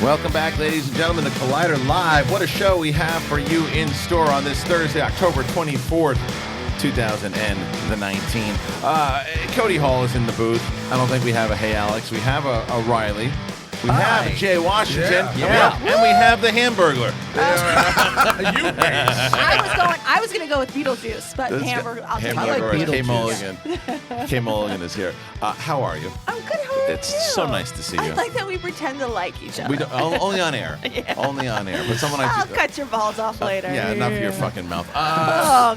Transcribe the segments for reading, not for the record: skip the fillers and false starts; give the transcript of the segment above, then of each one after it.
Welcome back, ladies and gentlemen, to Collider Live. What a show we have for you in store on this Thursday, October 24th, 2019. Cody Hall is in the booth. I don't think we have a Hey Alex. We have a Riley. We have Jay Washington. And we have the Hamburglar. I was going to go with Beetlejuice, but Hamburger, I'll take it. Kay Mulligan. Kay Mulligan is here. How are you? I'm good. How are you? It's so nice to see you. I like that we pretend to like each other. We don't, only on air. Only on air. But someone I'll cut your balls off later. Yeah, enough of your fucking mouth.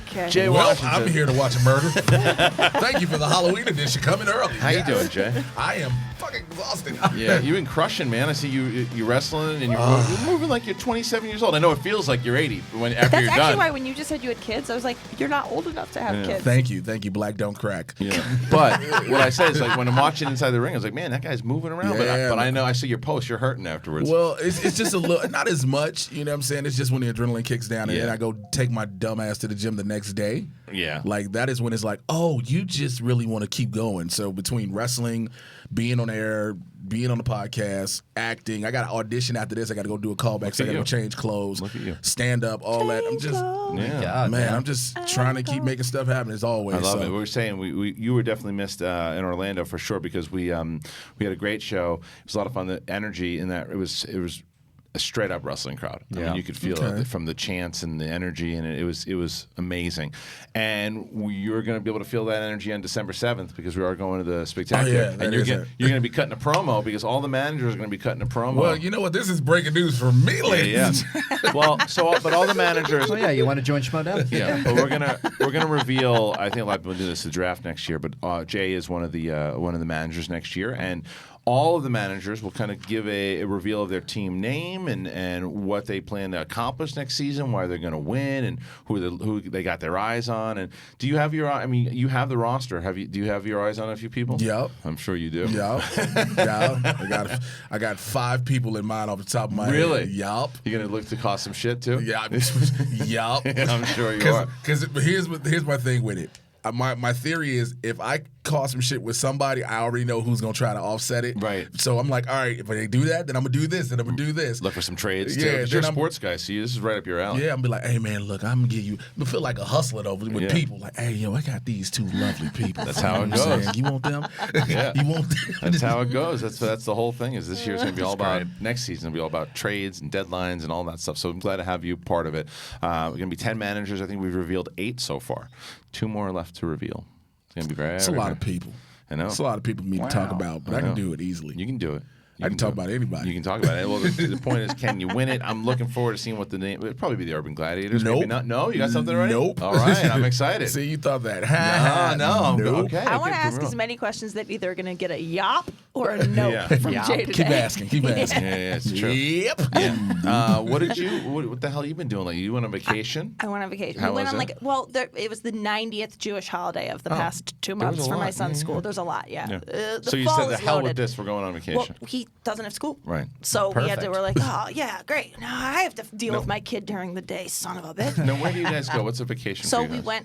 Okay. Jay Washington. I'm here to watch a murder. Thank you for the Halloween edition coming early. How you doing, Jay? I am fucking exhausted. Yeah, you've been crushing, man. I see you wrestling, and you're moving like you're 27 years old. I know it feels like you're 80 after That's you're done. That's actually why when you just said you had kids, I was like, you're not old enough to have kids. Thank you. Black don't crack. Yeah. But what I said is like when I'm watching Inside the Ring, I was like, man, that guy's moving around. Yeah, but I know I see your post. You're hurting afterwards. Well, it's just a little, not as much. You know what I'm saying? It's just when the adrenaline kicks down, and then I go take my dumb ass to the gym the next day. Yeah. Like that is when it's like, oh, you just really want to keep going. So between wrestling, being on air, being on the podcast, acting, I got to audition after this. I got to go do a callback. So I got to go change clothes, stand up, all that. I'm just, I'm just trying to keep making stuff happen as always. I love it. We were saying you were definitely missed in Orlando for sure because we had a great show. It was a lot of fun. The energy in that it was a straight up wrestling crowd. I mean, you could feel it from the chants and the energy, and it was amazing. And you're going to be able to feel that energy on December 7th because we are going to the Spectacular. And you're going to be cutting a promo because all the managers are going to be cutting a promo. Well, you know what? This is breaking news for me, ladies. Well, but all the managers. Oh yeah, you want to join Schmodown? Yeah, but we're gonna reveal. I think a lot of people do this the draft next year, but Jay is one of the managers next year, and all of the managers will kind of give a reveal of their team name and what they plan to accomplish next season, why they're going to win, and who they got their eyes on. And do you have you have the roster? Do you have your eyes on a few people? Yep. I'm sure you do. Yep. I got 5 people in mind off the top of my head. Really? Yup. You're going to look to cost some shit too? Yeah. Yup. I'm sure you are. Because here's my thing with it. My theory is if I cause some shit with somebody, I already know who's gonna try to offset it. Right. So I'm like, all right, if they do that, then I'm gonna do this, and I'm gonna do this. Look for some trades too. Yeah, You're a sports guy, so this is right up your alley. Yeah, I'm be like, hey man, look, I'm gonna give you. I feel like a hustler though with people. Like, hey, I got these 2 lovely people. That's how it goes. You want them? Yeah. You want them? That's how it goes. That's the whole thing. Is this year's gonna be all about next season? It'll be all about trades and deadlines and all that stuff. So I'm glad to have you part of it. We're gonna be 10 managers. I think we've revealed 8 so far. 2 more left to reveal. It's gonna be very. It's a lot of people. I know. It's a lot of people for me to talk about, but I can do it easily. You can do it. I can talk about anybody. You can talk about it. Well, the point is, can you win it? I'm looking forward to seeing what the name. It'll probably be the Urban Gladiators. Nope. Maybe not. No, you got something already. Nope. All right, I'm excited. See, you thought that. No. Nope. Okay. I want to ask as many questions that either are going to get a yop or a nope from Jay today. Keep asking. Yeah, it's true. Yep. Yeah. What the hell have you been doing? Like, you went on vacation? I went on vacation. How we went was on it? it was the 90th Jewish holiday of the past 2 months for my son's school. There's a lot, yeah. So you said, the hell with this, we're going on vacation. Well, he doesn't have school. Right. So Perfect. we're like, oh, yeah, great. Now I have to deal with my kid during the day, son of a bitch. Now, where do you guys go? What's a vacation So for you guys?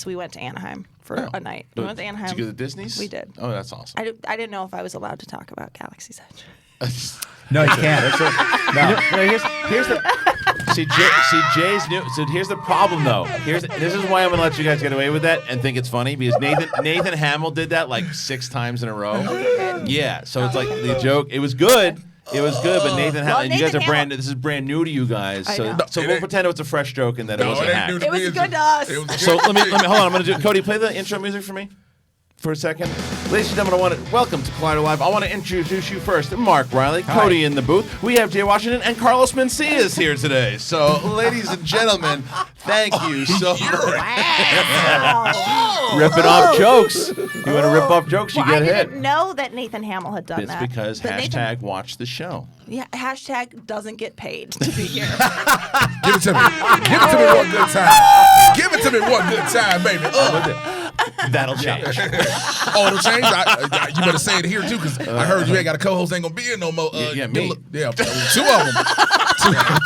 we went to Anaheim for a night. We went to Anaheim. Did you go to Disney's? We did. Oh, that's awesome. I didn't know if I was allowed to talk about Galaxy's Edge. No, you can't. Here's the Jay's new. So here's the problem, though. This is why I'm gonna let you guys get away with that and think it's funny because Nathan Hamill did that like 6 times in a row. Yeah, so it's like the joke. It was good. It was good, but Nathan Hamill. You guys are brand new. This is brand new to you guys. So we'll pretend it was a fresh joke and that it wasn't hacked. It was good to us. So let me hold on. I'm gonna do. Cody, play the intro music for me. For a second. Ladies and gentlemen, welcome to Collider Live. I want to introduce you first. Mark Riley, Cody in the booth. We have Jay Washington and Carlos Mencia is here today. So, ladies and gentlemen, thank you so much. Ripping off jokes. You want to rip off jokes, you get hit. I didn't know that Nathan Hamill had done that. It's because hashtag watch the show. Yeah, hashtag doesn't get paid to be here. Give it to me. Give it to me one good time. Give it to me one good time, baby. That'll change. Oh, it'll change? You better say it here, too, because I heard you ain't got a co-host ain't going to be here no more. Yeah, me. Yeah, 2 of them.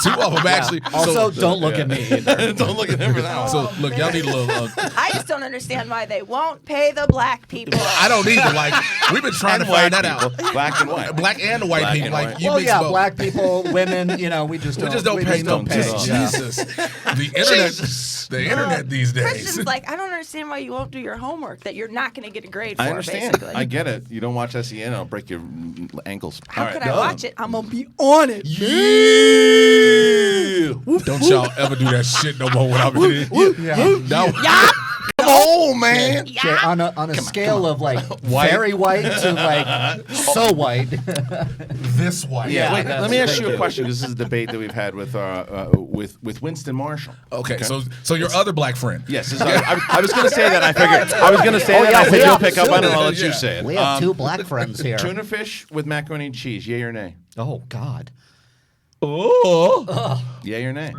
Two of them actually. Also, don't look at me either. Don't look at him for that one. So look, y'all need a little. I just don't understand why they won't pay the black people. I don't either. Like we've been trying to find that out. Black and white. Black and white Black people. and Like white. you Well, mix yeah, both. black people, women, we just don't pay no pay. Jesus. The internet, the internet these days. Christian's like, I don't understand why you won't do your homework that you're not going to get a grade for. I understand. Basically. I get it. You don't watch SEN, I'll break your ankles. How All right, could I go. watch it? I'm gonna be on it. Yeah. Don't y'all ever do that shit no more when I'm in here. Come on, man. Jay, on a scale of like very white to like so white. This white. Yeah, wait, that's let me ask thank you a you. question. This is a debate that we've had with Winston Marshall. Okay, so your other black friend. Yes, this is, I was going to say that. I figured I was going to say that. I said we you'll have pick up on it. I'll let Yeah. you say it. We have two black friends here. Tuna fish with macaroni and cheese. Yay or nay? Oh God. Oh. Yay or nay?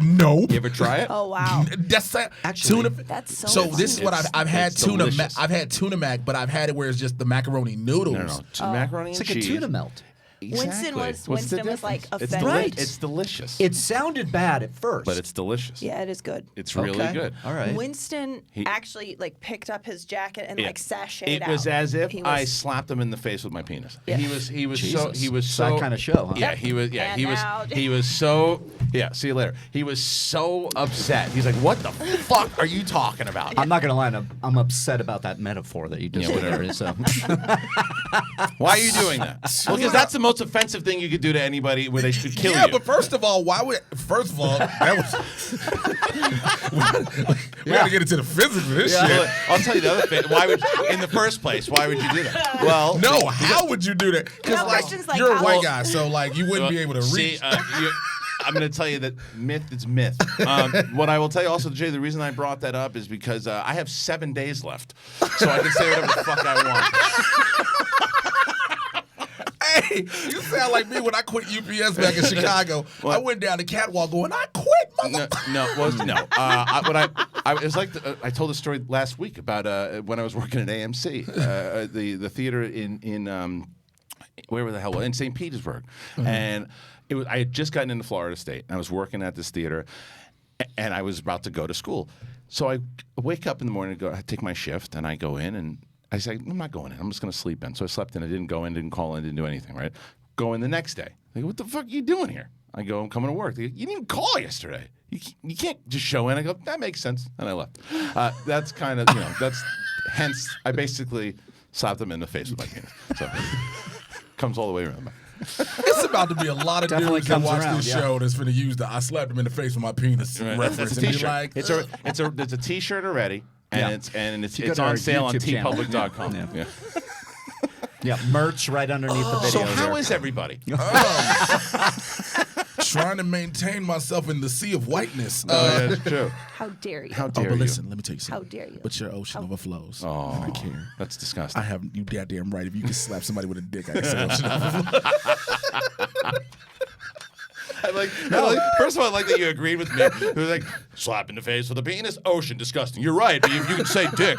No. You ever try it? Oh wow. That's Actually, tuna. That's so So funny. this is what I've had it's tuna. delicious. I've had tuna mac, but I've had it where it's just the macaroni noodles. No. Macaroni It's and like cheese. a tuna melt. Winston was- What's the Winston was, like, difference? It's offended. It's delicious. It sounded bad at first, but it's delicious. Yeah, it is good. It's really Okay. good. All right. Winston actually like picked up his jacket and like sashayed It out. was as if He I was- slapped him in the face with my penis. Yeah. He was Jesus. so That kind of show, huh? Yeah, he was And now- he was so see you later. He was so upset. He's like, "What the fuck are you talking about?" I'm not gonna lie. I'm upset about that metaphor that you just Yeah, did whatever. there. So. Why are you doing that? Well, because that's the most offensive thing you could do to anybody where they should kill Yeah, you. but first of all, that was. we gotta get into the physics of this Well, shit. I'll tell you the other thing. Why would in the first place? Why would you do that? Well, No, how would you do that? Because No, like Christian's like, you're a how- white guy, so like you wouldn't be able to See, reach. I'm going to tell you that myth is myth. What I will tell you also, Jay, the reason I brought that up is because I have 7 days left, so I can say whatever the fuck I want. Hey, you sound like me when I quit UPS back in Chicago. I went down the catwalk going, I quit, motherfucker. It was like I told a story last week about when I was working at AMC, the theater in where the hell in St. Petersburg, and I had just gotten into Florida State, and I was working at this theater, and I was about to go to school. So I wake up in the morning, I take my shift, and I go in, and I say, I'm not going in. I'm just going to sleep in. So I slept in. I didn't go in, didn't call in, didn't do anything, right? Go in the next day. They go, what the fuck are you doing here? I go, I'm coming to work. They go, you didn't even call yesterday. You can't just show in. I go, that makes sense. And I left. That's kind of, that's hence, I basically slapped them in the face with my penis. So comes all the way around. It's about to be a lot of Definitely dudes that comes watch around, this yeah. show that's finna use the "I slapped him in the face with my penis" reference It's a and be t-shirt. like, It's a t-shirt already, and Yeah. it's You go to on our sale on YouTube channel. tpublic.com. Yeah. Yeah. Yeah, merch right underneath the video. So how there. is everybody? trying to maintain myself in the sea of whiteness. Yeah, that's true. How dare you? How Oh, dare but you? listen, let me tell you something. How dare you? But your ocean overflows. Oh, I care. that's disgusting. I have you goddamn right. If you can slap somebody with a dick, I can say ocean overflows. First of all, I like that you agreed with me. It was like, slap in the face with a penis, ocean, disgusting. You're right, but you can say dick.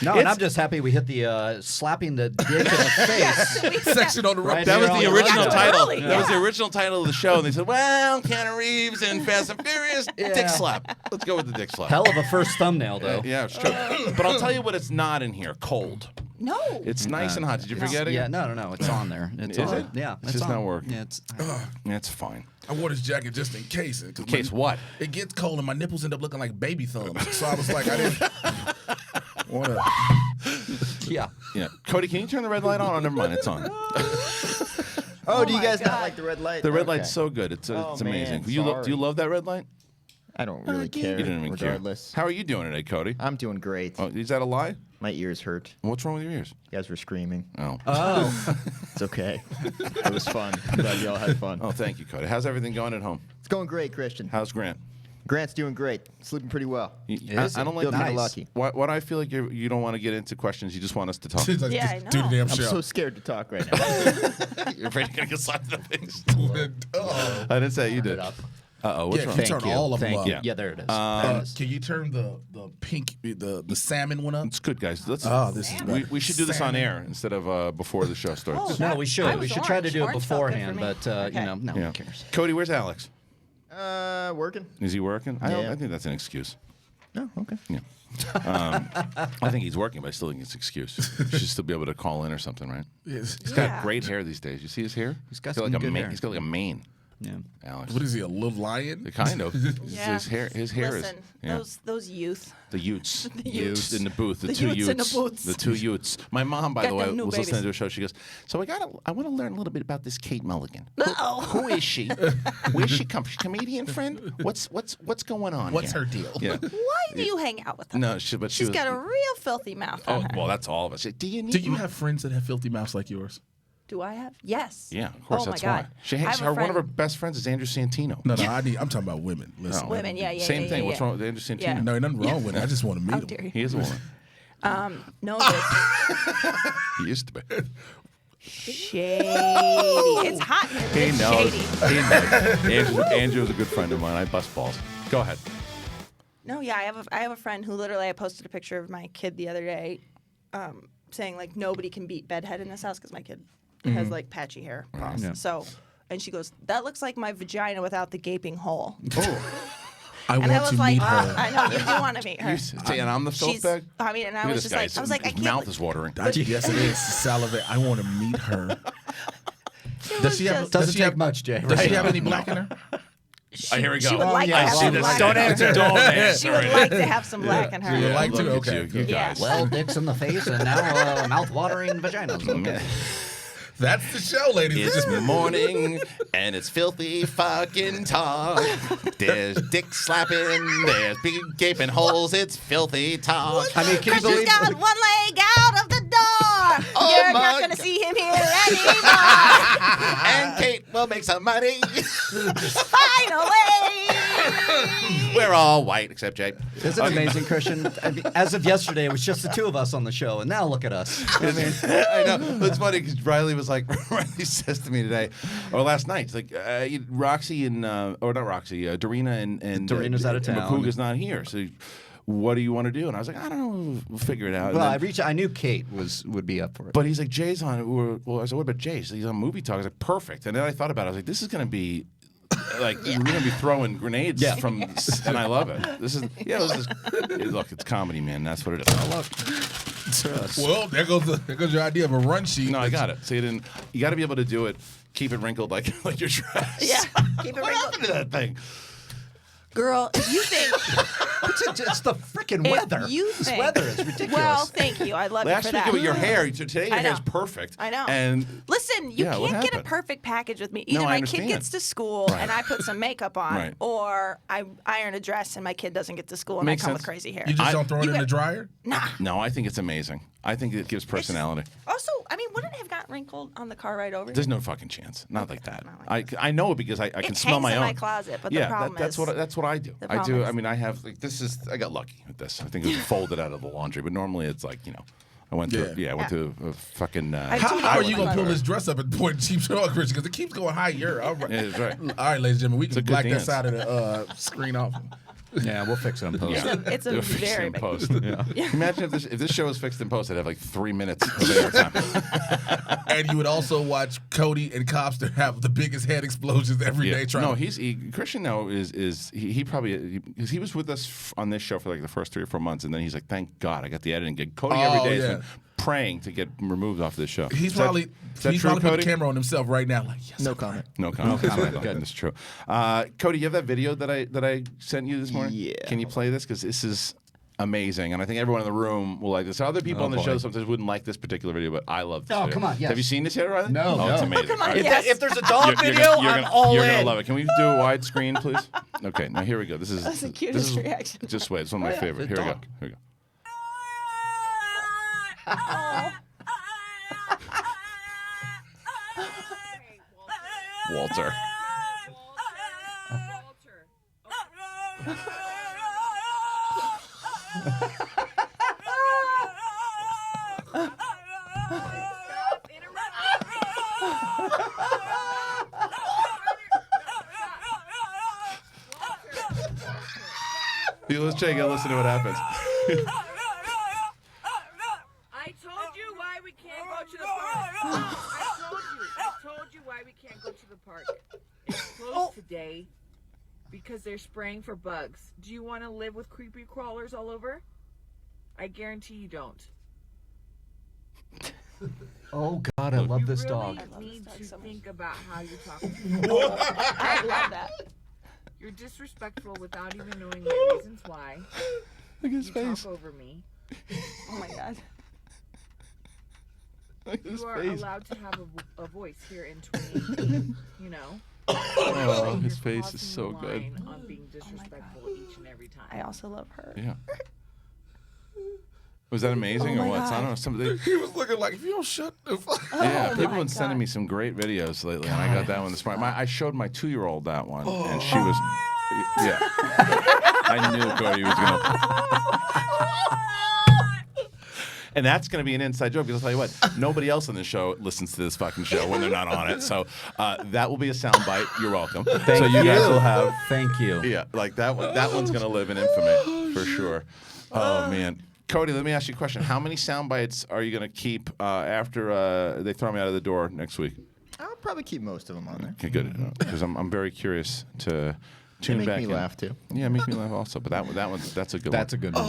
No, and I'm just happy we hit the slapping the dick in the face. Section on the Right right. That was here the on original the title. Really? That was the Yeah. original title of the show. And they said, well, Keanu Reeves and Fast and Furious, dick slap. Let's go with the dick slap. Hell of a first thumbnail, though. Yeah, it's true. But I'll tell you what it's not in here, cold. No. It's nice and hot. Did you forget it? Yeah, no, it's on there. It's Is on. it? Yeah, It's just on. not working. Yeah, it's. It's fine. I wore this jacket just in case. In case what? It gets cold and my nipples end up looking like baby thumbs. So I was like, I didn't want to. Yeah. Yeah. Cody, can you turn the red light on? Oh, never mind. It's on. Oh, do you my guys not God. like the red light? The red Okay. light's so good. It's Oh, amazing. man, Do you sorry. love that red light? I don't really care. You didn't even regardless. care. How are you doing today, Cody? I'm doing great. Oh, is that a lie? My ears hurt. What's wrong with your ears? You guys were screaming. Oh. It's okay. It was fun. I'm glad you all had fun. Oh, thank you, Cody. How's everything going at home? It's going great, Christian. How's Grant? Grant's doing great. Sleeping pretty well. I don't like Feel kind that. of lucky. Why do I feel like you don't want to get into questions? You just want us to talk. She's like, Yeah, just I do the know. damn I'm show. so scared to talk right now. You're afraid you're going to get slapped in the face. Oh. I didn't say you did. Uh-oh, what's Yeah, wrong? can you turn all of them Thank up? you. Yeah, there it is. Can you turn the pink, the salmon one up? It's good, guys. This is better. we should do this on Salmon. air instead of before the show starts. No, we should. I We was should try to orange. do it Orange felt good for beforehand, me. but Okay. no Yeah. one cares. Cody, where's Alex? Working. Is he working? I Yeah. think that's an excuse. No, okay. Yeah. I think he's working, but I still think it's an excuse. He should still be able to call in or something, right? Yes. He's got great hair these days. You see his hair? He's got like some a good hair. He's got like a mane. Yeah. Alex. What is he, a little lion? Kind of. Yeah. His hair Listen, is. Yeah. those youth. The Utes. The Utes. In the booth. The The two Utes in the Utes. booths. The two Utes. My mom, by Got the way, them new was listening babies. to a show. She goes, so I want to learn a little bit about this Kate Mulligan. Uh-oh. Who is she? Where's she come? She's a comedian friend? What's going on What's here? her deal? Yeah. Why do you hang out with her? No, but she She's was, got a real filthy mouth on her. well, that's all of us. Do you need? Do you have friends that have filthy mouths like yours? Do I have? Yes. Yeah, of course. Oh That's my God. why. She I has have a one of her friend- best friends is Andrew Santino. No, I'm talking about women. Listen. Oh. Women, yeah. Same thing. Yeah, What's yeah. wrong with Andrew Santino? Yeah. No, ain't nothing wrong with it. I just want to How meet dare him. you? He is a woman. No, but He used to be. shady. It's hot here. But He it's knows. shady. He knows. Andrew is a good friend of mine. I bust balls. Go ahead. No, yeah, I have a friend who literally I posted a picture of my kid the other day, saying like nobody can beat bedhead in this house because my kid has like patchy hair. Balls. Yeah. So, and she goes, "That looks like my vagina without the gaping hole." I And want I was to like, meet her. I know you do want to meet her. And I'm the filth She's, bag. I mean, and I Look at was this just guy. like, I was like, I His can't. mouth is watering. Yes, it is. Salivate. I want to meet her. It Does was she have? just- Does Doesn't she take have much, Jay. Does she have any black in her? Here we go. She would like yeah, to I have see some this. black. Don't answer. Don't answer. She would like to have some black in her. You would like to? Look at Okay. you Yeah. guys. Well, dicks in the face and now mouth-watering vaginas. Okay. That's the show, ladies. It's morning and it's filthy fucking talk. There's dick slapping, there's big gaping holes. It's filthy talk. I mean, can you Christian's believe? got one leg out of the door. Oh You're my not going to God. see him here anymore. And Kate will make some money. Finally. We're all white except Jay. Isn't it amazing, Christian? I mean, as of yesterday, it was just the two of us on the show, and now look at us. I mean, I know. It's funny because Riley was like, Riley says to me today, or last night, it's like, Roxy and, or not Roxy, Dorina and Dorina's out of town. McCouga's not here. So what do you want to do? And I was like, I don't know. We'll figure it out. well, And then- I knew Kate would be up for it. but he's like, Jay's on. Well, I said, what about Jay? So he's on Movie Talk. I was like, perfect. And then I thought about it. I was like, this is going to be. Like we're gonna be throwing grenades from, and I love it. This is look, it's comedy, man. That's what it is. I love it. Well, there goes your idea of a run sheet. No, I got it. So you got to be able to do it. Keep it wrinkled like your dress. Yeah. Keep it What wrinkled. happened to that thing? Girl, if you think. It's the freaking If weather. you This think- weather is ridiculous. Well, thank you. I love you Last for week that. with your hair. Today your I hair is know. perfect. I know. And Listen, you Yeah, what can't get a happened? perfect package with me. No, Either I my understand. kid gets to school Right. and I put some makeup on, Right. or I iron a dress and my kid doesn't get to school and Makes I come sense. with crazy hair. You just don't throw it you in the got- dryer? Nah. no, I think it's amazing. I think it gives personality. Also, I mean, wouldn't it have gotten wrinkled on the car ride over? There's no fucking chance. Not like that. not like I know it because I can It smell hangs my in own. my closet, but the yeah, problem that's is- what I do. the I problem do. is- I mean, I have like this is. I got lucky with this. I think it was folded out of the laundry, but normally it's like I went to Yeah. I went to a fucking. I How do are know you what gonna pull my- this dress up and point cheap to Christian? Because it keeps going higher. All right. Yeah, that's right. All right, ladies and gentlemen, we a can good black that dance. side of the screen off. yeah, we'll fix it in post. Yeah. It's a They'll fix it very in big. post. Yeah. Imagine if this show was fixed in post, I'd have like 3 minutes of airtime. And you would also watch Cody and Cobster have the biggest head explosions every day. No, Trying Christian now is he probably because he was with us on this show for like the first 3 or 4 months, and then he's like, thank God I got the editing gig. Cody every day has been praying to get removed off this show. He's Is that probably true, put the Cody? camera on himself right now. Like, yes, No comment. No comment. That's true. Cody, you have that video that I sent you this morning? Yeah. Can you play this? Because this is amazing, and I think everyone in the room will like this. Other people on the show sometimes wouldn't like this particular video, but I love this Oh, video. come on, yes. Have you seen this yet, Riley? No, Oh, it's no. amazing. come on, All right. yes. If there's a dog video, I'm all You're in. gonna love it. Can we do a widescreen, please? Okay, now here we go. This is That's the this cutest is- reaction. Just wait, it's one of my yeah, favorite. the Here we go. dog. Here we go. Walter. let's check it. Listen to what happens. I told you why we can't go to the park. I told you why we can't go to the park. It's closed today because they're spraying for bugs. Do you want to live with creepy crawlers all over? I guarantee you don't. Oh God, I love this dog. You really need to think about how you're talking to me. I love that. You're disrespectful without even knowing the reasons why. Look at his You face. talk over me. Oh my God. Look at his You are face. allowed to have a voice here in 2018, you know. Oh, his You're face is crossing so the good. line on being disrespectful each and every time. I also love her. Yeah. Was that amazing Oh or my what? God. I don't know. Somebody. He was looking like, if you don't shut the fuck up. Yeah, Oh people my have been sending God. me some great videos lately, and I got that one this morning. I showed my 2-year-old that one, and she was, yeah. I knew Cody was gonna. And that's going to be an inside joke because I'll tell you what, nobody else on the show listens to this fucking show when they're not on it. So that will be a soundbite. You're welcome. So you guys will have. Thank you. Yeah, like that one. That one's going to live in infamy for sure. Oh man. Cody, let me ask you a question. How many sound bites are you going to keep after they throw me out of the door next week? I'll probably keep most of them on there. Okay, good. Because I'm very curious to They tune make back me in. laugh too. Yeah, make me laugh also. But that's a good one. That's a good one.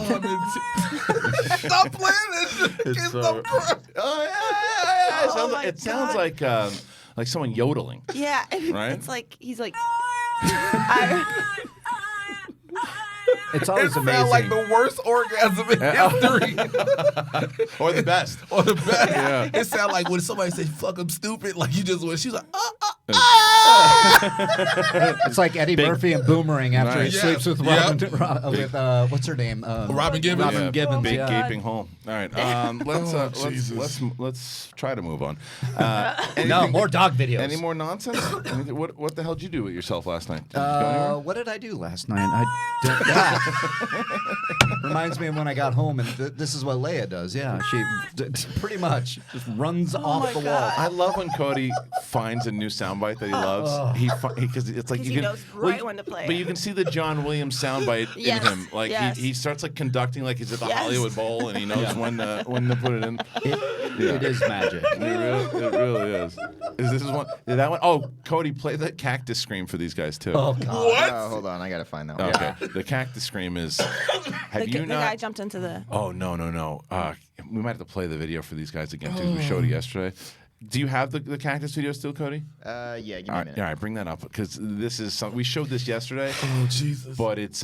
Stop playing this. It's so, oh yeah. It sounds, my it sounds God. like someone yodeling. Yeah. Right? It's like he's like. It's It always sounds amazing. like the worst orgasm in history. Or the best. Or the best. Yeah. It sounds like when somebody says, fuck, I'm stupid, like you just went, she's like, It's like Eddie Murphy and Boomerang after Nice. he sleeps with Yep. with what's her name? Robin Gibbons. Robin Yeah, Gibbons. big yeah. gaping hole. All right, let's try to move on. No, Anything- more dog videos. Any more nonsense? What the hell did you do with yourself last night? Did you go anywhere? What did I do last night? Reminds me of when I got home, and this is what Leia does. Yeah, she pretty much just runs off my the God. wall. I love when Cody finds a new soundbite that he loves. Because it's like 'Cause you he can knows right when to play But it. you can see the John Williams soundbite Yes, in him. Like yes. he starts like conducting like he's at the Yes. Hollywood Bowl and he knows when to put it in. It is magic. It really is. Is this one? Is that one? Oh, Cody, play that cactus scream for these guys too. Oh God. what? Hold on, I gotta find that one. Okay. The cactus scream is. Have The you guy not? jumped into the. Oh no. We might have to play the video for these guys again too. 'Cause we showed it yesterday. Do you have the cactus video still, Cody? Yeah, give me All a right, minute. all right, bring that up because this is we showed this yesterday. Oh, Jesus. But it's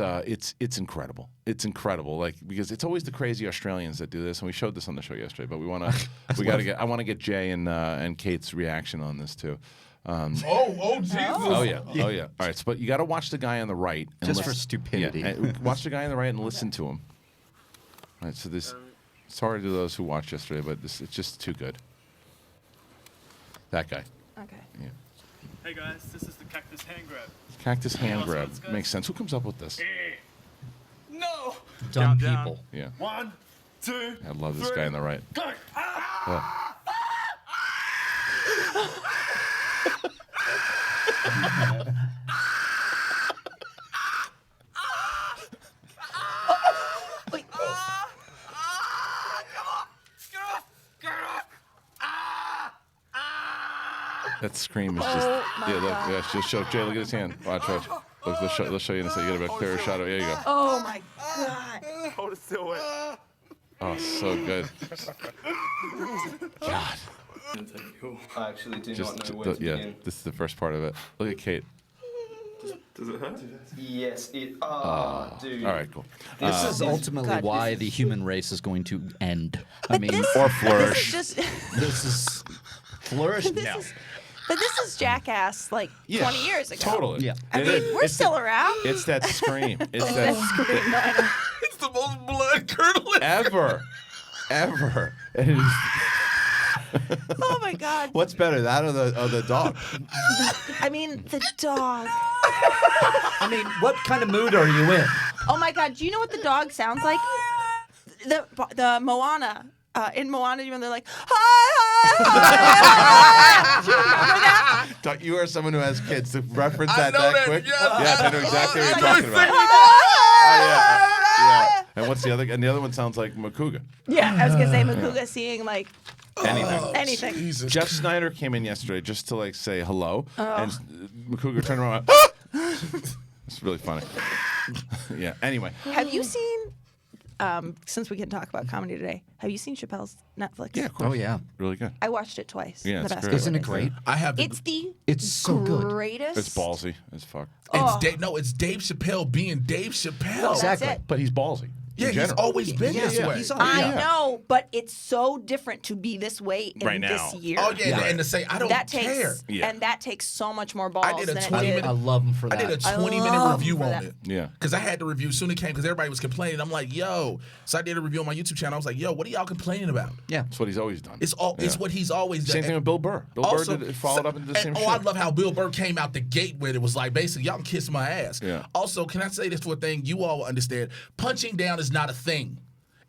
incredible. It's incredible. Like because it's always the crazy Australians that do this, and we showed this on the show yesterday. But I want to get Jay and Kate's reaction on this too. Oh, Jesus. Oh yeah. All right, but you got to watch the guy on the right. And Just for listen- stupidity. Yeah, and watch the guy on the right and listen to him. All right, so this. Sorry to those who watched yesterday, but it's just too good. That guy. Okay. Yeah. Hey guys, this is the cactus hand grab. Cactus hand Awesome, grab let's go. makes sense. Who comes up with this? No! Dumb Down, people. Yeah. 1, 2, I love this guy on the right. go! Wait. That scream is just just show Jay. Look at his hand. Watch. Look, they'll show you in a second. You get a clearer shot. There you go. Oh my God. Hold it still, wait. Oh, so good. God. I actually do Just not know where to begin. this is the first part of it. Look at Kate. Does it hurt? Yes, it. Dude. All right, cool. This is ultimately God, why this the human race is going to end. I mean, Or flourish. This is just. this is flourish. This No. is, but this is Jackass like 20 years ago. Totally. Yeah. I mean, we're still around. It's that scream. It's that It's the most blood curdling. ever. It is, Oh my God. what's better, that or the dog? I mean, the dog. I mean, what kind of mood are you in? Oh my God. Do you know what the dog sounds like? The Moana. In Moana, when they're like, hi. Do you remember that? You are someone who has kids to reference I that know that, quick. yes. Yes, I know exactly what you're I know talking about. exactly- Oh, yeah. And what's the other? And the other one sounds like Makuga. Yeah, I was gonna say Makuga seeing like anything. Jesus. Jeff Snyder came in yesterday just to like say hello, and Makuga turned around. It's really funny. Yeah. Anyway, Have you seen? Since we can talk about comedy today, have you seen Chappelle's Netflix? yeah, of course. Oh yeah. Really good. I watched it twice. Yeah, The it's best great. Isn't it great? I have. It's so good. greatest. It's ballsy as fuck. It's Dave Chappelle being Dave Chappelle. Well, that's Exactly. it. But he's ballsy. Yeah, in he's general. always been this way. He's I know, but it's so different to be this way in Right this now. year. Oh yeah, and to say I don't that care. takes Yeah. and that takes so much more balls I did a than it 20-minute did. I love him for I that. did a I 20-minute love review for on that. it. Yeah. Because I had to review soon it came because everybody was complaining. I'm like, yo. So I did a review on my YouTube channel. I was like, yo, what are y'all complaining about? Yeah. That's what he's always done. It's what he's always done. Same thing with Bill Burr. Bill Also, Burr followed up into the same shit. I love how Bill Burr came out the gate with it was like basically y'all can kiss my ass. Yeah. Also, can I say this for a thing you all understand? Punching down is not a thing.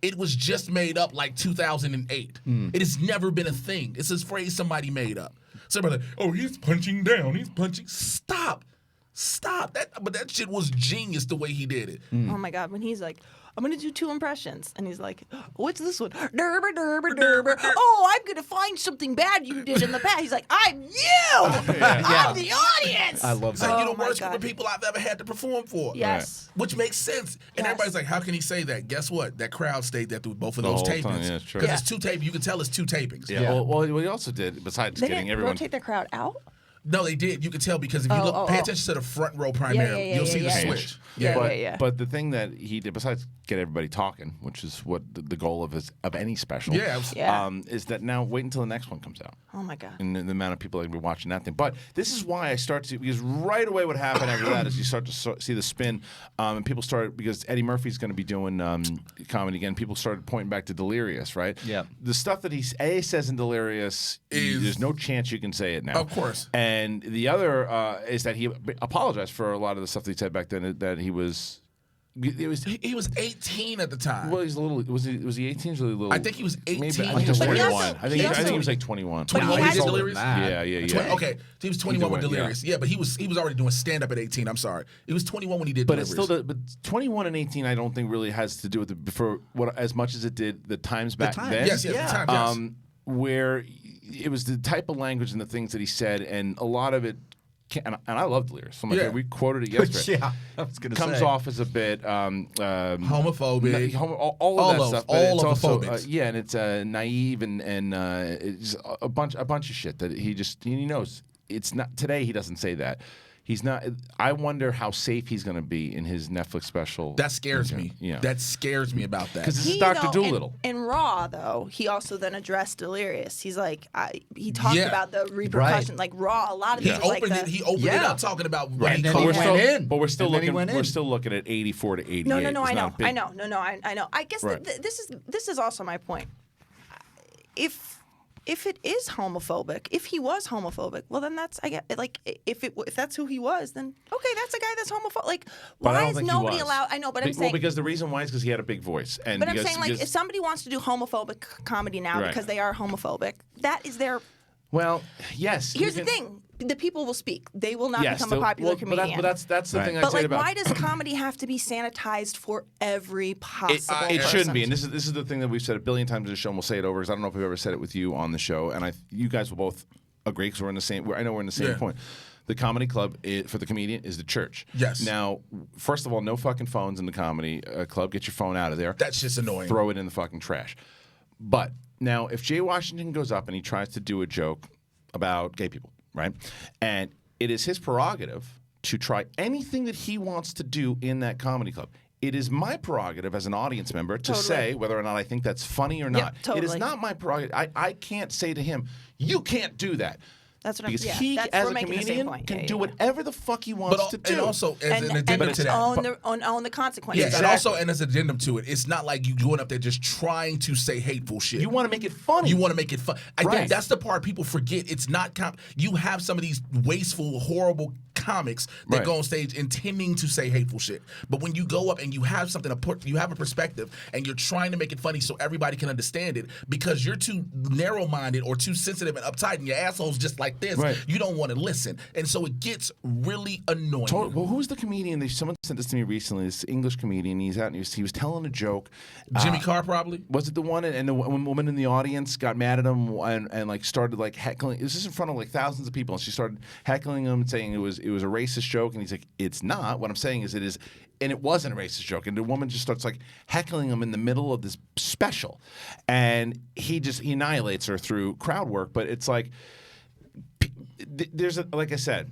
It was just made up like 2008. It has never been a thing. It's a phrase somebody made up. So everybody's like, oh, he's punching down. He's punching. Stop. But that shit was genius the way he did it. Oh my god, when he's like, I'm gonna do 2 impressions, and he's like, what's this one? Derber, derber, derber. Oh, I'm gonna find something bad you did in the past. He's like, I'm you. I'm the audience. I love It's that. like, Oh you're the my worst group God. of people I've ever had to perform for. Yes. Which makes sense. And Yes. everybody's like, how can he say that? Guess what? That crowd stayed there through both of those whole tapings. time, yeah, sure. Because it's 2 tapings. You can tell it's 2 tapings. Yeah. Well, what he also did, besides They getting didn't everyone. rotate the crowd out. No, they did. You can tell because if you pay attention to the front row primarily, you'll see the switch. But the thing that he did, besides get everybody talking, which is what the goal of any special, is that now wait until the next one comes out. Oh my god. And the amount of people that will be watching that thing. But this is why I start to, because right away what happened after that is you start to see the spin, and people started, because Eddie Murphy's going to be doing comedy again, people started pointing back to Delirious, right? Yeah. The stuff that he says in Delirious, there's no chance you can say it now. Of course. And the other is that he apologized for a lot of the stuff that he said back then, that he was... He was 18 at the time. Well, he's a little. Was he 18? Was he a little? I think he was 18. Maybe, I think he was But he 21. also- I think he was like 21. 21 he when has he did to- Delirious? Yeah. Okay, so he was 21 with Either way, Delirious. Yeah, but he was already doing stand up at 18. I'm sorry, he was 21 when he did. But Delirious. it's still but 21 and 18. I don't think really has to do with as much as it did the times back then. Yes, the time. Yes. Where it was the type of language and the things that he said, and a lot of it. And I love Delirious. So we quoted it yesterday. Yeah, I was going to say. Comes off as a bit homophobic. All of that stuff. But all it's also homophobics. and it's naive and it's a bunch of shit that he knows. It's not today. He doesn't say that. He's not. I wonder how safe he's going to be in his Netflix special. That scares me. Yeah. That scares me about that. Because this is Dr. Dolittle. In Raw, though, he also then addressed Delirious. He's like, he talked about the repercussion, like Raw. A lot of He things opened like it. He opened it up talking about what he then called he it. went in. But we're still And then he looking. went We're in. still looking at 84 to 88. No, It's I not know. a big- I know. I guess Right. this is also my point. If it is homophobic, if he was homophobic, well then that's if that's who he was, then okay, that's a guy that's homophobic. Like, But I why don't is think he nobody was. allowed? I know, but I'm Well, saying because the reason why is because he had a big voice, and But I'm because, saying, like, if somebody wants to do homophobic comedy now Right. because they are homophobic, that is their. well, yes. Here's the thing: the people will speak. They will not Yes, become a popular comedian. But that's the thing I But said like, about. why does comedy have to be sanitized for every possible? It person? shouldn't be, and this is the thing that we've said a billion times in the show, and we'll say it over because I don't know if we've ever said it with you on the show, and you guys will both agree because we're in the same. I know we're in the same point. The comedy club for the comedian is the church. Yes. Now, first of all, no fucking phones in the comedy club. Get your phone out of there. That's just annoying. Throw it in the fucking trash. But now, if Jay Washington goes up and he tries to do a joke about gay people, right, and it is his prerogative to try anything that he wants to do in that comedy club. It is my prerogative as an audience member to say whether or not I think that's funny or not. totally. It is not my prerogative. I can't say to him, you can't do that. That's what because I'm. Yeah, he, that's, as we're a making the same comedian, point. can Yeah, do yeah. whatever the fuck he wants to do. And also, as an And addendum to that. own the consequences. Yeah, and also, and as an addendum to it, it's not like you going up there just trying to say hateful shit. You want to make it funny. You want to make it fun. I Right. think that's the part people forget. It's not you have some of these wasteful, horrible comics that Right. go on stage intending to say hateful shit. But when you go up and you have something to put, you have a perspective, and you're trying to make it funny so everybody can understand it, because you're too narrow-minded or too sensitive and uptight, and your asshole's just like, like this, Right. you don't want to listen. And so it gets really annoying. Well, who's the comedian? Someone sent this to me recently. This English comedian. He's out and he was telling a joke. Jimmy Carr probably? Was it the one? And the woman in the audience got mad at him and like started like heckling. This is in front of like thousands of people, and she started heckling him, saying it was a racist joke. And he's like, "It's not. What I'm saying is it is." And it wasn't a racist joke. And the woman just starts like heckling him in the middle of this special, and he annihilates her through crowd work. But it's like there's like I said.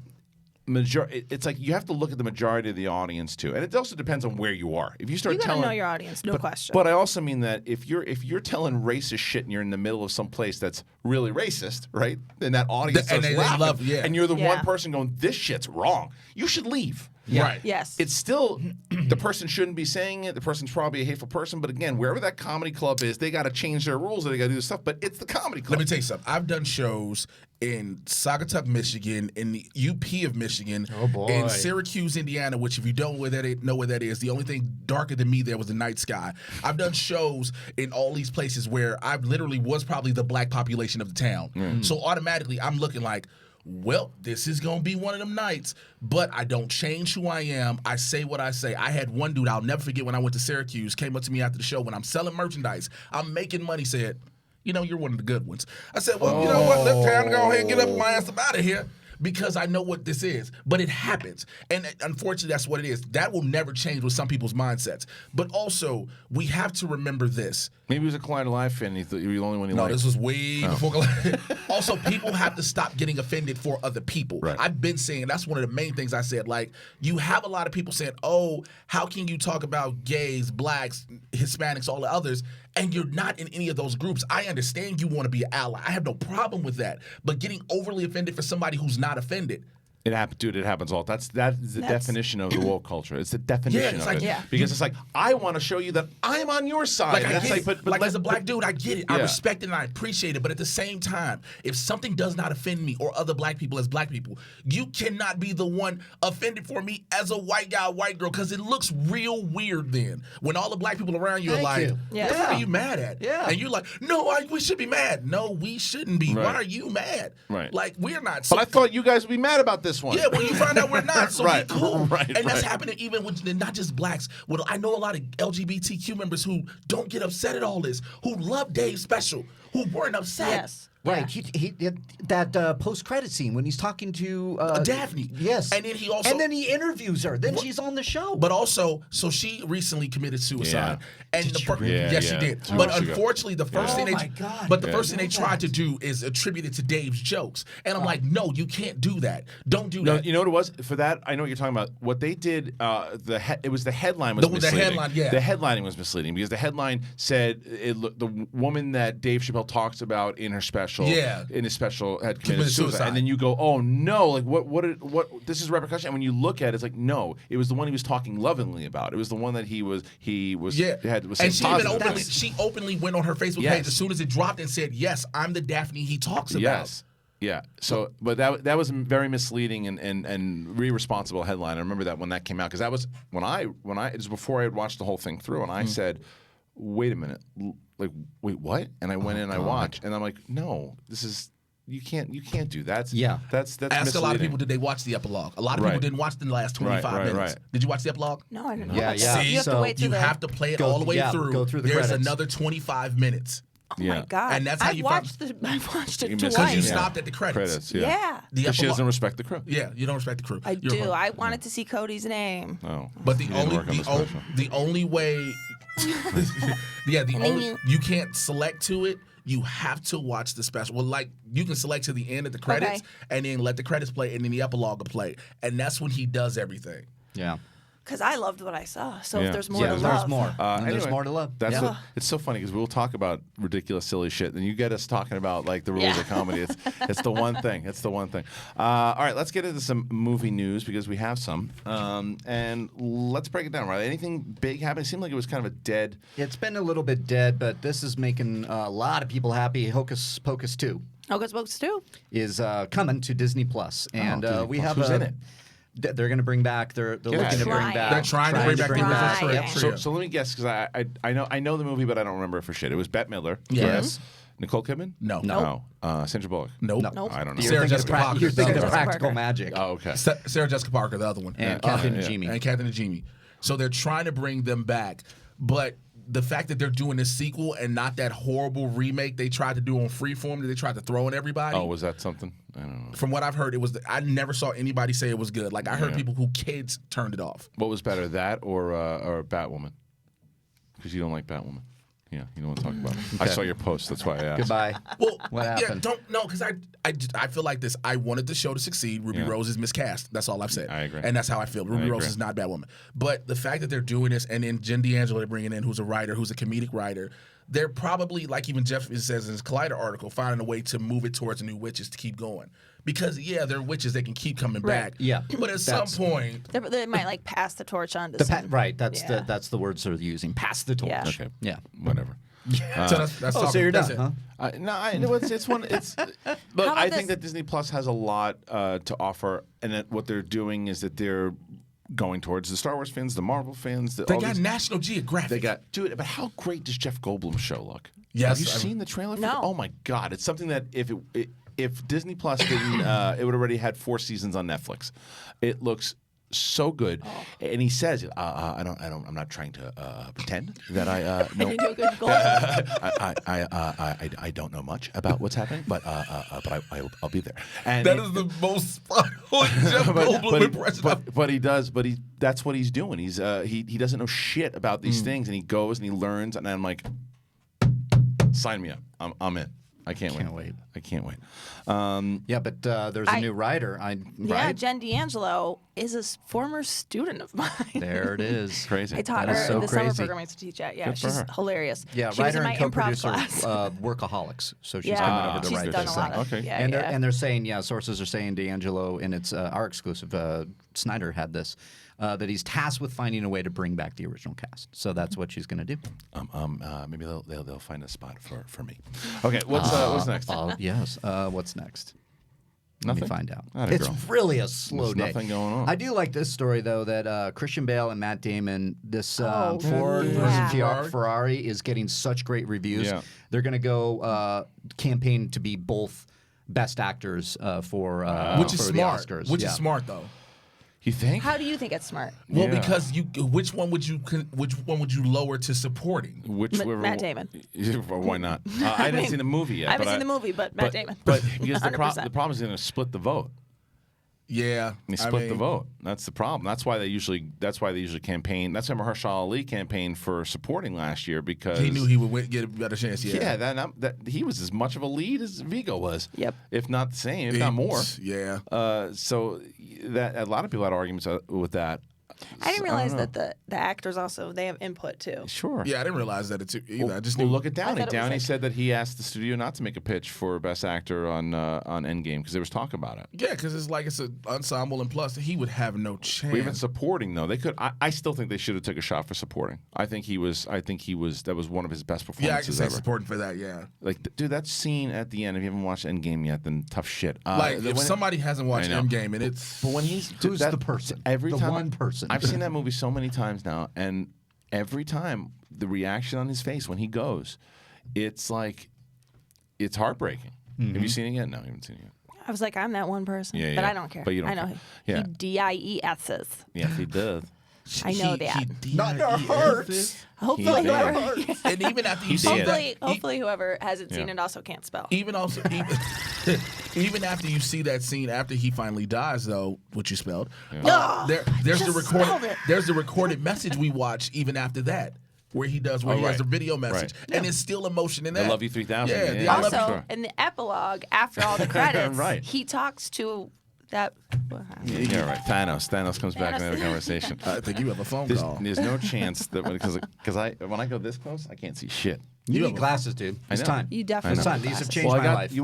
It's like you have to look at the majority of the audience too, and it also depends on where you are. If you start gotta telling, know your audience, no question. But I also mean that if you're telling racist shit and you're in the middle of some place that's really racist, right? And that audience starts laughing, and you're the one person going, "This shit's wrong. You should leave." Yeah. Right. Yes. It's still the person shouldn't be saying it. The person's probably a hateful person. But again, wherever that comedy club is, they got to change their rules. Or they got to do this stuff. But it's the comedy club. Let me tell you something. I've done shows in Saugatuck, Michigan, in the UP of Michigan, in Syracuse, Indiana. Which, if you don't know where that is, the only thing darker than me there was the night sky. I've done shows in all these places where I literally was probably the black population of the town. So automatically, I'm looking like, well, this is going to be one of them nights, but I don't change who I am. I say what I say. I had one dude, I'll never forget, when I went to Syracuse, came up to me after the show when I'm selling merchandise. I'm making money, said, you're one of the good ones. I said, well, you know what? Let time to go ahead and get up my ass up out of here. Because I know what this is. But it happens. And unfortunately, that's what it is. That will never change with some people's mindsets. But also, we have to remember this. Maybe he was a Collide Live fan. He thought you were the only one he liked. No, this was way before Collide. Also, people have to stop getting offended for other people. Right. I've been saying, that's one of the main things I said. Like, you have a lot of people saying, oh, how can you talk about gays, blacks, Hispanics, all the others, and you're not in any of those groups? I understand you want to be an ally. I have no problem with that. But getting overly offended for somebody who's not offended. It happens, dude. It happens all. That's the definition of the woke culture. It's the definition of it. Because it's like, I want to show you that I'm on your side. Like, I get it. But as a black dude, I get it. I respect it and I appreciate it. But at the same time, if something does not offend me or other black people as black people, you cannot be the one offended for me as a white guy, white girl, because it looks real weird then. When all the black people around you are like, what are you mad at? Yeah. And you're like, no, we should be mad. No, we shouldn't be. Right. Why are you mad? Right. Like, we're not. But I thought you guys would be mad about this one. Yeah, when you find out we're not, so Right, be cool. right, That's happening even with not just blacks. Well, I know a lot of LGBTQ members who don't get upset at all this, who love Dave's special, who weren't upset. Yes. Right, he did that post-credit scene when he's talking to Daphne. Yes, and then he interviews her. Then she's on the show. But also, so she recently committed suicide, and she did. But unfortunately, the first thing first thing they tried to do is attribute it to Dave's jokes, and I'm like, no, you can't do that. Don't do that. You know what it was for that? I know what you're talking about. What they did, it was the headline was misleading. The headline, yeah. The headlining was misleading because the headline said the woman that Dave Chappelle talks about in her special. In his special had committed suicide. And then you go, oh no, like what this is repercussion. And when you look at it, it's like, no, it was the one he was talking lovingly about. It was the one that he was and she openly went on her Facebook page as soon as it dropped and said, yes, I'm the Daphne he talks about. Yes. Yeah. So, but that was very misleading and irresponsible headline. I remember that when that came out because that was when it was before I had watched the whole thing through, and I said, wait a minute, like, wait, what? And I went in and I watched, and I'm like, no, this is you can't do that. That's Ask misleading. a lot of people, did they watch the epilogue? A lot of people didn't watch the last 25 minutes. Right. Did you watch the epilogue? No, I didn't know. Yeah. See, you have to wait you have to play it all the way through. Go through the There's credits. another 25 minutes. Oh my God! And that's how I watched it missed twice. Because you stopped at the credits. Yeah. Because she doesn't respect the crew. Yeah, you don't respect the crew. I do. I wanted to see Cody's name. Oh. But the only way you can't select to it. You have to watch the special. Well, like, you can select to the end of the credits and then let the credits play and then the epilogue will play. And that's when he does everything. Yeah. Because I loved what I saw. So if there's more to love. There's more. Anyway, there's more to love. It's so funny because we'll talk about ridiculous, silly shit, and you get us talking about like the rules of comedy. It's the one thing. It's the one thing. All right, let's get into some movie news because we have some, and let's break it down. Right? Anything big happen? It seemed like it was kind of a dead. It's been a little bit dead, but this is making a lot of people happy. Hocus Pocus 2. Hocus Pocus 2 is coming to Disney Plus, and we have Who's in it? They're going to bring back. They're looking to bring back. They're trying to bring back the original Yep. trio. So let me guess, because I know the movie, but I don't remember it for shit. It was Bette Midler. Yes. Nicole Kidman? No. No. Sandra Bullock? Nope. I don't know. Sarah Jessica Parker. You're thinking of Jessica Practical Parker. Magic. Oh, okay. Sarah Jessica Parker, the other one. And Kathy Najimy. And Kathy Najimy. So they're trying to bring them back, but the fact that they're doing a sequel and not that horrible remake they tried to do on Freeform that they tried to throw in everybody. Oh, was that something? I don't know. From what I've heard, I never saw anybody say it was good. Like I heard people who kids turned it off. What was better, that or Batwoman? Because you don't like Batwoman. Yeah, you don't want to talk about it. I saw your post. That's why I asked. Goodbye. Well, What happened? because I feel like this. I wanted the show to succeed. Ruby Rose is miscast. That's all I've said. I agree. And that's how I feel. Ruby Rose is not Batwoman. But the fact that they're doing this, and then Jen D'Angelo they're bringing in, who's a writer, who's a comedic writer, they're probably, like even Jeff says in his Collider article, finding a way to move it towards new witches to keep going. Because they're witches, they can keep coming back. Yeah. But at some point, They might like pass the torch on to some. Right. That's Yeah. that's the words they're using. Pass the torch. Yeah. Okay. Yeah. Whatever. so that's So you're that's done, huh? It's one. It's. Look, about I think this? that Disney Plus has a lot to offer, and that what they're doing is that they're going towards the Star Wars fans, the Marvel fans. they got National Geographic. They got dude. But how great does Jeff Goldblum's show look? Yes, Have you I've- seen the trailer? For No. Oh my god! It's something that if Disney Plus didn't, it would already had 4 seasons on Netflix. It looks so good, and he says, I'm not trying to pretend that I know. You do a good goal. I don't know much about what's happening, but I'll be there. And That is the most spot on Jeff Goldblum impression. but he does. But that's what he's doing. He's he doesn't know shit about these things, and he goes and he learns. And I'm like, sign me up. I'm in. I can't wait. I can't wait. Yeah, but there's a new writer. Yeah, Right? Jen D'Angelo is a former student of mine. There it is. Crazy. I taught That her is so in the summer crazy. program I used to teach at. Yeah, Good for she's her. hilarious. Yeah, she was writer in my and improv co-producer class. Workaholics. So she's Yeah. coming over to She's write done this a lot thing. of Okay. yeah, And yeah. they're saying, sources are saying D'Angelo, and it's our exclusive. Snyder had this. That he's tasked with finding a way to bring back the original cast. So that's what she's going to do. Maybe they'll find a spot for me. Okay, what's next? Yes. What's next? Let me Nothing? find out. Atta It's girl. really a slow There's day. nothing going on. I do like this story though that Christian Bale and Matt Damon, this Ford yeah. versus Ferrari, is getting such great reviews. Yeah. They're going to go campaign to be both best actors for Which is for smart. The Oscars. Which Yeah. is smart though. You think? How do you think it's smart? Well, Yeah. because which one would you lower to supporting? Whichever Matt Damon. Why not? I didn't see the movie yet. I haven't but seen the movie, but Matt Damon. But because the 100%. problem is going to split the vote. Yeah, They split the vote. That's the problem. That's why they usually campaign. That's why Mahershala Ali campaigned for supporting last year because He knew he would get a better chance. Yeah, Yeah, that he was as much of a lead as Vigo was. Yep. If not the same, if not more. Yeah. So that a lot of people had arguments with that. I didn't realize know. that the actors also they have input too. Sure. Yeah, I didn't realize that either. I just Well, knew. look at Downey. thought it was Downey like- said that he asked the studio not to make a pitch for Best Actor on Endgame because there was talk about it. Yeah, because it's an ensemble, and plus he would have no chance. Even supporting though, they could. I still think they should have took a shot for supporting. I think he was. That was one of his best performances Yeah, I can say ever. supporting for that. Yeah, Like, dude, that scene at the end. If you haven't watched Endgame yet, then tough shit. if somebody hasn't watched I know. Endgame, and it's But when he's Who's the person? Every The time one person. I've seen that movie so many times now, and every time the reaction on his face when he goes, it's like it's heartbreaking. Have you seen it yet? No, you haven't seen it yet. I was like, I'm that one person, Yeah, but yeah. I don't care. But you don't I know care. Yeah. he DIESs. Yeah, he does. I know that. Not our hearts. Hopefully, did. whoever, And even after you He see did. that, hopefully whoever hasn't seen Yeah. it also can't spell. even even after you see that scene after he finally dies, though, which you spelled, there's the just spelled recorded it. there's the recorded message we watch even after that. Where he does, where Oh, he has right. the video message, Right. and it's still emotion in that. I Love You 3000. Yeah, Yeah, the I Love You. Also, sure. in the epilogue, after all the credits, Right. he talks to that. Yeah, right. Thanos comes back in the conversation. I think you have a phone call. There's no chance that because when I go this close, I can't see shit. You need glasses, dude. It's know. time. You definitely It's time. need These have glasses. changed Well, I my got life. you.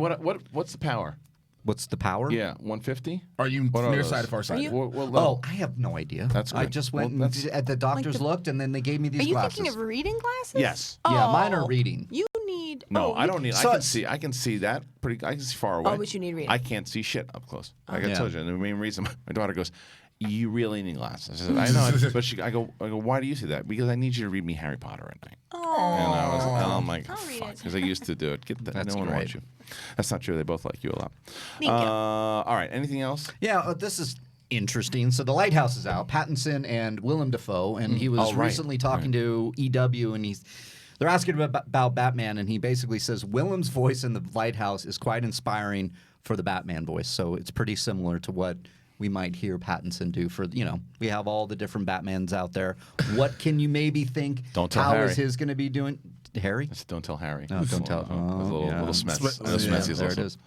What's the power? What's the power? Yeah, 150. Are you What are nearsighted, those? farsighted? Oh, I have no idea. That's I good. just Well, went and that's- at the doctors the- looked, and then they gave me these Are you glasses. thinking of reading glasses? Yes. Yeah, mine are Oh, reading. You need. No, oh, I you- don't need. So I can it's- see. I can see that pretty. I can see far away. but you need reading. I can't see shit up close. Like I Yeah. told you, and the main reason my daughter goes, you really need glasses. I said, I know, but I go, why do you say that? Because I need you to read me Harry Potter at night. Oh. And I'm like, I'll read fuck, it. because I used to do it. Get that. That's No one great. wants you. That's not true. They both like you a lot. Thank you. All right. Anything else? Yeah, this is interesting. So The Lighthouse is out. Pattinson and Willem Dafoe, and he was recently talking to EW, and they're asking him about Batman, and he basically says Willem's voice in The Lighthouse is quite inspiring for the Batman voice. So it's pretty similar to what we might hear Pattinson do for, we have all the different Batmans out there. What can you maybe think? Don't tell How Harry. is his going to be doing? Harry? I said, don't tell Harry. No, don't tell. Little Smiths. There it is.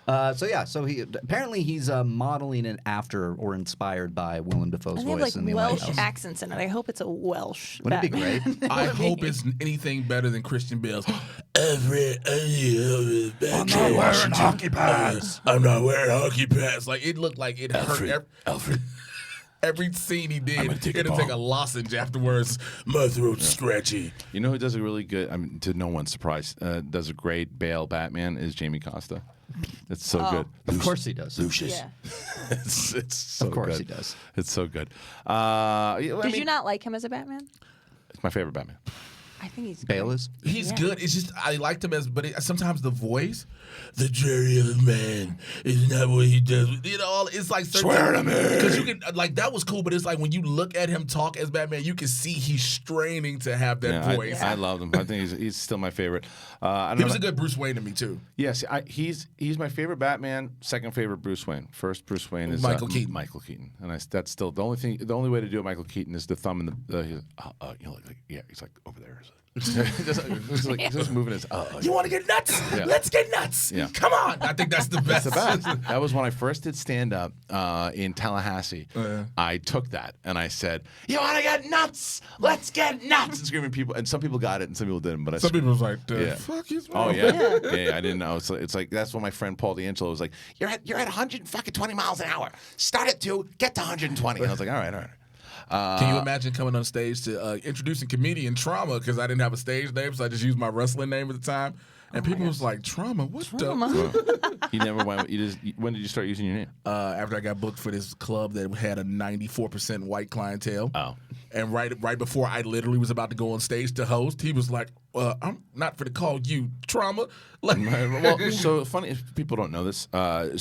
So he apparently he's modeling it after or inspired by Willem Dafoe's And they have voice like in The Welsh Lighthouse. accents in it. I hope it's a Welsh. Wouldn't it be Batman. great? I hope it's anything better than Christian Bale's. I'm not wearing hockey pads. I'm not wearing hockey pads. Like it looked like it hurt. Alfred. Every scene he did, I'm he gonna take had a to take ball. a lozenge afterwards. My throat's scratchy. You know who does a really good, to no one's surprise, does a great Bale Batman is Jamie Costa. It's so good. Of course he does. Lucius. Yeah. It's so Of course good. he does. It's so good. Did you not like him as a Batman? It's my favorite Batman. I think he's Bale great. is? He's Yeah. good. It's just I liked him sometimes the voice, the journey of a man is not what he does. It's like Swear to me. because you can that was cool, but it's like when you look at him talk as Batman, you can see he's straining to have that voice. I love him. I think he's still my favorite. He was a good Bruce Wayne to me too. Yes, he's my favorite Batman. Second favorite Bruce Wayne. First Bruce Wayne is Michael Keaton. Michael Keaton, and that's still the only thing. The only way to do it, Michael Keaton, is the thumb in the. He's like over there. He's just moving his. You want to get nuts? Yeah. Let's get nuts. Yeah. Come on. I think that's the best. The best. That was when I first did stand up in Tallahassee. I took that and I said, "You want to get nuts? Let's get nuts!" And screaming people, and some people got it and some people didn't. But Some people was like, Yeah. "Fuck is Oh wrong?" yeah. I didn't know. It's like that's when my friend Paul D'Angelo was like, "You're at 120 miles an hour. Start at 2, get to 120." And I was like, "All right." Can you imagine coming on stage to introducing comedian Trauma? Because I didn't have a stage name, so I just used my wrestling name at the time. And people was like, Trauma? What the? You never went. When did you start using your name? After I got booked for this club that had a 94% white clientele. Oh. And right before I literally was about to go on stage to host, he was like, I'm not for to call you Trauma. Like, Well, so funny if people don't know this.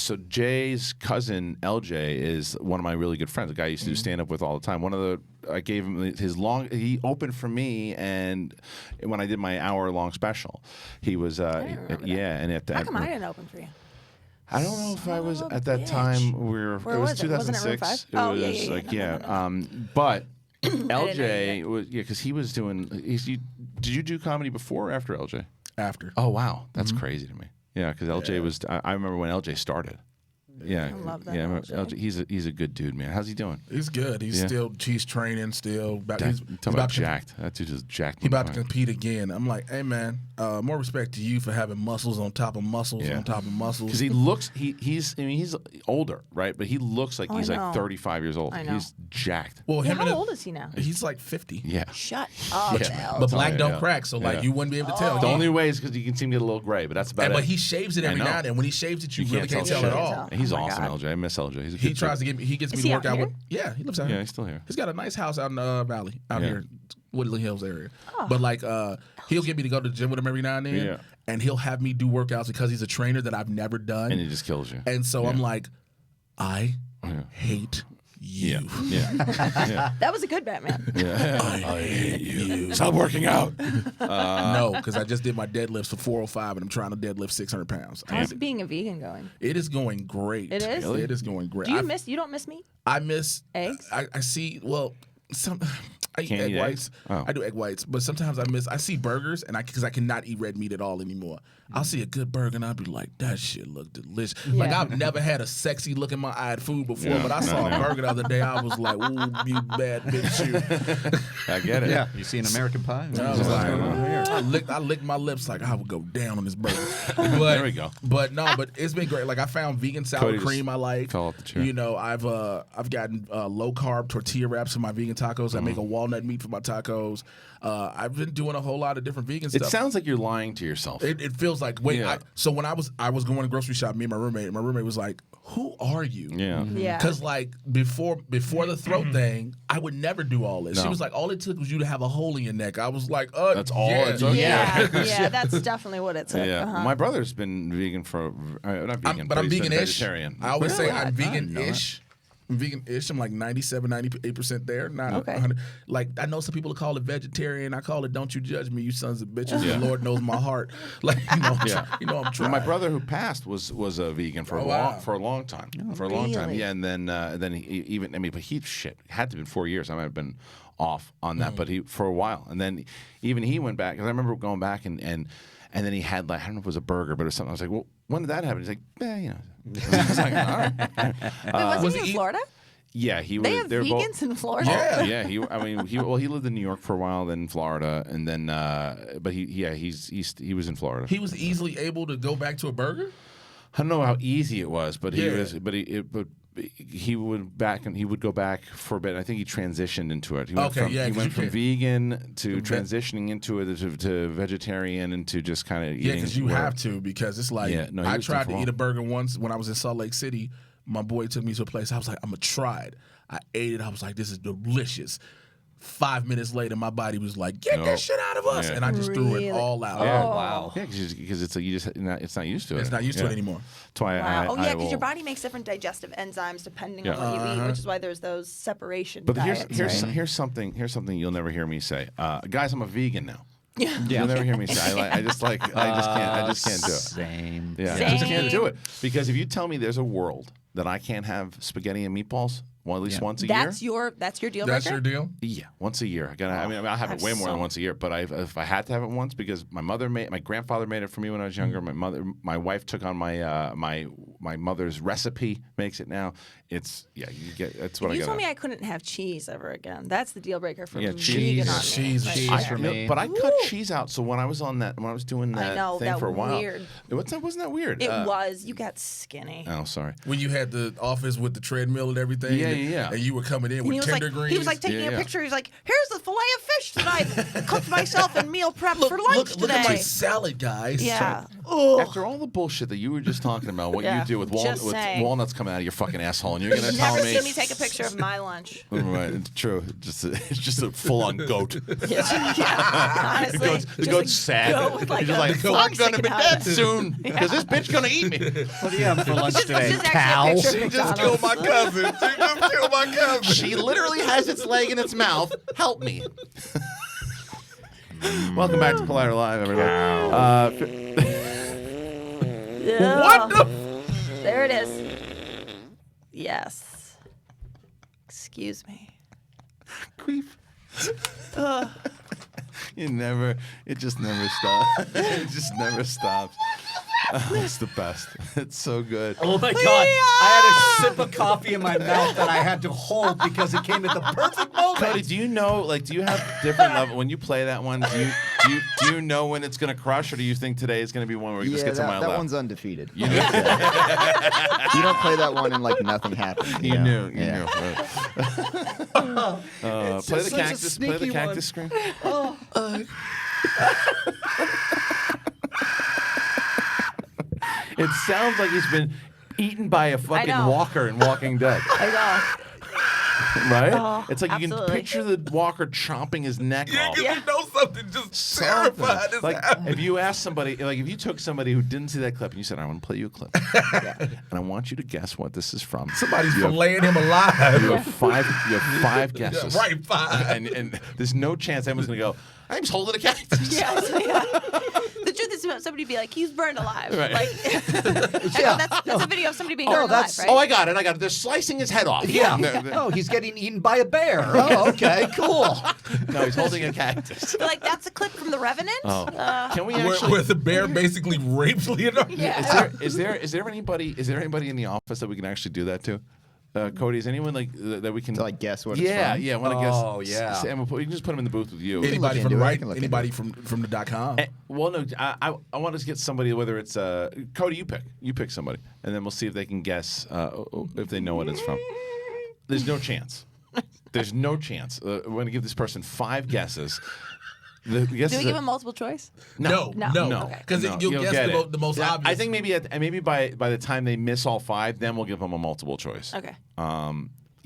So Jay's cousin LJ is one of my really good friends. A guy I used to do stand up with all the time. I gave him he opened for me, and when I did my hour-long special, he was and at How come I didn't open for you? I don't know if I was Son of a at that bitch. time. Where It was was it? Wasn't it Room 2006. 5? Oh, It yeah, was yeah, like no. but know LJ you was because he was doing. Did you do comedy before or after LJ? after. Oh wow, that's crazy to me. Yeah, because LJ was. I remember when LJ started. Yeah, I love that yeah. LJ. He's a good dude, man. How's he doing? He's good. He's training still. He's Talk about about to jacked. That dude is jacked. He about to compete again. I'm like, hey man, more respect to you for having muscles on top of muscles on top of muscles. Because he looks, he's older, right? But he looks like he's I like know. 35 years old. I know. He's jacked. Well, Yeah, him how and old is he now? he's like 50. Yeah. Shut up, Yeah. Al. But black don't yeah. crack, so like Yeah. you wouldn't be able to tell. The only way is because you can see him get a little gray, but that's about it. But he shaves it every I know. now and then. When he shaves it, you really can't shit. tell at Can't all. tell. He's Oh my awesome, God. LJ. I miss LJ. He's a He good tries dude. to get me. He gets Is me he to work out out here? with. Yeah, he lives out Yeah, here. he's still here. He's got a nice house out in the valley, out Yeah. here, Woodley Hills area. But like, he'll get me to go to the gym with him every now and then, Yeah. and he'll have me do workouts because he's a trainer that I've never done, And he just kills you. and so I'm like, I Yeah. hate Yeah. you. Yeah. That was a good Batman. I hate you. Stop working out. No, because I just did my deadlifts for 405, and I'm trying to deadlift 600 pounds. How's being a vegan going? It is going great. It is? It is going great. Do you don't miss meat? I miss Eggs? I see. Well, I eat Can't egg eat whites. eggs? Oh. I do egg whites, but sometimes I see burgers, and because I cannot eat red meat at all anymore. I'll see a good burger, and I'll be like, that shit look delicious. Like Yeah. I've never had a sexy look in my eye at food before, Yeah. but I saw a burger the other day. I was like, ooh, you bad bitch, you. I get it. Yeah. You see an American Pie? I was like, I licked my lips like I would go down on this burger. But, There we go. But no, but it's been great. Like I found vegan sour Cody just cream I like. fell off the chair. You know, I've gotten low carb tortilla wraps for my vegan tacos. I make a walnut meat for my tacos. I've been doing a whole lot of different vegan stuff. It sounds like you're lying to yourself. It feels like so when I was going to grocery shop, me and my roommate was like, "Who are you?" Yeah. Because like before the throat thing, I would never do all this. No. She was like, "All it took was you to have a hole in your neck." I was like, That's all it took? Yeah, that's definitely what it took. Yeah, my brother's been vegan for not vegan, but I'm he's been vegan-ish. vegetarian. I always say I'm Really? vegan-ish. I'm vegan-ish. I'm like 97, 98% there. Not Okay. 100. Like I know some people call it vegetarian. I call it "Don't you judge me, you sons of bitches." Yeah. The Lord knows my heart. Like I'm Well, trying. my brother who passed was a vegan for Oh, wow. for a long time. Really? Yeah, and then he but he had to have been 4 years. I might have been off on that, but he for a while, and then even he went back. Because I remember going back and then he had like I don't know if it was a burger, but it was something. I was like, well, when did that happen? He's like, I was like, all right. Wait, was he in Florida? Yeah, he was. They have vegans in Florida. Yeah. He lived in New York for a while, then Florida, and then but he was in Florida. He was easily able to go back to a burger. I don't know how easy it was, but he Yeah. was. But he would go back for a bit. I think he transitioned into it. He went Okay, from, yeah, he 'cause went you from can't- vegan to transitioning into it to vegetarian and to just kind of eating. Yeah, because you where- have to, because it's like Yeah, no, he I was tried doing to eat a burger once when I was in Salt Lake City. My boy took me to a place. I was like, I'm gonna try it. I ate it. I was like, this is delicious. 5 minutes later, my body was like, get that shit out of us, Yeah. and I just threw Really? it all out. Yeah. Wow. Yeah, because it's not used to it. It's not used to Yeah. it anymore. That's why Wow. I because will- your body makes different digestive enzymes depending on Yeah. what you eat, which is why there's those separation But diets. here's something you'll never hear me say, guys. I'm a vegan now. Yeah. You'll never hear me say. I just can't do it. Same. Yeah, Same. I just can't do it because if you tell me there's a world that I can't have spaghetti and meatballs, well, at least once a That's year. your deal That's breaker? your deal? Yeah, once a year. I mean, I'll have it way more than once a year. But if I had to have it once, because my grandfather made it for me when I was younger. My wife took on my mother's recipe, makes it now. That's what I You got. told me I couldn't have cheese ever again. That's the deal breaker for Yeah, vegan cheese. on me. Cheese. Right Cheese there. for me. But I cut cheese out. So when I was doing that thing that for a while, weird. wasn't that weird? It was. You got skinny. Oh, sorry. When you had the office with the treadmill and everything, Yeah. and you were coming in And with tender greens. he was like taking Yeah, a yeah. picture. He's like, "Here's the fillet of fish that I cooked myself and meal prep for lunch look today." at my salad, guys. Yeah. After all the bullshit that you were just talking about, what Yeah, you do with, just saying. walnuts coming out of your fucking asshole, and you're going to tell Never me. see me take a picture of my lunch. Right, it's true. It's just a full-on goat. Yeah, honestly, The goat's sad. goat with like He's just a like, fork I'm gonna sticking be out dead of it. soon because this bitch gonna eat me. What do you have for lunch today? This is Cow? actually a picture of McDonald's. cousin. She just killed my cousin. She literally has its leg in its mouth. Help me. Welcome back to Collider Live, everybody. What the? There it is. Yes. Excuse me. Queef. It just never stops. It just never stops. Oh, it's the best. It's so good. Oh my god! I had a sip of coffee in my mouth that I had to hold because it came at the perfect moment. Cody, do you have different level when you play that one? Do you know when it's gonna crush, or do you think today is gonna be one where you just get to my that left? one's undefeated. You knew. You don't play that one and like nothing happens. You knew. Yeah. Play the such a cactus. Play the sneaky cactus screen. It sounds like he's been eaten by a fucking know. walker in Walking Dead, I know. right? Oh, It's like you can absolutely. picture the walker chomping his neck off. You know something just terrified is Like happening. if you asked somebody, like if you took somebody who didn't see that clip and you said, "I want to play you a clip," and I want you to guess what this is from. Somebody's You have- filleting him alive. You have five guesses. Right, 5. And there's no chance anyone's gonna go, I'm just holding a cactus. Yeah. The truth is, somebody be like, "He's burned alive." Right. Like, that's a video of somebody being burned that's- alive, right? Oh, I got it. They're slicing his head off. Yeah. No, Oh, he's getting eaten by a bear. Oh, okay, cool. no, he's holding a cactus. They're like, that's a clip from The Revenant. Oh. Can we Where actually? the bear basically rapes Leonardo. Yeah. Is there anybody in the office that we can actually do that to? Cody, is anyone like that we can? To like guess what it's Yeah, from? yeah. I want to guess. Oh, yeah. And we can just put him in the booth with you. Anybody into from it. I right? can look Anybody into from the .com? Well, no, I want to get somebody, whether it's Cody, you pick somebody, and then we'll see if they can guess if they know what it's from. There's no chance. There's no chance. We're going to give this person 5 guesses. The guesses Do we give him multiple choice? No. Okay. Because No, you'll you'll guess get it. the most Yeah, obvious. I think maybe by the time they miss all 5, then we'll give them a multiple choice. Okay.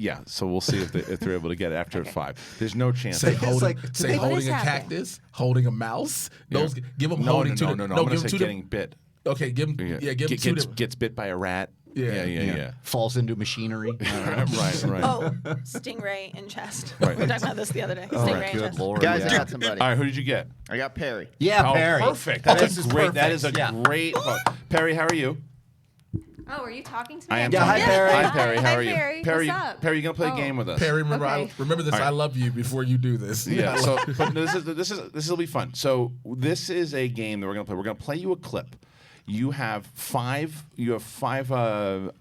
Yeah, so we'll see if they're able to get it after 5. There's no chance. Say that- holding, like- say What holding is a happening? cactus, holding a mouse. Those give them no, holding no, two. no, no, No, I'm give gonna them say two. getting bit. Okay, give them. Yeah, give them two. Gets bit by a rat. Yeah. Falls into machinery. Right. Oh, stingray in chest. Right. We were talking about this the other day. right. Stingray in Good chest. Lord. Guys, I yeah. got somebody. All right, who did you get? I got Perry. Yeah, Oh, Perry. perfect. That This is is great. That is a perfect. great. Perry, how are you? Oh, are you talking to me? I am. Yeah, hi, talking. Perry. Hi, Perry. How Hi, are you? Perry. What's up? Perry, you gonna play a game with us? Perry, Okay. remember this. All right. I love you before you do this. Yeah. So, but this will be fun. So this is a game that we're gonna play. We're gonna play you a clip. You have 5. You have 5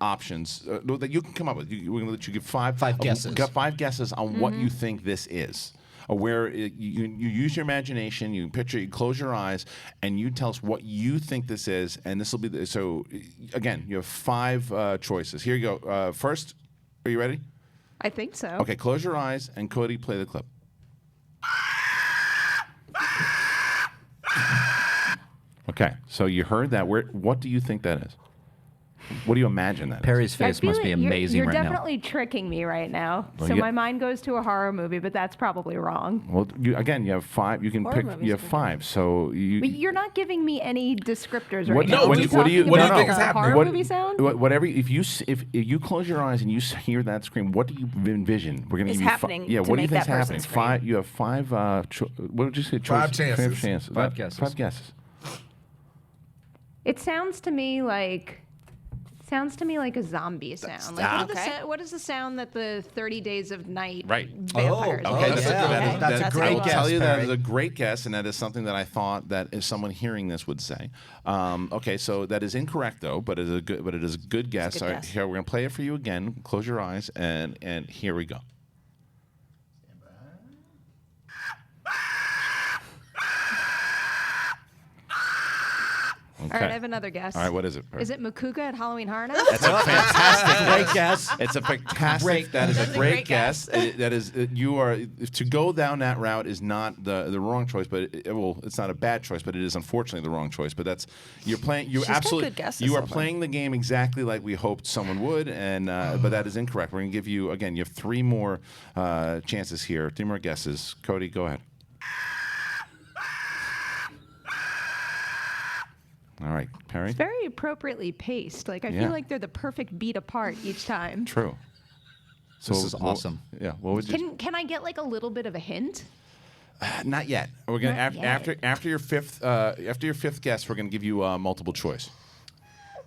options that you can come up with. We're gonna let you give 5 guesses. Got 5 guesses on what you think this is. Or where you use your imagination, you picture, you close your eyes, and you tell us what you think this is. And this will be so. Again, you have 5 choices. Here you go. First, are you ready? I think so. Okay, close your eyes, and Cody, play the clip. Okay, so you heard that. What do you think that is? What do you imagine that is? Perry's I face feel must be like amazing you're right now. definitely tricking me right now. Well, So you- my mind goes to a horror movie, but that's probably wrong. Well, you have 5. You can Horror pick. movies You are have good. 5. So you. But you're not giving me any descriptors What right do you- now. what Are do we you- what do you- talking what do you about think a is happening? horror What- movie sound? Whatever. If you close your eyes and you hear that scream, what do you envision? We're going to Is give you happening Yeah. to What do you make think's that person happening? scream? 5. You have 5. What did you say? 5 choices? chances. 5 chances. 5 guesses. 5 guesses. It sounds to me like a zombie sound. Like Okay. what is the sound that the 30 Days of Night Right. vampires Oh, make? Okay, that's a yeah. good- that's a That's great a good guess, I'll tell you that Perry. is a great guess, and that is something that I thought that if someone hearing this would say. Okay, so that is incorrect though, but it is a good guess. good All right, guess. here we're gonna play it for you again. Close your eyes, and here we go. All right, I have another guess. All right, what is it? Is it Makuga at Halloween Horror Nights? That's a fantastic Great guess. It's a fantastic. Great. That is That's a a great great guess. That is you are to go down that route is not the wrong choice, but it's not a bad choice, but it is unfortunately the wrong choice. But that's you're playing. You She's got absolutely good guesses you are so far. playing the game exactly like we hoped someone would, and but that is incorrect. We're gonna give you again. You have 3 more chances here. 3 more guesses. Cody, go ahead. All right, Perry. It's very appropriately paced. Like I Yeah. feel like they're the perfect beat apart each time. True. So This is awesome. Yeah. What would you? Can I get like a little bit of a hint? Not yet. We're gonna Not yet. after your 5th guess, we're gonna give you multiple choice.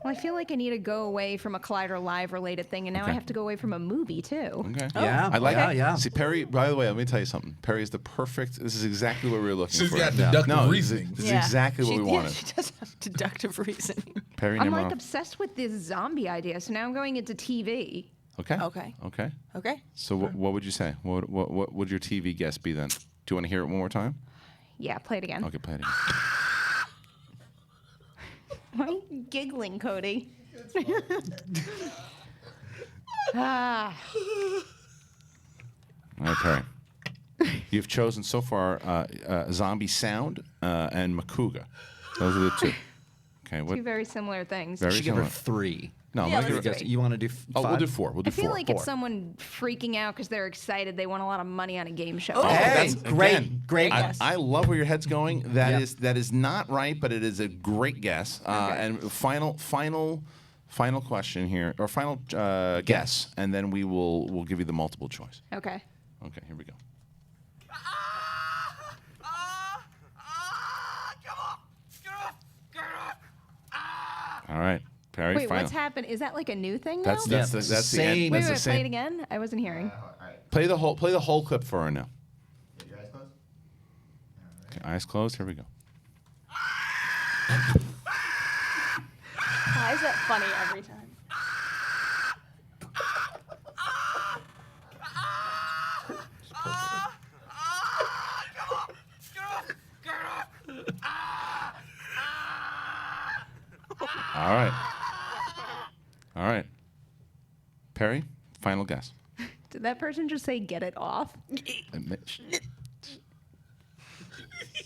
Well, I feel like I need to go away from a Collider Live related thing, and now Okay. I have to go away from a movie too. Okay. Yeah, I like yeah, it. yeah. See, Perry. By the way, let me tell you something. Perry is the perfect. This is exactly what we were looking She's for. got deductive no, reasoning. This is exactly what we wanted. She does have deductive reasoning. Perry, I'm number like obsessed with this zombie idea, so now I'm going into TV. Okay. Okay. Okay. Okay. So what would you say? What would your TV guess be then? Do you want to hear it one more time? Yeah, play it again. Okay, play it again. Why are you giggling, Cody? Ah, All right, Perry. You've chosen so far Zombie Sound and Makuga. Those are the 2. Okay. What? two very similar things. Very You should give her similar. 3. No, Yeah, I'm gonna let's give do her- it. You want to do 5? we'll do 4. We'll do I feel 4. like it's someone freaking out because they're excited. They won a lot of money on a game show. Oh, Hey, That's great, again, great I, guess. I love where your head's going. Yep. That is not right, but it is a great guess. And final question here, or final guess, and then we'll give you the multiple choice. Okay. Okay, here we go. All right, Perry. Wait, final. what's happened? Is that like a new thing now? That's Yeah, the same. end. Wait, That's the play it same. again. I wasn't hearing. Play the whole clip for her now. Okay, eyes closed. Here we go. Why is that funny every time? All right. All right. Perry, final guess. Did that person just say get it off?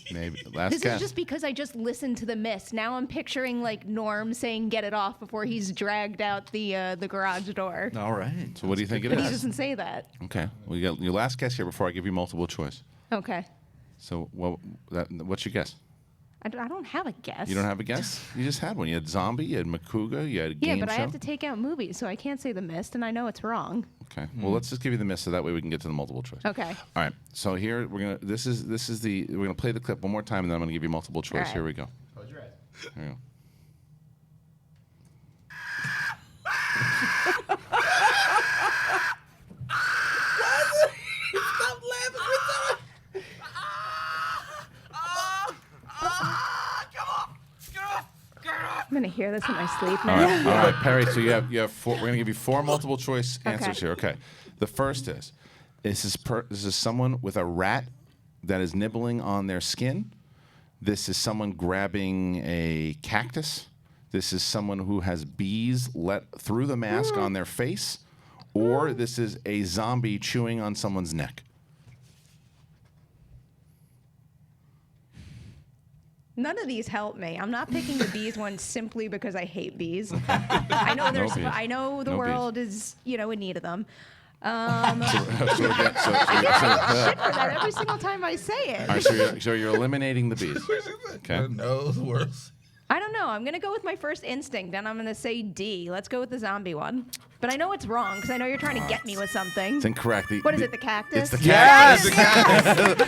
Maybe. Last This guess. is just because I just listened to The Mist. Now I'm picturing like Norm saying get it off before he's dragged out the garage door. All right. So what do you think it But he is? doesn't say that. Okay. Well, you got your last guess here before I give you multiple choice. Okay. So what's your guess? I don't have a guess. You don't have a guess? You just had one. You had zombie, you had Makuga, you had a game Yeah, but show. I have to take out movies, so I can't say The Mist, and I know it's wrong. Okay. Well, let's just give you the miss so that way we can get to the multiple choice. Okay. All right. So here we're gonna play the clip one more time and then I'm gonna give you multiple choice. All right. Here we go. Close your eyes. Here we go. Stop laughing. I'm gonna hear this in my sleep All now. right, Perry. So you have four. We're gonna give you four multiple choice answers here. Okay. The first is this is someone with a rat that is nibbling on their skin. This is someone grabbing a cactus. This is someone who has bees let through the mask on their face, or this is a zombie chewing on someone's neck. None of these help me. I'm not picking the bees one simply because I hate bees. I know No bees. I know the No world is, in need of them. So I get for that every single time I say it. all right, so you're eliminating the bees. Okay. No, the worst. I don't know. I'm going to go with my first instinct, and I'm going to say D. Let's go with the zombie one. But I know it's wrong, because I know you're trying to get me with something. It's incorrect. What is it, the cactus? It's the Yes! cactus.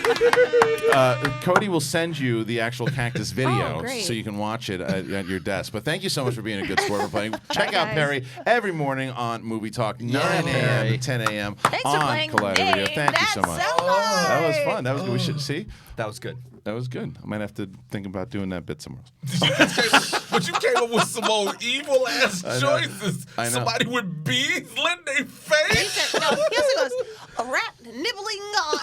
Cody will send you the actual cactus video great. so you can watch it at your desk. But thank you so much for being a good sport for playing. Check out guys. Perry every morning on Movie Talk, 9 a.m. to 10 a.m. Thanks for on playing Collider with me. Radio. Thank you so much. That's so much. That was fun. That was good. We should see. That was good. That was good. I might have to think about doing that bit somewhere else. But you came up with some old evil ass I know. choices. I know. Somebody with bees lit their He face. said, no, he also goes, a rat nibbling on,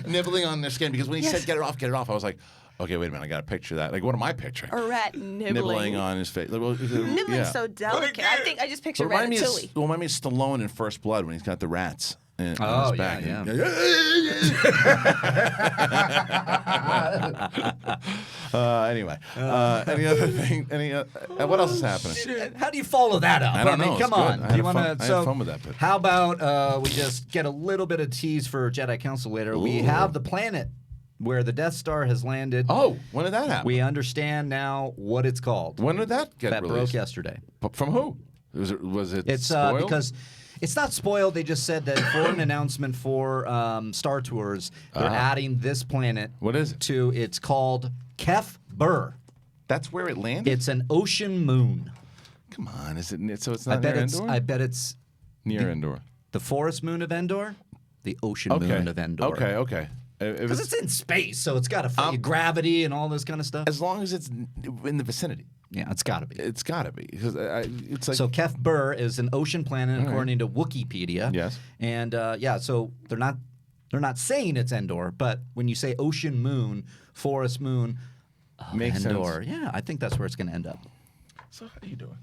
nibbling. Nibbling on their skin because when he said get it off, I was like, okay, wait a minute, I got to picture that. Like, what am I picturing? A rat nibbling. Nibbling on his face. Nibbling's Yeah. so delicate. I think I just picture Remind me Ratatouille. remind me of Stallone in First Blood when he's got the rats in his Oh, back. yeah. Anyway, any other thing? What else is happening? How do you follow that up? I don't know. mean, It's come good. on. I Do you had want fun- I had fun with that bit. How about we just get a little bit of tease for Jedi Council later? We Ooh. have the planet where the Death Star has landed. Oh, when did that happen? We understand now what it's called. When did that get That broke released? yesterday. From who? Was it It's spoiled? because it's not spoiled. They just said that for an announcement for Star Tours, they're adding this planet. What is it? To it's called Kef Burr. That's where it landed? It's an ocean moon. Come on, is it? So it's I not bet near it's. Endor? I bet it's Near Endor. the forest moon of Endor, the ocean moon of Endor. Okay. Because it's in space, so it's got to fight gravity and all this kind of stuff. As long as it's in the vicinity. Yeah, it's got to be. It's got to be. Because it's like. So Kef Burr is an ocean planet according to Wikipedia. Yes. And so they're not saying it's Endor, but when you say ocean moon, forest moon, Makes Endor, sense. yeah, I think that's where it's going to end up. So how you doing?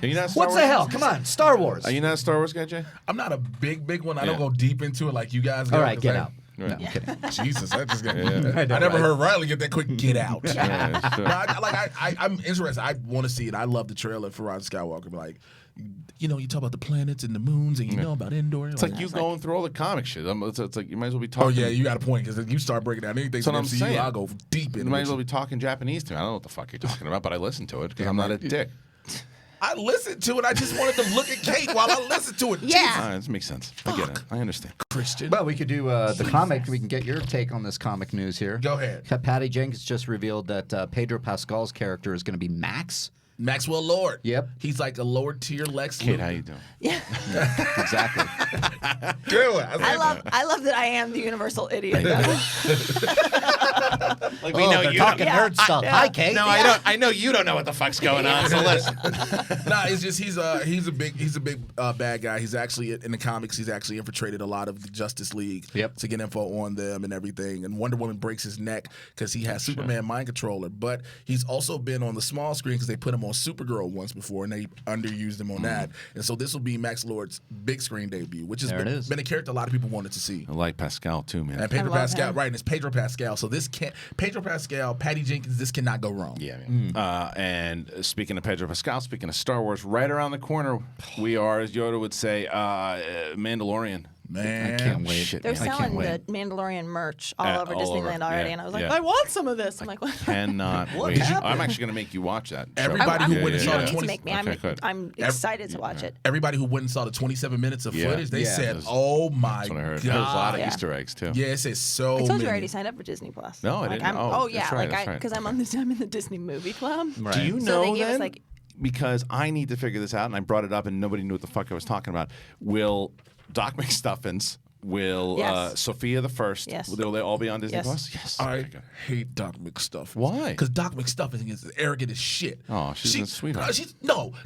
Are you not a Star What Wars the hell? Come on, Star Wars. Are you not a Star Wars guy, Jay? I'm not a big one. I Yeah. don't go deep into it like you guys go. All right, 'cause get I- out. Right. No, I'm kidding. Jesus, I just got. Yeah. I never heard Riley get that quick. Get out. Yeah, sure. No, I'm interested. I want to see it. I love the trailer for Rise of Skywalker. Like, you talk about the planets and the moons, and you know about Endor. It's like you going through all the comic shit. It's like you might as well be Oh talking. yeah, you got a point because you start breaking down anything That's from what I'm MCU, saying. I'll go deep You in. might as well be talking Japanese to me. I don't know what the fuck you're talking about, but I listen to it because I'm not a dick. I listened to it. I just wanted to look at Kate while I listened to it. Yeah. All right, this makes sense. I get it. I understand. Christian. Well, we could do the comic. We can get your take on this comic news here. Go ahead. Patty Jenkins just revealed that Pedro Pascal's character is going to be Max. Maxwell Lord. Yep. He's like a lower tier Lex Kate, Luthor. how you doing? Yeah. Exactly. Good one. I love that I am the universal idiot. Like we know they're you talking don't. nerd stuff. Hi, Kate. No, I don't. I know you don't know what the fuck's going on. So listen. Nah, it's just he's a big bad guy. He's actually in the comics. He's actually infiltrated a lot of the Justice League to get info on them and everything. And Wonder Woman breaks his neck because he has Superman mind controller. But he's also been on the small screen because they put him on Supergirl once before and they underused him on that. And so this will be Max Lord's big screen debut, which has been a character a lot of people wanted to see. I like Pascal too, man. And Pedro Pascal, right? And it's Pedro Pascal. So this can't. Pedro Pascal, Patty Jenkins. This cannot go wrong. Yeah. And speaking of Pedro Pascal, speaking of Star Wars, right around the corner, we are, as Yoda would say, Mandalorian. Man, I can't wait. Shit, They're man. selling the Mandalorian merch all over Disneyland already, and I was like, yeah. I want some of this. I'm like, what? Cannot wait. I'm actually going to make you watch that. Everybody who went and saw the 20. Make me. I'm excited to watch it. Everybody who went and saw the 27 minutes of footage, they said, "Oh my god!" There's a lot of Easter eggs too. Yes, it's so. I told many. you I already signed up for Disney Plus. No, I didn't. Because I'm in the Disney movie club. Right. Do you know then? Because I need to figure this out, and I brought it up, and nobody knew what the fuck I was talking about. Will Doc McStuffins? Will Sophia the First? Yes. Will they all be on Disney Plus? Yes. I hate Doc McStuffins. Why? Because Doc McStuffins is arrogant as shit. Oh, she's a sweetheart.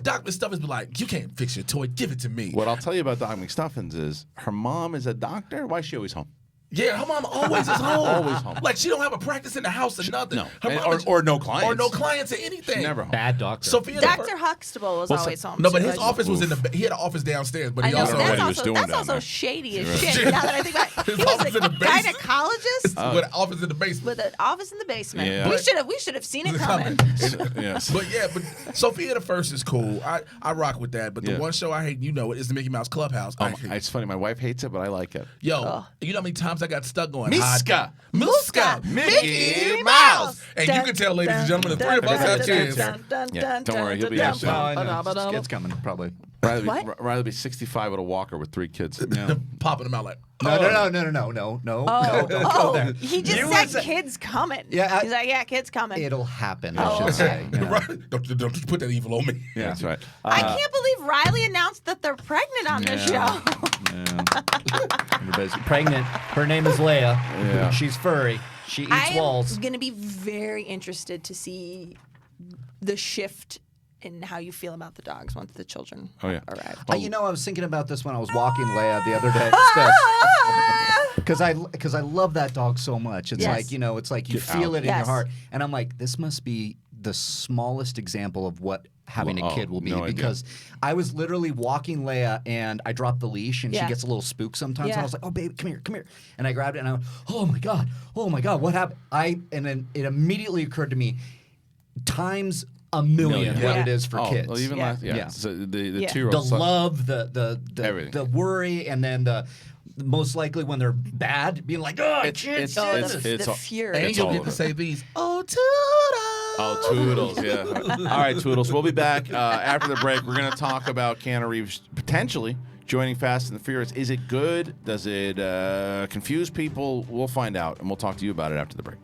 Doc McStuffins be like, you can't fix your toy. Give it to me. What I'll tell you about Doc McStuffins is her mom is a doctor. Why is she always home? Yeah, her mom always is home. Always home. Like, she don't have a practice in the house or nothing. No. Or no clients. Or no clients or anything. She's never home. Bad doctor. Dr. Huxtable was always home. No, but his office was he had an office downstairs, but he also... That's also shady as shit. Now that I think about it. He was a gynecologist with an office in the basement. With an office in the basement. Yeah. We should have seen it coming. Yes. But Sophia the First is cool. I rock with that. But the one show I hate, is the Mickey Mouse Clubhouse. It's funny. My wife hates it, but I like it. Yo, you know how many times I got stuck going, Muska, Mickey Mouse. And you can tell, ladies and gentlemen, the three of us have kids. Yeah, don't worry, he'll be here soon. It's coming, probably. Rather be 65 with a walker with 3 kids. Popping them out like, No, don't go there. He just said kids coming. Yeah, he's like, yeah, kids coming. It'll happen, I should say. Right. Don't put that evil on me. Yeah, that's right. I can't believe Riley announced that they're pregnant on this show. Everybody's pregnant. Her name is Leia. Yeah. She's furry. She eats walls. I'm going to be very interested to see the shift in how you feel about the dogs once the children arrive. I was thinking about this when I was walking Leia the other day. Because I love that dog so much. It's like, it's like you feel it in your heart. And I'm like, this must be the smallest example of what having a kid will be, because I was literally walking Leia and I dropped the leash and she gets a little spooked sometimes. And I was like, oh, babe, come here. And I grabbed it and I went, oh my God, what happened? And then it immediately occurred to me, times a million what it is for kids. Well, even So the 2-year-old. The love, the worry, and then the most likely when they're bad, being like, oh, kids. The fury. And you'll get to say these, oh, Toodles. Oh, Toodles, yeah. All right, Toodles. We'll be back after the break. We're going to talk about Keanu Reeves potentially joining Fast and the Furious. Is it good? Does it confuse people? We'll find out, and we'll talk to you about it after the break.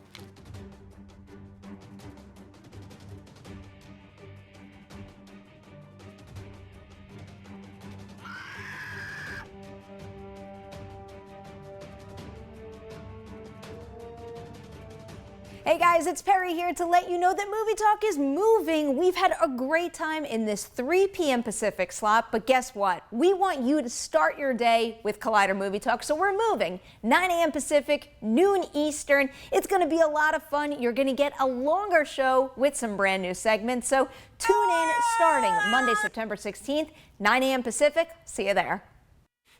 Hey guys, it's Perry here to let you know that Movie Talk is moving. We've had a great time in this 3 p.m. Pacific slot, but guess what? We want you to start your day with Collider Movie Talk, so we're moving. 9 a.m. Pacific, noon Eastern. It's going to be a lot of fun. You're going to get a longer show with some brand new segments, so tune in starting Monday, September 16th, 9 a.m. Pacific. See you there.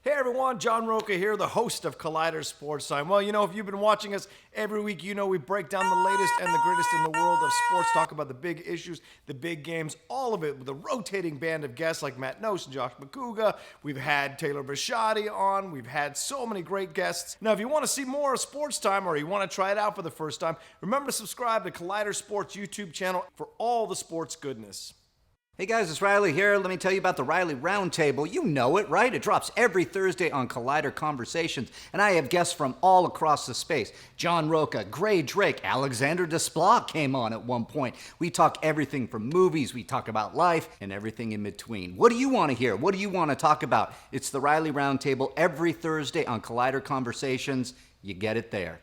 Hey everyone, John Roca here, the host of Collider Sports Time. Well, if you've been watching us every week, we break down the latest and the greatest in the world of sports, talk about the big issues, the big games, all of it with a rotating band of guests like Matt Nose and Josh McCouga. We've had Taylor Bisciotti on. We've had so many great guests. Now, if you want to see more of Sports Time or you want to try it out for the first time, remember to subscribe to Collider Sports YouTube channel for all the sports goodness. Hey guys, it's Riley here. Let me tell you about the Riley Roundtable. You know it, right? It drops every Thursday on Collider Conversations, and I have guests from all across the space. John Roca, Gray Drake, Alexander Desplat came on at one point. We talk everything from movies, we talk about life, and everything in between. What do you want to hear? What do you want to talk about? It's the Riley Roundtable every Thursday on Collider Conversations. You get it there.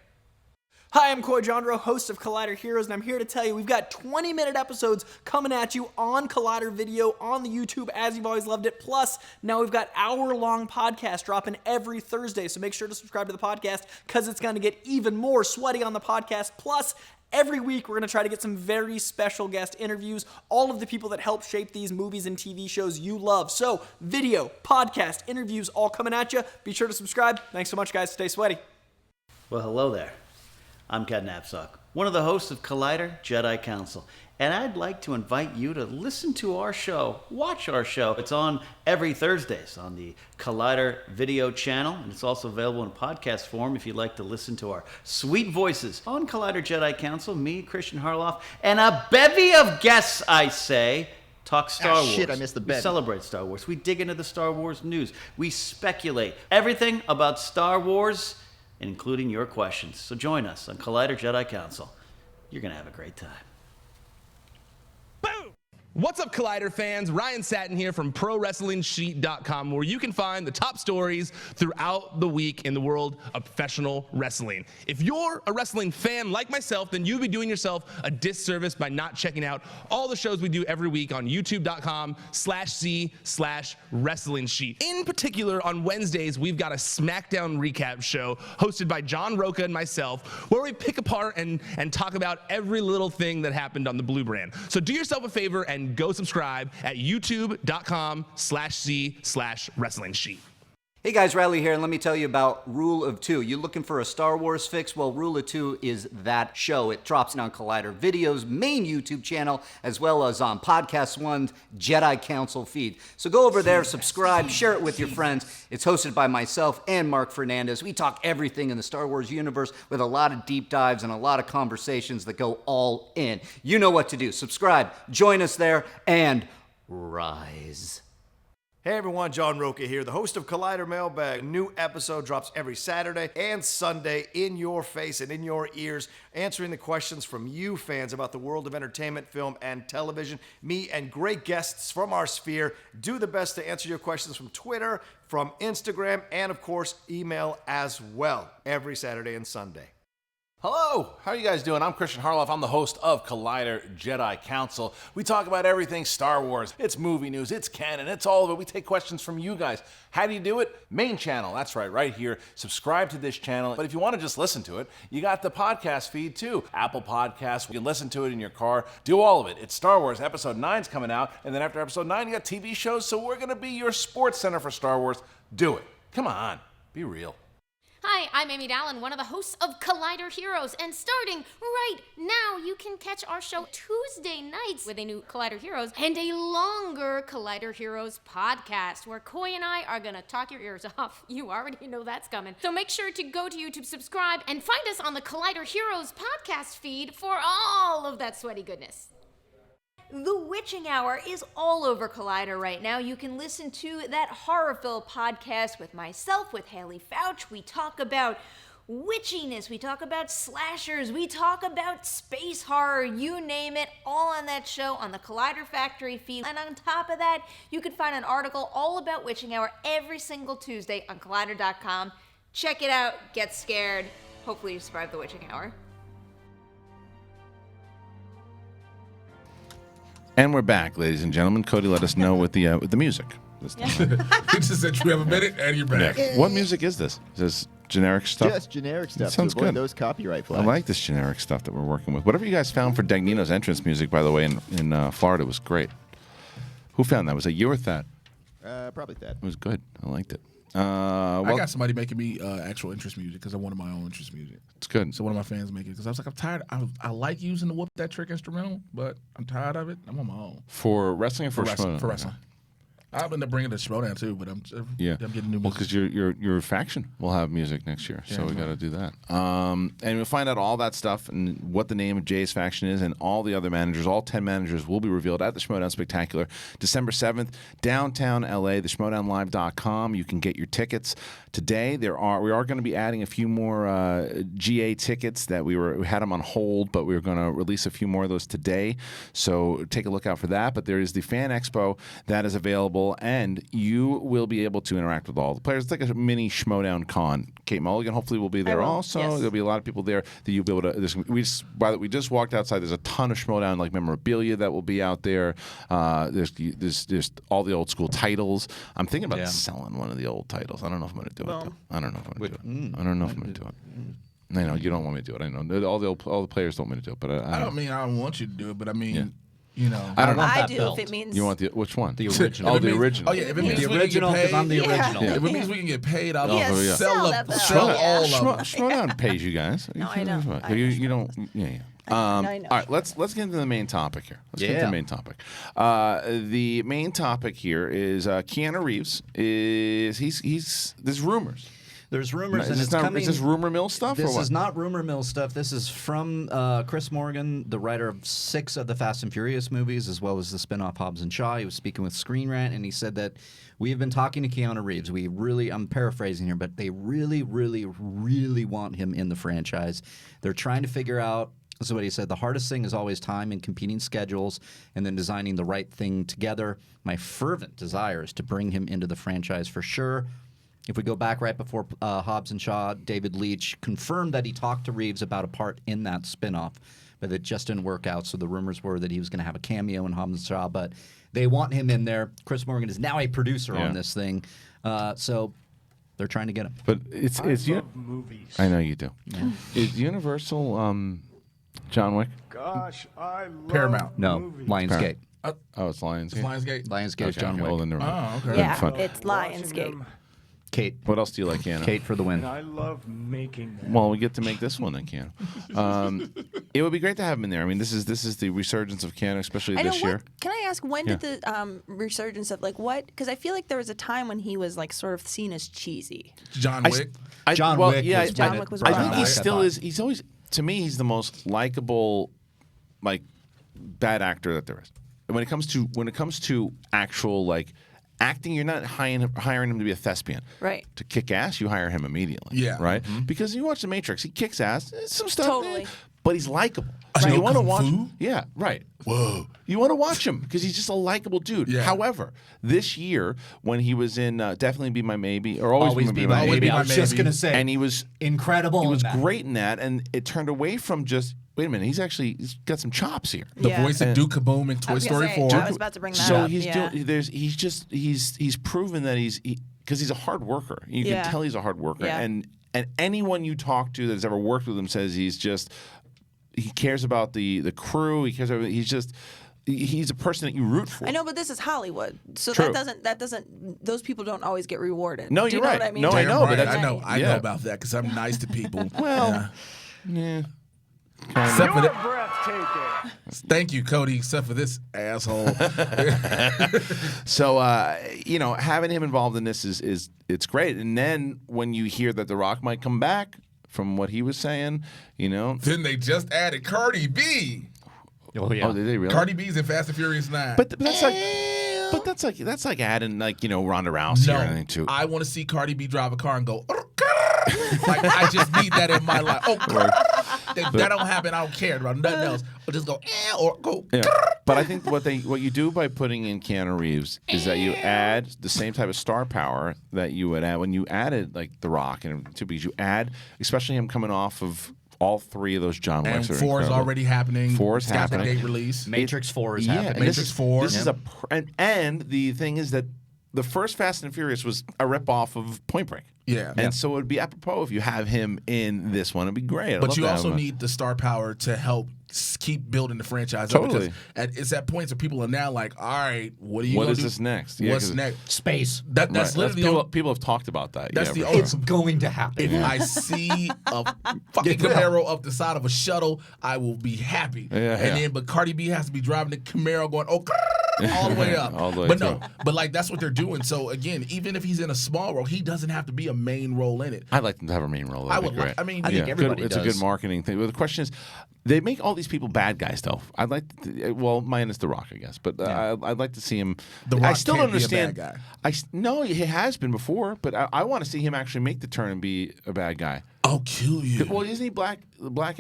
Hi, I'm Coy Jandro, host of Collider Heroes, and I'm here to tell you we've got 20-minute episodes coming at you on Collider Video on the YouTube as you've always loved it. Plus, now we've got hour-long podcasts dropping every Thursday, so make sure to subscribe to the podcast because it's going to get even more sweaty on the podcast. Plus, every week, we're going to try to get some very special guest interviews, all of the people that help shape these movies and TV shows you love. So, video, podcast, interviews, all coming at you. Be sure to subscribe. Thanks so much, guys. Stay sweaty. Well, hello there. I'm Ken Knapsack, one of the hosts of Collider Jedi Council, and I'd like to invite you to listen to our show, watch our show. It's on every Thursdays on the Collider Video channel, and it's also available in podcast form if you'd like to listen to our sweet voices on Collider Jedi Council, me, Christian Harloff, and a bevy of guests, I say, talk Star Wars. Shit, I missed the bevy. We celebrate Star Wars. We dig into the Star Wars news. We speculate everything about Star Wars, including your questions. So join us on Collider Jedi Council. You're going to have a great time. What's up, Collider fans? Ryan Satin here from ProWrestlingSheet.com, where you can find the top stories throughout the week in the world of professional wrestling. If you're a wrestling fan like myself, then you'd be doing yourself a disservice by not checking out all the shows we do every week on YouTube.com/C/Wrestling Sheet. In particular, on Wednesdays, we've got a SmackDown recap show hosted by John Roca and myself, where we pick apart and talk about every little thing that happened on the Blue Brand. So do yourself a favor and go subscribe at youtube.com/C/Wrestling Sheet. Hey guys, Riley here, and let me tell you about Rule of Two. You looking for a Star Wars fix? Well, Rule of Two is that show. It drops on Collider Video's main YouTube channel, as well as on Podcast One's Jedi Council feed. So go over there, subscribe, share it with your friends. It's hosted by myself and Mark Fernandez. We talk everything in the Star Wars universe with a lot of deep dives and a lot of conversations that go all in. You know what to do. Subscribe, join us there, and rise. Hey everyone, John Roca here, the host of Collider Mailbag. A new episode drops every Saturday and Sunday in your face and in your ears, answering the questions from you fans about the world of entertainment, film, and television. Me and great guests from our sphere do the best to answer your questions from Twitter, from Instagram, and of course, email as well, every Saturday and Sunday. Hello, how are you guys doing? I'm Christian Harloff. I'm the host of Collider Jedi Council. We talk about everything Star Wars. It's movie news, it's canon, it's all of it. We take questions from you guys. How do you do it? Main channel, that's right here. Subscribe to this channel. But if you want to just listen to it, you got the podcast feed too. Apple Podcasts, you can listen to it in your car. Do all of it. It's Star Wars. Episode 9's coming out. And then after Episode 9, you got TV shows. So we're going to be your sports center for Star Wars. Do it. Come on. Be real. Hi, I'm Amy Dallin, one of the hosts of Collider Heroes, and starting right now, you can catch our show Tuesday nights with a new Collider Heroes and a longer Collider Heroes podcast, where Coy and I are gonna talk your ears off. You already know that's coming. So make sure to go to YouTube, subscribe, and find us on the Collider Heroes podcast feed for all of that sweaty goodness. The Witching Hour is all over Collider right now. You can listen to that horror-filled podcast with myself, with Haley Fouch. We talk about witchiness, we talk about slashers, we talk about space horror, you name it, all on that show on the Collider Factory feed. And on top of that, you can find an article all about Witching Hour every single Tuesday on Collider.com. Check it out, get scared. Hopefully you survive the Witching Hour. And we're back, ladies and gentlemen. Cody, let us know with the music. He just said you have a minute and you're back. Yeah. What music is this? Is this generic stuff? Just generic stuff. It sounds to avoid good. Those copyright flags. I like this generic stuff that we're working with. Whatever you guys found for Dagnino's entrance music, by the way, in Florida was great. Who found that? Was it you or Thad? Probably Thad. It was good. I liked it. I got somebody making me actual interest music because I wanted my own interest music. It's good. So one of my fans making it because I was like, I'm tired. I like using the Whoop That Trick instrumental, but I'm tired of it. I'm on my own. For wrestling or for wrestling? Schmodown? For wrestling. I've been bringing the Schmodown too, but I'm getting new music. Well, because your faction will have music next year, so we got to do that. And we'll find out all that stuff and what the name of Jay's faction is, and all the other managers. All 10 managers will be revealed at the Schmodown Spectacular, December 7th, downtown LA. The SchmodownLive.com. You can get your tickets today. We are going to be adding a few more GA tickets that we had them on hold, but we were going to release a few more of those today. So take a look out for that. But there is the Fan Expo that is available people, and you will be able to interact with all the players. It's like a mini Schmodown Con. Kate Mulligan hopefully will be there also. Yes. There'll be a lot of people there that you'll be able to. We just walked outside. There's a ton of Schmodown like memorabilia that will be out there. There's all the old school titles. I'm thinking about selling one of the old titles. I don't know if I'm going to do it. Though. I don't know if I'm going to do it. I don't know if I'm going to do it. I know you don't want me to do it. I know all the players don't want me to do it, but I don't want you to do it. But I mean, you know, I do if it means you want which one? The original. The original. Oh yeah, if it means the original because I'm the original. If it means we can get paid, I'll sell all of them. Schmodown pays you guys. No, I know. You don't. Yeah. All right, let's get into the main topic here. Let's get into the main topic. The main topic here is Keanu Reeves. There's rumors. There's rumors, and is this rumor mill stuff? This or what? is not rumor mill stuff. This is from Chris Morgan, the writer of 6 of the Fast and Furious movies, as well as the spin-off Hobbs and Shaw. He was speaking with Screen Rant, and he said that we have been talking to Keanu Reeves. I'm paraphrasing here, but they really, really, really want him in the franchise. They're trying to figure out. This is what he said. The hardest thing is always time and competing schedules and then designing the right thing together. My fervent desire is to bring him into the franchise for sure. If we go back right before Hobbs and Shaw, David Leitch confirmed that he talked to Reeves about a part in that spinoff, but it just didn't work out. So the rumors were that he was going to have a cameo in Hobbs and Shaw, but they want him in there. Chris Morgan is now a producer on this thing. So they're trying to get him. But it's movies. I know you do. Yeah. Is Universal John Wick? Gosh, I love Paramount. No, movies. Lionsgate. Oh, it's Lionsgate. Lionsgate is John Wick. Well, then never mind. Oh, okay. Yeah, it's Lionsgate. Kate. What else do you like, Keanu? Kate for the win. And I love making them. Well, we get to make this one then, Keanu. It would be great to have him in there. I mean, this is the resurgence of Keanu, especially this year. Can I ask, when did the resurgence of what? Because I feel like there was a time when he was like sort of seen as cheesy. John Wick. John Wick was I think he still is. He's always, to me, he's the most likable, like, bad actor that there is. And when it comes to actual acting, you're not hiring him to be a thespian. Right. To kick ass, you hire him immediately. Yeah. Right? Mm-hmm. Because you watch The Matrix, he kicks ass. Some stuff. Totally. But he's likable. So you want to Kung watch Fu? Yeah, right. Whoa. You want to watch him because he's just a likable dude. Yeah. However, this year when he was in Definitely Be My Maybe or Always Be My Maybe. Maybe, I was just going to say. and he was incredible. He was great in that, and it turned away from just. Wait a minute, he's got some chops here. The voice of Duke Kaboom in Toy Story 4. I was about to bring that so up. He's proven that because he's a hard worker. You can tell he's a hard worker, and anyone you talk to that's ever worked with him says he cares about the crew. He cares about he's a person that you root for. I know, but this is Hollywood, so True. that doesn't. Those people don't always get rewarded. No, Do you're you know right. What I mean? No, I know, but I know about that because I'm nice to people. Well, yeah. Except for breathtaking. Thank you, Cody. Except for this asshole. So having him involved in this is it's great. And then when you hear that The Rock might come back, from what he was saying, Then they just added Cardi B. Oh yeah. Oh, did they really? Cardi B's in Fast and Furious 9. But that's like adding Ronda Rousey or anything too. I want to see Cardi B drive a car and go. Like I just need that in my life. If that don't happen, I don't care about nothing else. I'll just go or go. Yeah. But I think what you do by putting in Keanu Reeves is that you add the same type of star power that you would add when you added like The Rock and because you add, especially him coming off of all 3 of those John Wicks. And 4 is already happening. 4 is happening. Got the date release. Matrix 4 is happening. Matrix 4. This is and the thing is that the first Fast and Furious was a ripoff of Point Break. Yeah. And so it would be apropos if you have him in this one. It'd be great. But you also need the star power to help keep building the franchise totally. up. Because it's at points where people are now like, all right, what are you What going is to do? this next? What's next? Space. That's literally people have talked about that. That's the only. It's going to happen. If I see a fucking Camaro up the side of a shuttle, I will be happy. But Cardi B has to be driving the Camaro going, all the way up. All the way but through. but like that's what they're doing. So again, even if he's in a small role, he doesn't have to be a main role in it. I'd like them to have a main role. I That'd would be great. I think everybody It's a good marketing thing. But the question is, they make all these people bad guys, though. I'd like minus The Rock, I guess. But I'd like to see him. The Rock I still don't can't be a understand. bad guy. No, he has been before, but I want to see him actually make the turn and be a bad guy. I'll kill you. Well, isn't he Black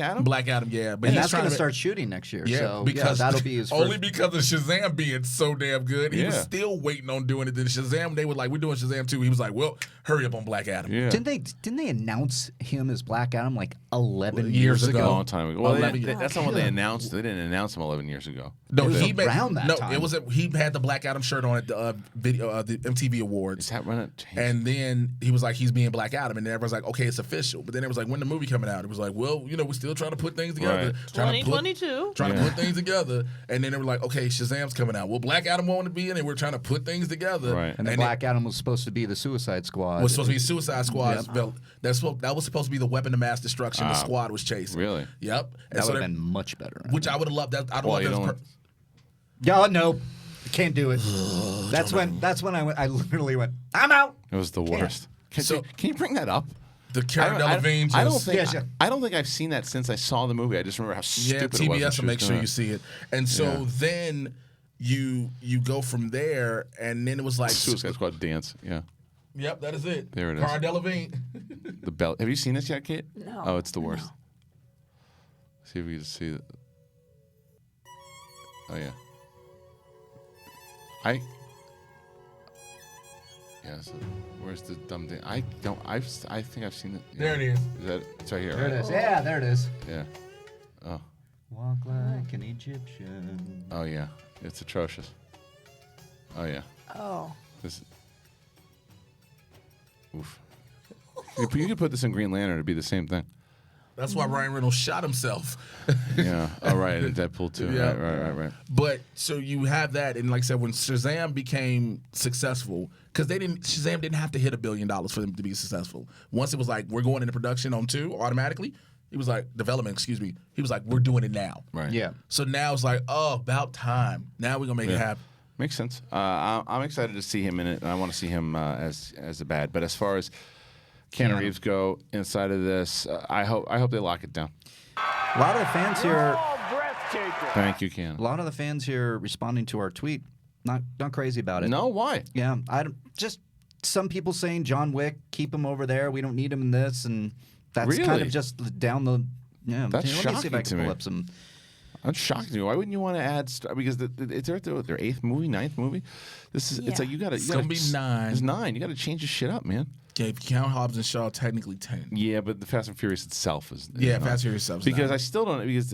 Adam? Black Adam, yeah. But And he's that's going trying to start shooting next year. Yeah, so because that'll be his only first. because of Shazam being so damn good. He was still waiting on doing it. Then Shazam, they were like, "We're doing Shazam 2." He was like, "Well, hurry up on Black Adam." Yeah. Didn't they announce him as Black Adam like 11 Years years ago. ago? A long time ago. Well, 11 that's not when they announced. They didn't announce him 11 years ago. No, was he made, around that no. time. It was he had the Black Adam shirt on at the the MTV Awards. Is that when it changed? And then he was like, he's being Black Adam, and then everyone's like, okay, it's official. But then it was like, when the movie coming out? It was like, well, you know, we're still trying to put things together, Right. trying to 2022. put things together. And then they were like, okay, Shazam's coming out. Well, Black Adam wanted to be in it. We're trying to put things together. Right. And then Black Adam was supposed to be the Suicide Squad. Was supposed to be Suicide Squad. That was supposed to be the weapon of mass destruction the squad was chasing. Really? Yep. And That so would have been much better. which I would have loved. That I'd Well, love you that. don't- Yeah, no, can't do it. That's when I literally went, I'm out. It was the worst. Can you bring that up? The Cara Delevingne. I don't think I don't think I've seen that since I saw the movie. I just remember how stupid it was. TBS will make sure you see it. And so then you go from there, and then it was like Suicide Squad dance. Yeah. Yep, that is it. There it is. Cara Delevingne. The belt. Have you seen this yet, Kate? No. Oh, it's the worst. See if we can see it. Oh yeah. Yeah. So where's the dumb thing? I think I've seen it. Yeah. There it is. Is that? It's right here. There right? it is. Yeah, there it is. Yeah. Oh. Walk like an Egyptian. Oh yeah. It's atrocious. Oh yeah. Oh. This. Oof. You could put this in Green Lantern. It'd be the same thing. That's why Ryan Reynolds shot himself. Yeah. Oh, right. And Deadpool too. Yeah. Right. But so you have that, and like I said, when Shazam became successful, because Shazam didn't have to hit $1 billion for them to be successful. Once it was like, we're going into production on 2 automatically, he was like, development, excuse me. He was like, we're doing it now. Right. Yeah. So now it's like, oh, about time. Now we're gonna make it happen. Makes sense. I'm excited to see him in it, and I want to see him as a bad. But as far as Keanu Reeves go inside of this, I hope they lock it down. A lot of the fans here. Thank you, Keanu. A lot of the fans here responding to our tweet, not crazy about it. No, why? Yeah, just some people saying John Wick, keep him over there. We don't need him in this, and that's kind Really? of just down the. Yeah, That's let me see if I shocking to can me. pull up some. That's shocking to me. Why wouldn't you want to add? Because it's their 8th movie, 9th movie. This is. It's like you got to. It's gonna be 9. It's 9. You got to change this shit up, man. Okay, if you count Hobbs and Shaw, technically 10. Yeah, but the Fast and Furious itself is. Yeah, Fast and Furious itself is Because 9. I still don't. Because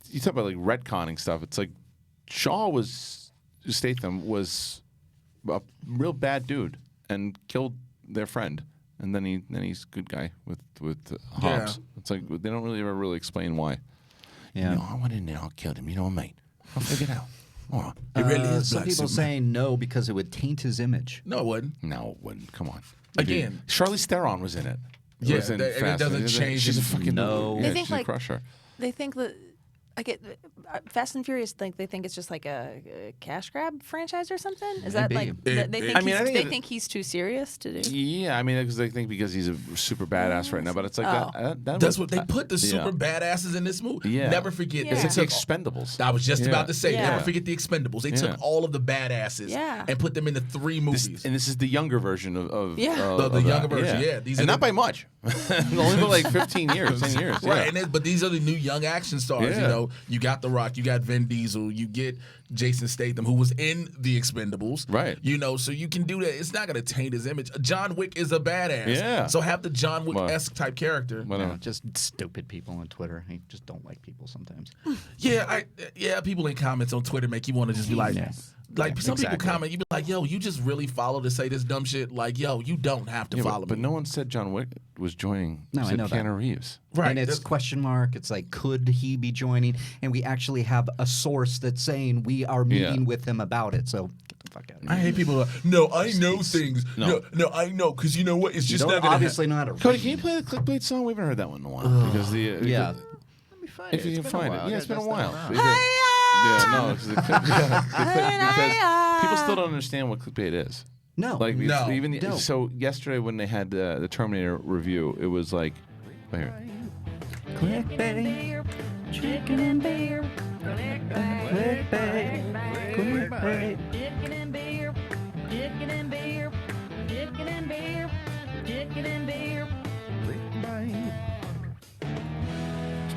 you talk about like retconning stuff. It's like Statham was a real bad dude and killed their friend, and then he's a good guy with Hobbs. It's like they don't really ever really explain why. Yeah. You know, I went in there, I killed him. You know, mate. I'll figure it out. Hold on. It really is Some Black people Superman. saying no because it would taint his image. No, it wouldn't. No, it wouldn't. Come on. Again. Charlize Theron was in it. Yeah, Was in and it Fast. doesn't change She's a it. fucking No. Yeah, They think she's a like crusher. they think that Fast and Furious they think it's just like a cash grab franchise or something. Is that Maybe. like they think I mean, I think they it- think he's too serious to do? Yeah, I mean, because they think because he's a super badass right now, but it's like that That's was- what they put the super yeah. badasses in this movie. Yeah. Never forget. Yeah. They It's the took Expendables. I was just Yeah. about to say, Yeah. never forget the Expendables. They Yeah. took all of the badasses Yeah. and put them into 3 movies. And this is the younger version of Yeah. The of younger that. version, yeah. These and are not by much. Only by like 15 years, 10 years. Right, Yeah. but these are the new young action stars. You Yeah. know, you got The Rock, you got Vin Diesel, you get Jason Statham, who was in The Expendables. Right. You know, so you can do that. It's not going to taint his image. John Wick is a badass. Yeah. So have the John Wick-esque type character. Whatever. No, just stupid people on Twitter. I just don't like people sometimes. Yeah, people in comments on Twitter make you want to just be like, Yeah. like some exactly. people comment, you be like, yo, you just really follow to say this dumb shit. Like, yo, you don't have to Yeah, follow but me. no one said John Wick was joining. No, I said know that. Keanu Reeves. Right. And it's that's- question mark. It's like, could he be joining? And we actually have a source that's saying we are meeting with him about it. So get the fuck out of here. I hate people. No, I know things. No. No, I know because you know what? It's You just don't not gonna obviously know how to Cody, read. can you play the clickbait song? We haven't heard that one in a while. Because the Yeah. if you can find it, yeah, it's been a while. Hey, Yeah, no, because people still don't understand what clickbait is. No. Like No. even No. so, yesterday when they had the Terminator review, it was like, oh, here. Clickbait, chicken and beer. Clickbait, clickbait. Chicken and beer, chicken and beer, chicken and beer, chicken and beer.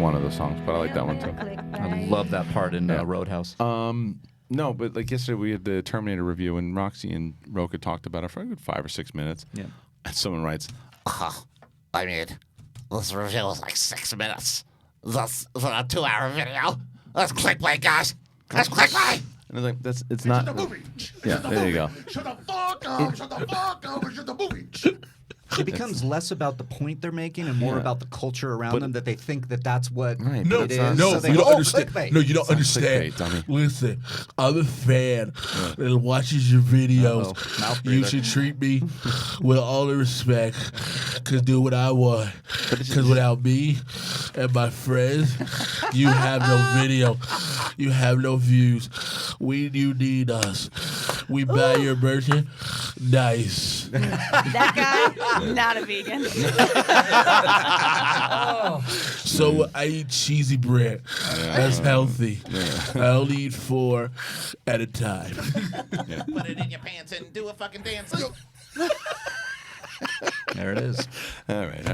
one of the songs, but I like that one too. I love that part in Roadhouse. No, but like yesterday we had the Terminator review, and Roxy and Roka talked about it for a good 5 or 6 minutes. Yeah. And someone writes, I mean, this review was like 6 minutes. That's a 2-hour video. That's clickbait, guys. That's clickbait. And I was like, it's not. Yeah, there you go. Shut the fuck up! Shut the fuck up! Shut the movie! It becomes less about the point they're making and more about the culture around them that they think that's what No, it is. no, So they you go, don't understand. clickbait. No, you don't understand. Listen, I'm a fan that watches your videos. You should treat me with all the respect, cause do what I want. Cause without me and my friends, you have no video, you have no views. You need us. We buy your merchandise. That guy, not a vegan. So I eat cheesy bread. That's healthy. I only eat 4 at a time. Put it in your pants and do a fucking dance. There it is. All right.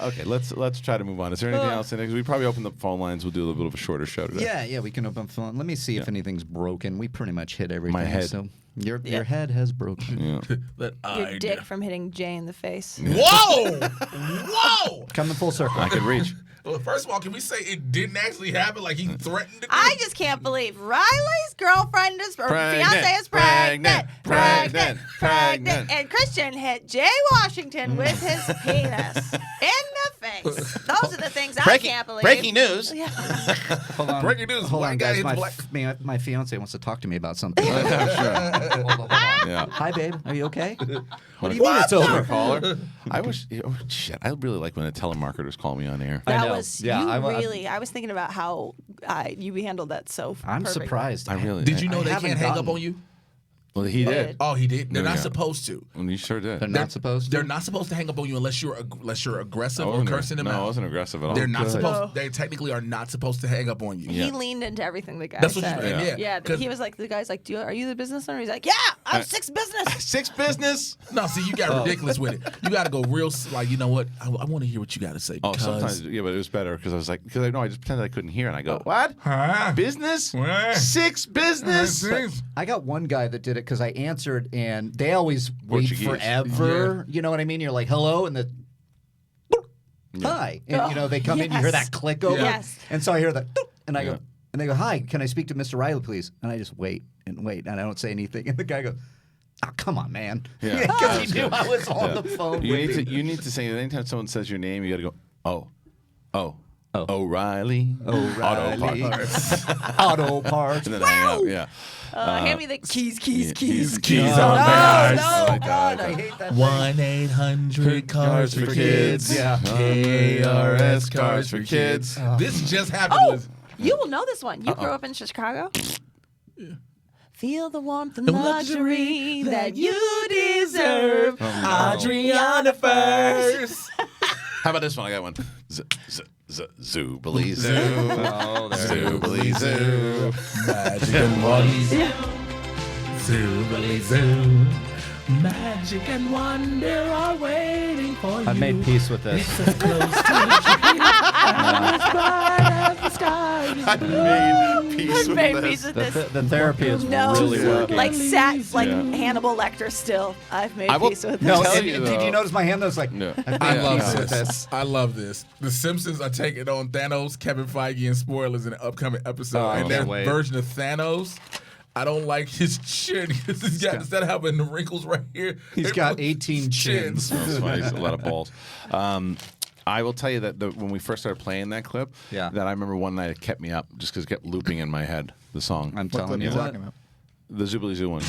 Okay, let's try to move on. Is there anything else? We probably open the phone lines. We'll do a little bit of a shorter show today. Yeah, we can open phone. Let me see if anything's broken. We pretty much hit everything. My head. So your head has broken. Your dick from hitting Jay in the face. Whoa! Whoa! Coming full circle. I could reach. Well, first of all, can we say it didn't actually happen? Like he threatened to? I just can't believe Riley's girlfriend is fiance is pregnant, and Christian hit Jay Washington with his penis in the face. Those are the things I can't believe. Breaking news. Yeah. Hold on. Breaking news. Hold on, guys. My fiance wants to talk to me about something. Hold on. Yeah. Hi, babe. Are you okay? What do you What? mean it's over? Caller? I wish. Oh, shit. I really like when the telemarketers call me on air. That was I was thinking about how you handled that so. I'm perfectly. surprised. I really. Did you know they can't hang up on you? Well, he did. Oh, he did. They're Yeah. not supposed to. Well, you sure did. They're not supposed to. They're not supposed to hang up on you unless you're aggressive I or wasn't- cursing them no, out. I wasn't aggressive at all. They're not Good. supposed. They technically are not supposed to hang up on you. He leaned into everything the guy That's what you said. meant, yeah. He was like, the guy's like, are you the business owner? He's like, yeah, I'm six business. Six business. No, see, you got ridiculous with it. You got to go real. Like, you know what? I want to hear what you got to say. Oh, because sometimes, yeah, but it was better because I was like, I just pretended I couldn't hear, and I go, what? Huh? Business? What? Six business? I got one guy that did it because I answered, and they always wait Portuguese. forever. You know what I mean? You're like, hello, and the hi, and they come in. You hear that click over, and so I hear that, and I go, and they go, hi, can I speak to Mr. Riley, please? And I just wait, and I don't say anything, and the guy goes, oh, come on, man, because he knew I was on the phone. You need to say anytime someone says your name, you got to go, O'Reilly. O'Reilly. Auto Parts. Auto Parts. And then hang up, yeah. Hand me the keys. Keys Oh, on no, cars. I hate that. 1-800 cars for kids. Yeah. KRS cars for kids. This just happened. With You will know this one. You grew up in Chicago. Feel the warmth and luxury that you deserve. Adriana first. How about this one? I got one. Zoobly zoo. Zoobly zoo. Magic and wonder. Zoobly zoo. Magic and wonder are waiting for you. I made peace with this. It's as close to you as bright as the sky is blue. I made peace with this. The therapy is really working. Like Hannibal Lecter still. I've made peace with this. No, did you notice my hand? That was like, I love this. I love this. The Simpsons are taking on Thanos, Kevin Feige, and spoilers in an upcoming episode. And their version of Thanos, I don't like his chin. Instead of having the wrinkles right here, he's got 18 chins. That's funny. He's a lot of balls. I will tell you that when we first started playing that clip, that I remember one night it kept me up just because it kept looping in my head, the song. I'm telling you. What are you talking about? The Zoobly Zoo one.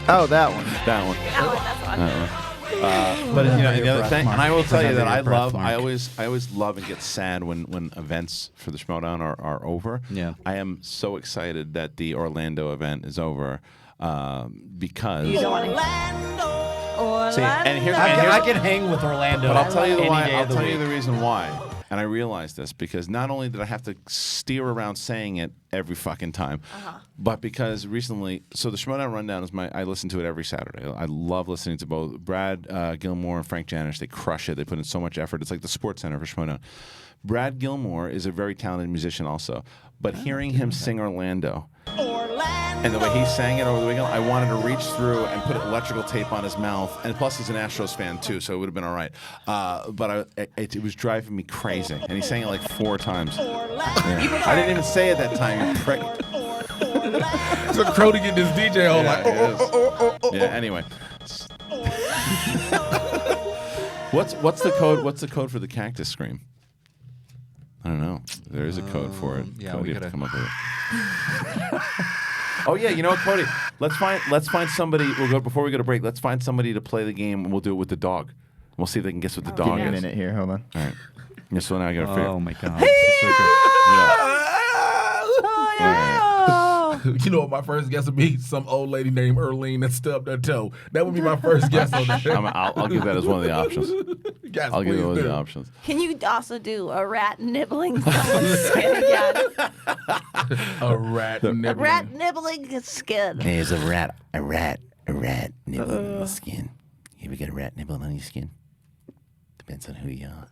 Oh, that one. That one. That's one. But the other thing, and I will tell you that I always love and get sad when events for the Schmodown are over. Yeah. I am so excited that the Orlando event is over because. You don't want See, and here's I can hang with Orlando. But I'll tell you any why. day I'll of the tell week. you the reason why. And I realized this because not only did I have to steer around saying it every fucking time, but because recently, so the Schmoedown Rundown is I listen to it every Saturday. I love listening to both Brad Gilmore and Frank Janish. They crush it. They put in so much effort. It's like the Sports Center for Schmoedown. Brad Gilmore is a very talented musician also, but hearing him sing Orlando, and the way he sang it over the weekend, I wanted to reach through and put electrical tape on his mouth. And plus, he's an Astros fan too, so it would have been all right. But it was driving me crazy, and he sang it like 4 times. Yeah. I didn't even say it that time, you prick. So Crody get this DJ all Yeah. Anyway, what's the code? What's the code for the cactus scream? I don't know. There is a code for it. Yeah, Cody, we have to gotta come up with it. Oh yeah, you know what, Cody? Let's find somebody. We'll go before we go to break. Let's find somebody to play the game, and we'll do it with the dog. We'll see if they can guess what the dog Give me is. a minute here. Hold on. All right. Yeah, so now I gotta figure. Oh my god. You know what my first guess would be? Some old lady named Earlene that stubbed her toe. That would be my first guess on that. I'll give that as one of the options. Yes, I'll give it one of do. the options. Can you also do a rat nibbling someone's skin again? A rat nibbling. A rat nibbling his skin. There's a rat nibbling on the skin. You ever get a rat nibbling on your skin? Depends on who you are.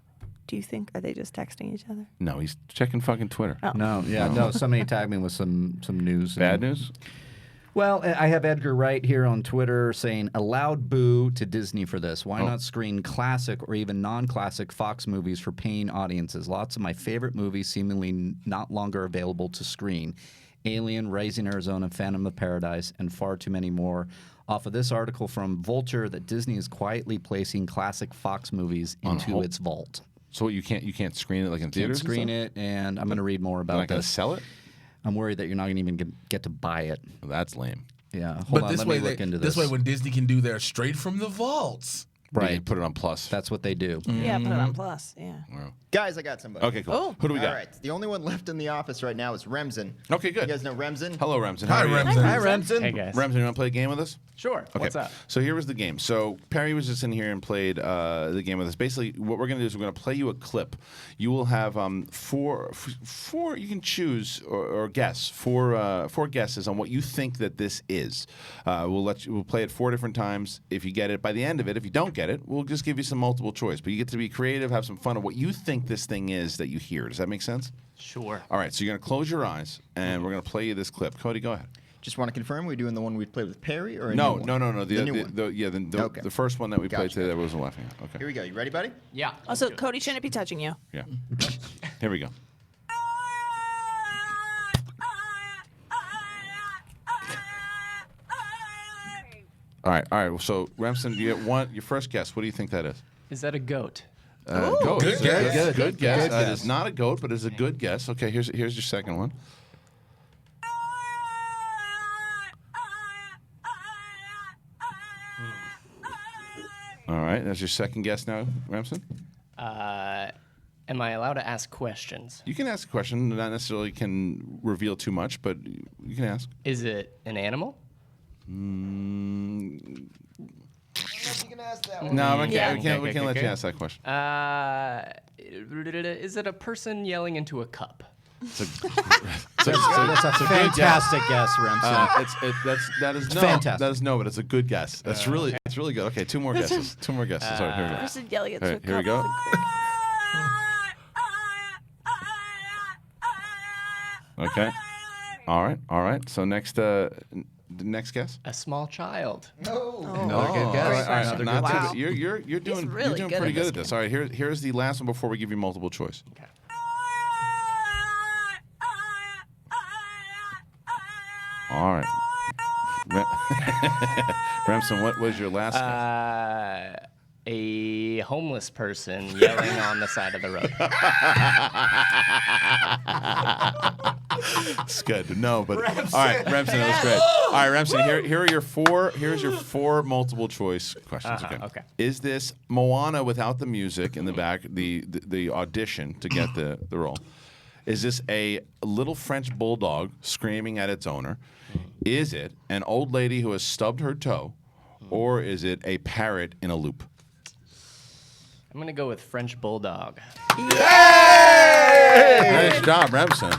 Do you think, are they just texting each other? No, he's checking fucking Twitter. Oh. No. Somebody tagged me with some news. Bad news? Well, I have Edgar Wright here on Twitter saying a loud boo to Disney for this. Why not screen classic or even non-classic Fox movies for paying audiences? Lots of my favorite movies seemingly not longer available to screen. Alien, Raising Arizona, Phantom of Paradise, and far too many more. Off of this article from Vulture that Disney is quietly placing classic Fox movies into its vault. So you can't screen it like in theaters? Can't screen it, and I'm going to read more about They're not this. going to sell it? I'm worried that you're not going to even get to buy it. Well, that's lame. Yeah, hold But on, this let way, me look into this. this way, when Disney can do their straight from the vaults. Right. Put it on Plus. That's what they do. Yeah, put it on Plus. Yeah. Wow. Guys, I got somebody. Okay, cool. Oh. Who do we got? All right. The only one left in the office right now is Remsen. Okay, good. You guys know Remsen? Hello, Remsen. Hi, How are you? Remsen. Hi, Remsen. Hey, guys. Remsen, you want to play a game with us? Sure. Okay. What's up? So here was the game. So Perry was just in here and played the game with us. Basically, what we're going to do is we're going to play you a clip. You will have four. You can choose or guess four guesses on what you think that this is. We'll play it 4 different times. If you get it by the end of it, if you don't get it, we'll just give you some multiple choice. But you get to be creative, have some fun of what you think this thing is that you hear. Does that make sense? Sure. All right. So you're going to close your eyes and we're going to play you this clip. Cody, go ahead. Just want to confirm, we're doing the one we played with Perry or a No. new one? The new one. The first one that we played Gotcha. today that wasn't laughing at. Okay. Here we go. You ready, buddy? Yeah. Also, Cody shouldn't be touching you. Yeah. Here we go. All right. So, Remsen, you get your first guess. What do you think that is? Is that a goat? Goat. Good guess. Good guess. That is not a goat, but it's a good guess. Okay, here's your second one. All right, that's your second guess now, Remsen. Am I allowed to ask questions? You can ask a question. Not necessarily can reveal too much, but you can ask. Is it an animal? You can ask that one. No, we Yeah. can't Okay, let you okay. ask that question. Is it a person yelling into a cup? It's a That's a fantastic guess, Remsen. That is no. fantastic. That is no, but it's a good guess. It's really good. Okay, 2 more guesses. 2 more guesses. All right, here we go. Person yelling into All a right, here we cup. go. Okay. All right. So next guess. A small child. Another good guess. All right. Another Not good too- guess. You're doing really good pretty at good this at this. All right. Here's the last one before we give you multiple choice. Okay. All right. Remsen, what was your last guess? A homeless person yelling on the side of the road. It's good. No, but all right, Remsen, that was great. All right, Remsen, here are your 4. Here's your 4 multiple choice questions. Okay. Is this Moana without the music in the back, the audition to get the role? Is this a little French bulldog screaming at its owner? Is it an old lady who has stubbed her toe, or is it a parrot in a loop? I'm gonna go with French Bulldog. Nice job, Remsen.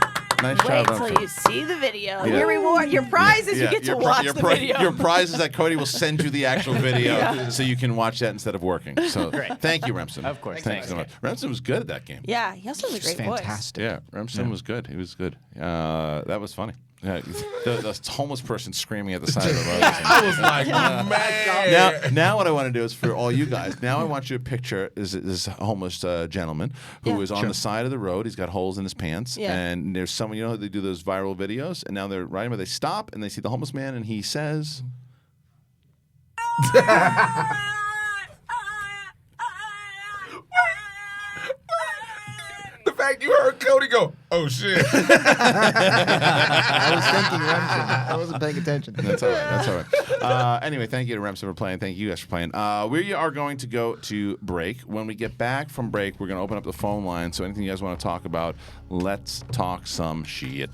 Nice Wait job, till Remsen. you see the video. Yeah. Your reward, your prize is you get to watch the video. Your prize is that Cody will send you the actual video so you can watch that instead of working. So Great. thank you, Remsen. Of course. Thanks so much. Remsen was good at that game. Yeah, he also has a great voice. Yeah, Remsen was good. He was good. That was funny. Yeah, the homeless person screaming at the side of the road. I was like, man. Now what I want to do is for all you guys. Now I want you to picture this homeless gentleman who is on the side of the road. He's got holes in his pants, and there's someone, you know, they do those viral videos, and now they're riding where they stop and they see the homeless man, and he says. The fact you heard Cody go, oh shit. I was thinking Remsen. I wasn't paying attention. That's all right. That's all right. Anyway, thank you to Remsen for playing. Thank you guys for playing. We are going to go to break. When we get back from break, we're going to open up the phone line. So anything you guys want to talk about, let's talk some shit.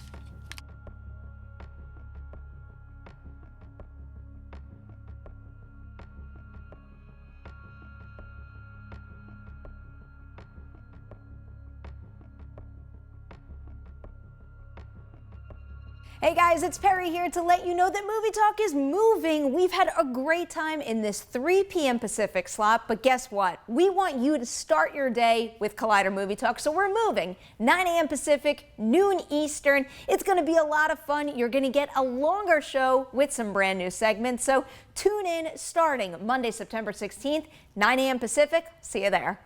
Hey guys, it's Perry here to let you know that Movie Talk is moving. We've had a great time in this 3 p.m. Pacific slot, but guess what? We want you to start your day with Collider Movie Talk, so we're moving. 9 a.m. Pacific, noon Eastern. It's going to be a lot of fun. You're going to get a longer show with some brand new segments, so tune in starting Monday, September 16th, 9 a.m. Pacific. See you there.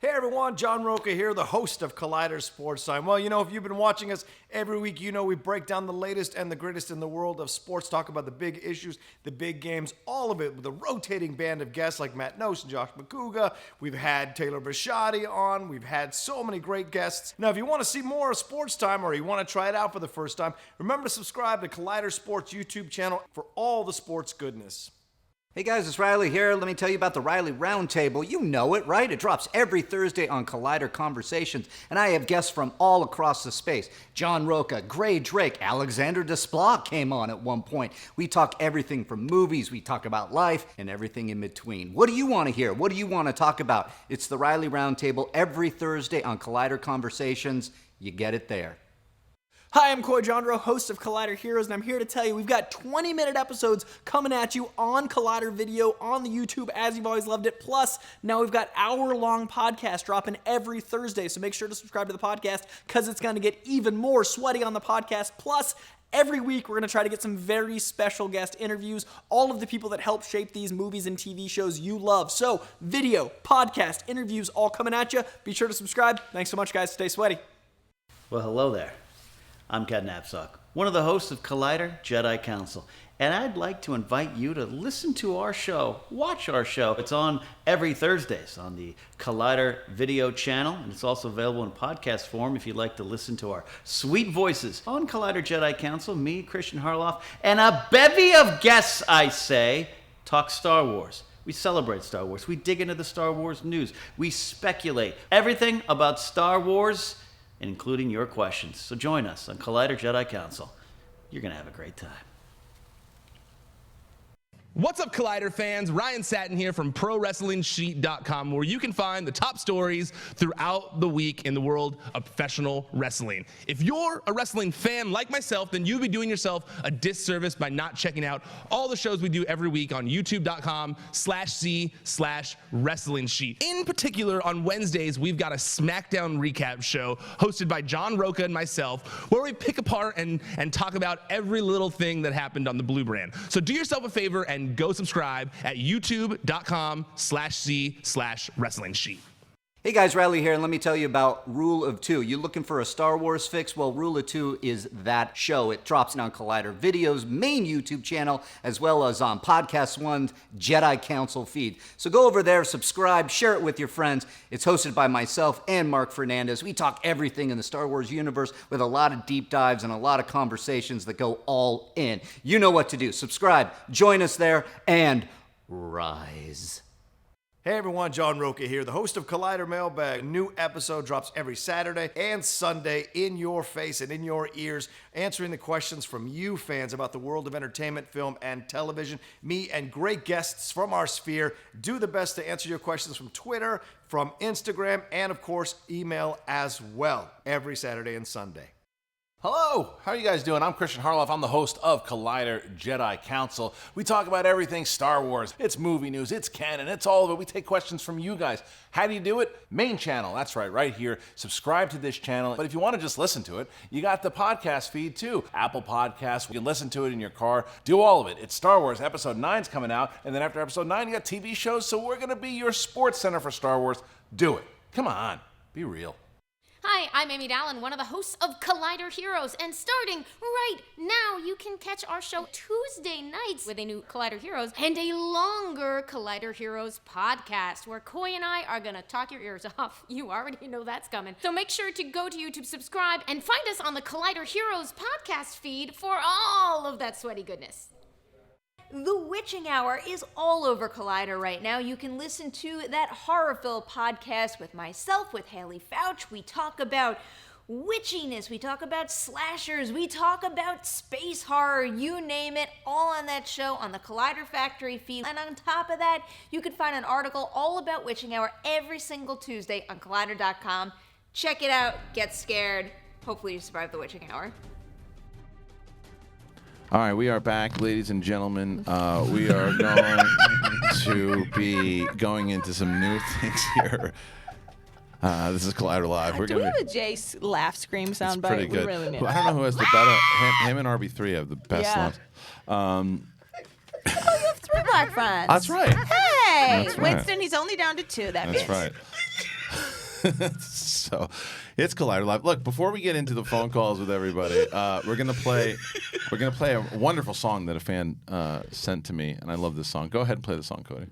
Hey everyone, John Roca here, the host of Collider Sports Time. Well, you know, if you've been watching us every week, you know we break down the latest and the greatest in the world of sports, talk about the big issues, the big games, all of it with a rotating band of guests like Matt Nose and Josh McCouga. We've had Taylor Bisciotti on. We've had so many great guests. Now, if you want to see more of Sports Time or you want to try it out for the first time, remember to subscribe to Collider Sports YouTube channel for all the sports goodness. Hey guys, it's Riley here. Let me tell you about the Riley Roundtable. You know it, right? It drops every Thursday on Collider Conversations, and I have guests from all across the space. John Roca, Gray Drake, Alexander Desplat came on at one point. We talk everything from movies, we talk about life, and everything in between. What do you want to hear? What do you want to talk about? It's the Riley Roundtable every Thursday on Collider Conversations. You get it there. Hi, I'm Coy Jandro, host of Collider Heroes, and I'm here to tell you we've got 20-minute episodes coming at you on Collider Video, on the YouTube, as you've always loved it. Plus, now we've got hour-long podcasts dropping every Thursday, so make sure to subscribe to the podcast because it's going to get even more sweaty on the podcast. Plus, every week, we're going to try to get some very special guest interviews, all of the people that help shape these movies and TV shows you love. So, video, podcast, interviews, all coming at you. Be sure to subscribe. Thanks so much, guys. Stay sweaty. Well, hello there. I'm Cat Knapsack, one of the hosts of Collider Jedi Council, and I'd like to invite you to listen to our show, watch our show. It's on every Thursdays on the Collider video channel, and it's also available in podcast form if you'd like to listen to our sweet voices on Collider Jedi Council, me, Christian Harloff, and a bevy of guests, I say, talk Star Wars. We celebrate Star Wars. We dig into the Star Wars news. We speculate everything about Star Wars, including your questions. So join us on Collider Jedi Council. You're going to have a great time. What's up, Collider fans? Ryan Satin here from ProWrestlingSheet.com, where you can find the top stories throughout the week in the world of professional wrestling. If you're a wrestling fan like myself, then you'll be doing yourself a disservice by not checking out all the shows we do every week on YouTube.com/C/Wrestling Sheet. In particular, on Wednesdays, we've got a SmackDown recap show hosted by John Roca and myself, where we pick apart and talk about every little thing that happened on the Blue Brand. So do yourself a favor and go subscribe at youtube.com/C/Wrestling Sheet. Hey guys, Riley here, and let me tell you about Rule of Two. You looking for a Star Wars fix? Well, Rule of Two is that show. It drops on Collider Video's main YouTube channel, as well as on Podcast One's Jedi Council feed. So go over there, subscribe, share it with your friends. It's hosted by myself and Mark Fernandez. We talk everything in the Star Wars universe with a lot of deep dives and a lot of conversations that go all in. You know what to do. Subscribe, join us there, and rise. Hey everyone, John Roca here, the host of Collider Mailbag. A new episode drops every Saturday and Sunday in your face and in your ears, answering the questions from you fans about the world of entertainment, film, and television. Me and great guests from our sphere do the best to answer your questions from Twitter, from Instagram, and of course, email as well, every Saturday and Sunday. Hello, how are you guys doing? I'm Christian Harloff. I'm the host of Collider Jedi Council. We talk about everything Star Wars. It's movie news, it's canon, it's all of it. We take questions from you guys. How do you do it? Main channel, that's right here. Subscribe to this channel. But if you want to just listen to it, you got the podcast feed too. Apple Podcasts, you can listen to it in your car. Do all of it. It's Star Wars. Episode 9's coming out. And then after Episode 9, you got TV shows. So we're going to be your sports center for Star Wars. Do it. Come on. Be real. Hi, I'm Amy Dallin, one of the hosts of Collider Heroes, and starting right now, you can catch our show Tuesday nights with a new Collider Heroes and a longer Collider Heroes podcast, where Coy and I are gonna talk your ears off. You already know that's coming. So make sure to go to YouTube, subscribe, and find us on the Collider Heroes podcast feed for all of that sweaty goodness. The Witching Hour is all over Collider right now. You can listen to that horror-filled podcast with myself, with Haley Fouch. We talk about witchiness, we talk about slashers, we talk about space horror, you name it, all on that show on the Collider Factory feed. And on top of that, you can find an article all about Witching Hour every single Tuesday on Collider.com. Check it out, get scared. Hopefully you survive the Witching Hour. All right, we are back, ladies and gentlemen. We are going to be going into some new things here. This is Collider Live. Do we have a Jace laugh scream soundbite? Pretty good. We really need I don't know who has the better. Him and RB3 have the best laughs. Oh, you have 3 black friends. That's right. Hey, That's right. Winston, he's only down to 2. That's right. So, it's Collider Live. Look, before we get into the phone calls with everybody, we're gonna play a wonderful song that a fan sent to me, and I love this song. Go ahead and play the song, Cody.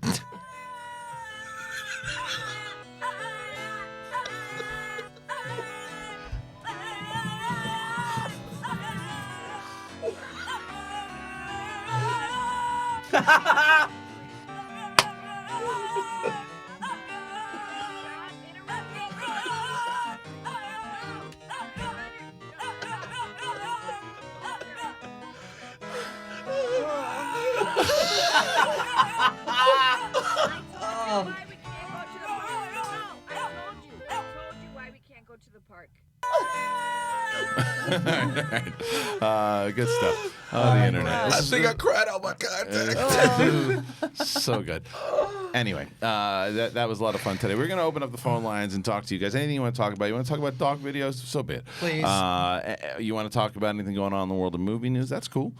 Good stuff. The internet. I think I cried out my contact. So good. Anyway, that was a lot of fun today. We're going to open up the phone lines and talk to you guys. Anything you want to talk about? You want to talk about dog videos? So be it. Please. You want to talk about anything going on in the world of movie news? That's cool.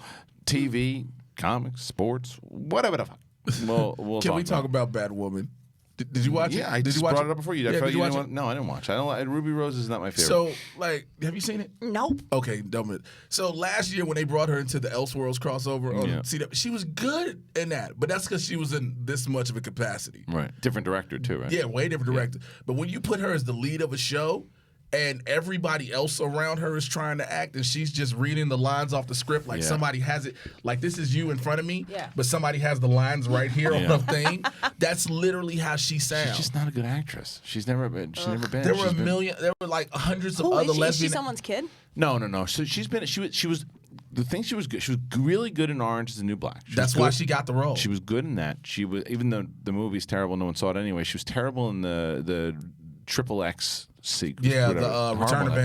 TV, comics, sports, whatever the fuck. We'll Can we talk about Batwoman? Did you watch it? Yeah, I did just you watch brought it up before you. Yeah, did you watch it? No, I didn't watch. Ruby Rose is not my favorite. So, have you seen it? Nope. Okay, dumb. So last year when they brought her into the Elseworlds crossover on CW, she was good in that, but that's because she was in this much of a capacity. Right. Different director too, right? Yeah, way different director. But when you put her as the lead of a show, and everybody else around her is trying to act, and she's just reading the lines off the script like somebody has it, like this is you in front of me, but somebody has the lines right here on the thing. That's literally how she sounds. She's just not a good actress. She's never been. There were there were like hundreds of other lesbian. Is she someone's kid? No. So she was. The thing she was good. She was really good in Orange Is the New Black. That's why she got the role. She was good in that. She was, even though the movie's terrible, no one saw it anyway. She was terrible in the XXX sequence. Yeah, the Return of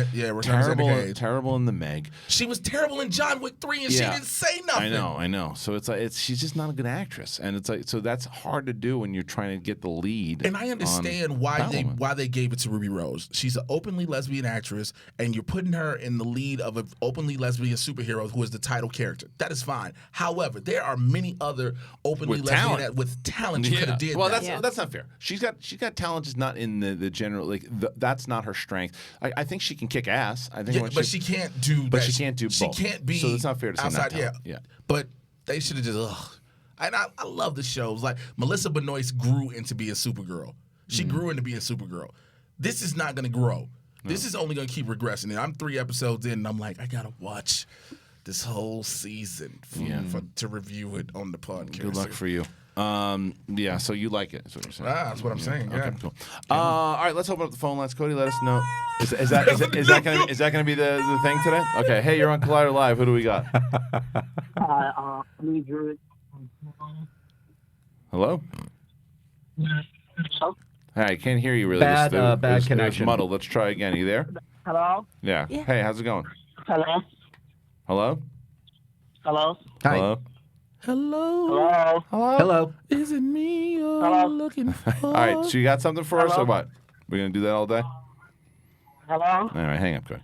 Renegade. Terrible in the Meg. She was terrible in John Wick 3, and she didn't say nothing. I know. So it's like she's just not a good actress, and it's like so that's hard to do when you're trying to get the lead. And I understand why they gave it to Ruby Rose. She's an openly lesbian actress, and you're putting her in the lead of an openly lesbian superhero who is the title character. That is fine. However, there are many other openly lesbian with talent you could have did. Well, that's not fair. She's got talent, just not in the general that's not her strength. I think she can kick ass. I think, but she can't do. But she can't do both. She can't be. So it's not fair to say outside. Not yeah. But they should have just. And I love the shows. Like Melissa Benoist grew into being Supergirl. She grew into being Supergirl. This is not going to grow. No. This is only going to keep regressing. And I'm 3 episodes in, and I'm like, I gotta watch this whole season to review it on the podcast. Good luck for you. Yeah, so you like it. Is what you're saying. That's what I'm saying. Yeah. Okay, cool. All right, let's open up the phone lines. Cody, let us know. Is that going to be the thing today? Okay. Hey, you're on Collider Live. Who do we got? Hi, Hello. Hey, I can't hear you really. Bad It was connection. muddled. Let's try again. Are you there? Hello? Yeah. Hey, how's it going? Hello? Hello. Hello? Hi. Hello. Hello. Hello? Hello. Is it me you're Hello? looking for? All right. So you got something for us or Hello? what? We're gonna do that all day. Hello? All right, hang up, Cody.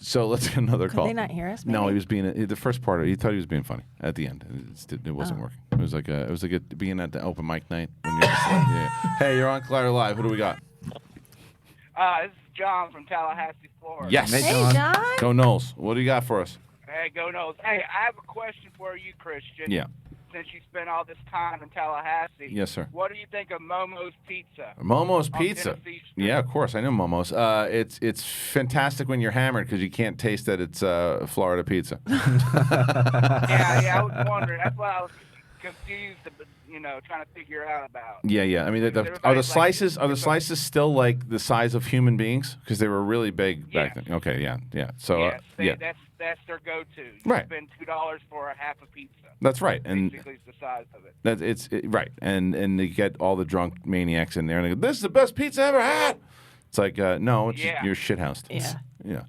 So let's get another Could call. they not hear us, No, maybe? he was being the first part. He thought he was being funny. At the end, it wasn't working. It was like being at the open mic night. When you're yeah. Hey, you're on Collider Live. Who do we got? This is John from Tallahassee, Florida. Yes. Hey, John. Go Knowles. What do you got for us? Hey, go Knowles. Hey, I have a question for you, Christian. Yeah. Since you spent all this time in Tallahassee. Yes, sir. What do you think of Momo's Pizza? Momo's on Pizza. Tennessee Street? Yeah, of course. I know Momo's. It's fantastic when you're hammered because you can't taste that it's Florida pizza. Yeah, I was wondering. That's why I was confused, trying to figure out about. Yeah. I mean, are the Everybody's slices still like the size of human beings? Because they were really big back then. Okay, yeah. So yes, that's their go-to. You Right. spend $2 for a half a pizza. That's right, and Basically, it's the size of it. right, and they get all the drunk maniacs in there, and they go, "This is the best pizza I ever had." It's like, no, it's Yeah. you're shithoused. Yeah.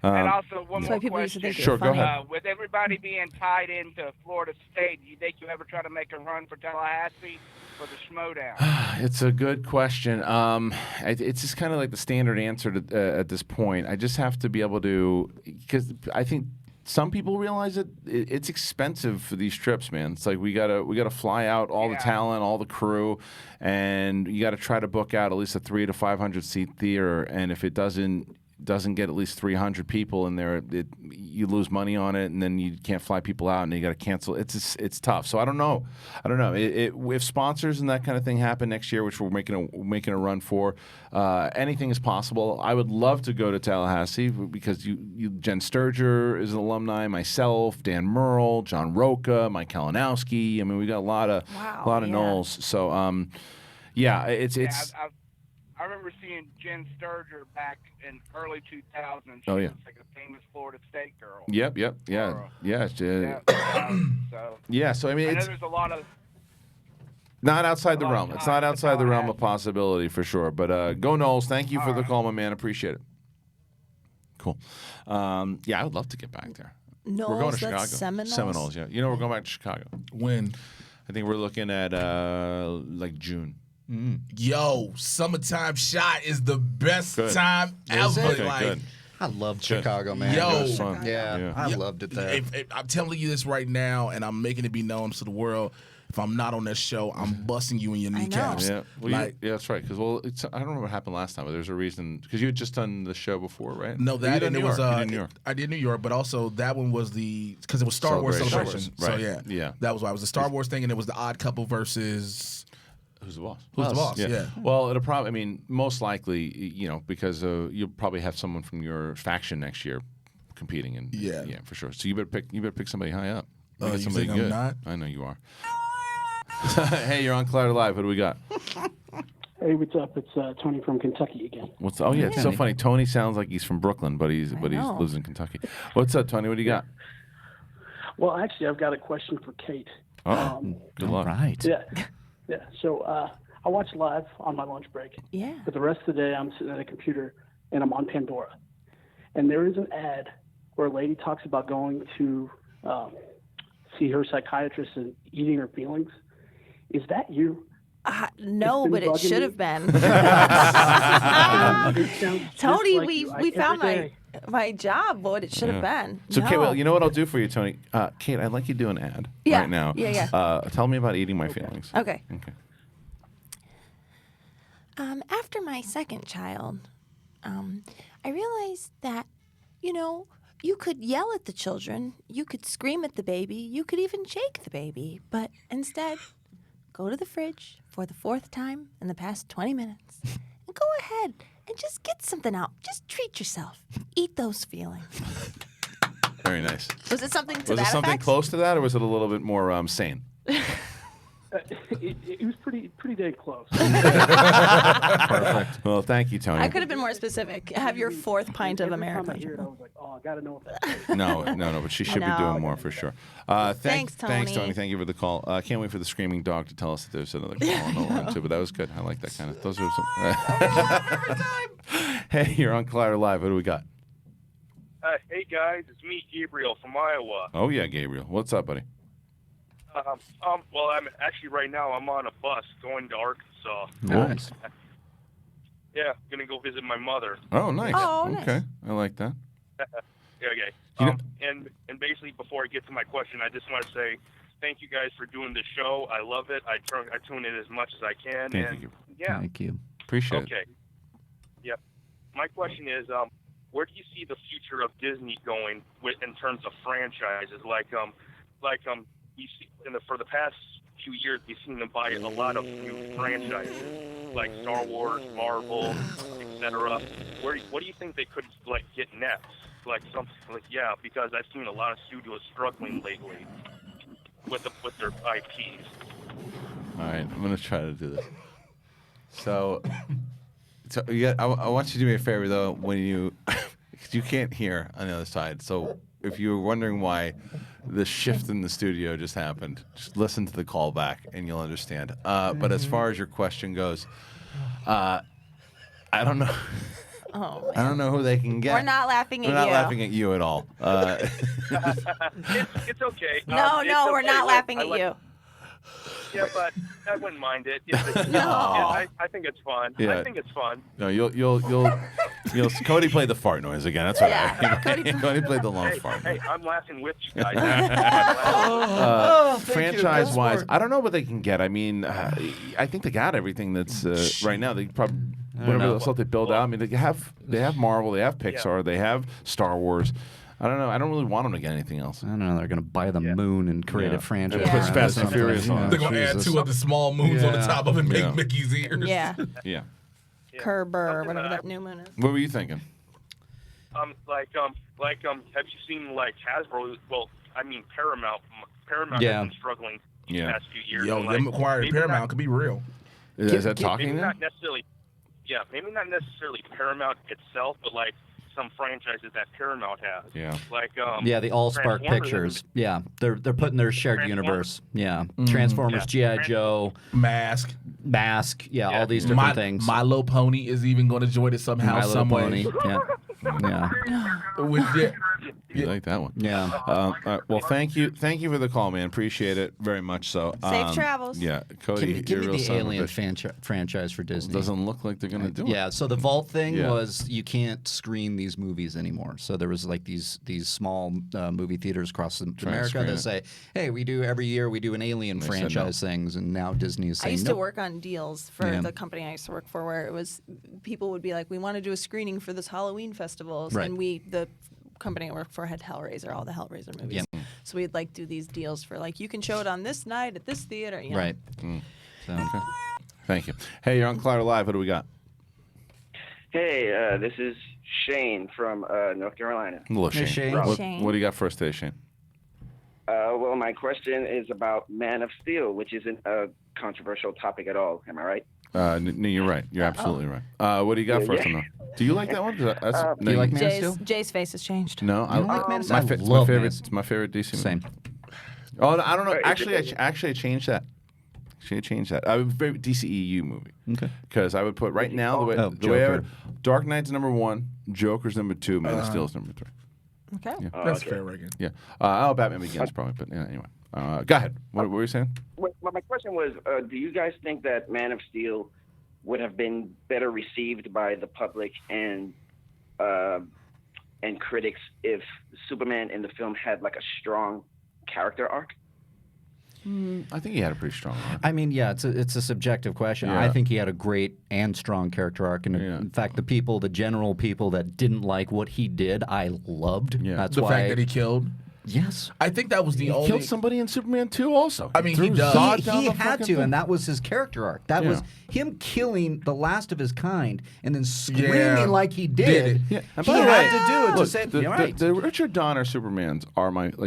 And also, one That's more why people used to question. think Sure, go ahead. With everybody being tied into Florida State, do you think you ever try to make a run for Tallahassee for the Schmodown? It's a good question. It's just kind of like the standard answer at this point. I just have to be able to, because I think some people realize it's expensive for these trips, man. It's like we gotta fly out all the talent, all the crew, and you got to try to book out at least a 300 to 500 seat theater. And if it doesn't get at least 300 people in there, you lose money on it, and then you can't fly people out, and you got to cancel. It's tough. So I don't know. If sponsors and that kind of thing happen next year, which we're making a run for, anything is possible. I would love to go to Tallahassee because Jen Sturger is an alumni, myself, Dan Merle, John Roca, Mike Kalinowski. I mean, we got a lot of Knowles. So it's. I remember seeing Jen Sturger back in early 2000s. She Oh, yeah. was like a famous Florida State girl. Yep. Yeah. So I mean, I know it's there's a lot of. not outside the realm. It's not outside the realm of possibility for sure. But go Knowles. Thank you for the call, my man. Appreciate it. Cool. Yeah, I would love to get back there. We're going Knowles, to Chicago. that's Seminoles? Seminoles, yeah. We're going back to Chicago. When? I think we're looking at like June. Yo, summertime shot is the best Good. time Is ever. it? Okay, good. I loved Good. Chicago, man. Yo. It was fun. Yeah, I loved it there. I'm telling you this right now, and I'm making it be known to the world. If I'm not on that show, I'm busting you in your kneecaps. Yeah, well, Like, yeah, that's right. Because I don't know what happened last time, but there's a reason. Because you had just done the show before, right? no, You that did and it New was York. You did New York. I did New York, but also that one was because it was Star Wars Celebration. Right. So Yeah. that was why it was the Star Wars thing, and it was the Odd Couple versus Who's the boss? Who's the boss? Yeah. Well, it'll probably. I mean, most likely, because you'll probably have someone from your faction next year competing, and yeah, for sure. So you better pick somebody high up. Oh, Get you somebody think I'm good. not? I know you are. Hey, you're on Collider Live. What do we got? Hey, what's up? It's Tony from Kentucky again. Oh yeah, it's so funny. Tony sounds like he's from Brooklyn, but he lives in Kentucky. What's up, Tony? What do you got? Well, actually, I've got a question for Kate. Oh, good luck. Right. Yeah. So I watch live on my lunch break. Yeah. But the rest of the day, I'm sitting at a computer and I'm on Pandora, and there is an ad where a lady talks about going to see her psychiatrist and eating her feelings. Is that you? No, but it should have been. Tony, we found my job, but it should have been. So, no. Kate, well, you know what I'll do for you, Tony? Kate, I'd like you to do an ad right now. Yeah. Tell me about eating my feelings. Okay. Okay. After my second child, I realized that, you could yell at the children, you could scream at the baby, you could even shake the baby, but instead, go to the fridge for the 4th time in the past 20 minutes and go ahead and just get something out. Just treat yourself. Eat those feelings. Very nice. Was it something to Was that it something effect? close to that, or was it a little bit more sane? It was pretty dang close. Perfect. Well, thank you, Tony. I could have been more specific. Have your fourth pint of American. I hear it, I was like, oh, I gotta know what that is. No, but she should be doing more for sure. Thanks, Thanks, Tony. Tony. Thank you for the call. Can't wait for the screaming dog to tell us that there's another call on the line too. But that was good. I like that kind of. Those are some. Hey, you're on Collider Live. What do we got? Hey guys, it's me, Gabriel from Iowa. Oh yeah, Gabriel. What's up, buddy? Well, I'm actually right now. I'm on a bus going to Arkansas. Nice. Yeah, gonna go visit my mother. Oh, nice. Oh, nice. Okay, I like that. Okay. You know- And basically, before I get to my question, I just want to say thank you guys for doing this show. I love it. I tune in as much as I can. Thank and you. yeah. Thank you. Appreciate it. Okay. Yep. My question is, where do you see the future of Disney going in terms of franchises? You see, for the past few years, we've seen them buy a lot of new franchises, like Star Wars, Marvel, etc. What do you think they could get next? Because I've seen a lot of studios struggling lately with their IPs. All right, I'm gonna try to do this. So yeah, I want you to do me a favor though. When you can't hear on the other side, so if you're wondering why the shift in the studio just happened, just listen to the call back and you'll understand. But as far as your question goes, I don't know. Oh, I don't know who they can get. We're not laughing at We're you. not laughing at you at all. It's okay. No, we're not laughing at you. Yeah, but I wouldn't mind it. No. I think it's fun. Yeah. I think it's fun. No, you'll Cody played the fart noise again. That's what Cody played the long fart. Hey, I'm laughing with you guys. Franchise-wise, I don't know what they can get. I mean, I think they got everything that's right now. They probably whatever else they build out. I mean, they have Marvel, they have Pixar, they have Star Wars. I don't know. I don't really want them to get anything else. I don't know. They're going to buy the moon and create a franchise. Yeah. Put Fast and Furious on. They're going to add 2 other small moons on the top of it and make Mickey's ears. Yeah. Yeah. Kerber, whatever that new moon is. What were you thinking? Have you seen Hasbro? Well, I mean Paramount. Paramount has been struggling the past few years. Yo, them acquiring Paramount could be real. Is that talking maybe now? not necessarily. Yeah, maybe not necessarily Paramount itself, but some franchises that Paramount has. Yeah. The Allspark Pictures. Yeah, they're putting their shared universe. Yeah, Transformers, G.I. Joe, Mask. Yeah, all these different things. Milo Pony is even going to join it somehow, some way. Yeah. You like that one? Yeah. Well, thank you for the call, man. Appreciate it very much. So safe travels. Yeah, Cody, Give you're me real the Alien franchise for Disney. Doesn't look like they're going to do it. Yeah. So the Vault thing was you can't screen these movies anymore. So there was these small movie theaters across America that say, "Hey, every year we do an Alien franchise things," and now Disney is saying, I used to work on deals for the company I used to work for, where it was people would be like, "We want to do a screening for this Halloween festivals," and the company I worked for had Hellraiser, all the Hellraiser movies. Yeah. So we'd do these deals for you can show it on this night at this theater. You know? Right. So. Okay. Thank you. Hey, you're on Collider Live. What do we got? Hey, this is Shane from North Carolina. Hello, Shane. Shane. What do you got for us today, Shane? Well, my question is about Man of Steel, which isn't a controversial topic at all. Am I right? No, you're right. You're absolutely right. What do you got for us on that? Do you like that one? Do you like Man of Steel? Jay's face has changed. No, I like Man of my Steel? it's my favorite. It's my favorite DC movie. Same. Oh, I don't know. Actually, I changed that. I changed that. I would very DCEU movie. Okay. Because I would put right now the way I would, Dark Knight's #1, Joker's #2, Man of Steel's #3. Okay. Yeah. That's fair, Reagan. Yeah. Batman Begins probably, but anyway. Go ahead. What were you saying? Well, my question was, do you guys think that Man of Steel would have been better received by the public and critics if Superman in the film had a strong character arc? I think he had a pretty strong arc. I mean, it's a subjective question. Yeah. I think he had a great and strong character arc, and in fact, the general people that didn't like what he did, I loved. Yeah. That's the why fact that he killed. Yes, I think that was the only. Killed somebody in Superman 2 also. I mean, he does. He had to, and that was his character arc. That was him killing the last of his kind and then screaming like he did. Yeah. And He by the way, had to do it look, to say, the Richard Donner Supermans are some of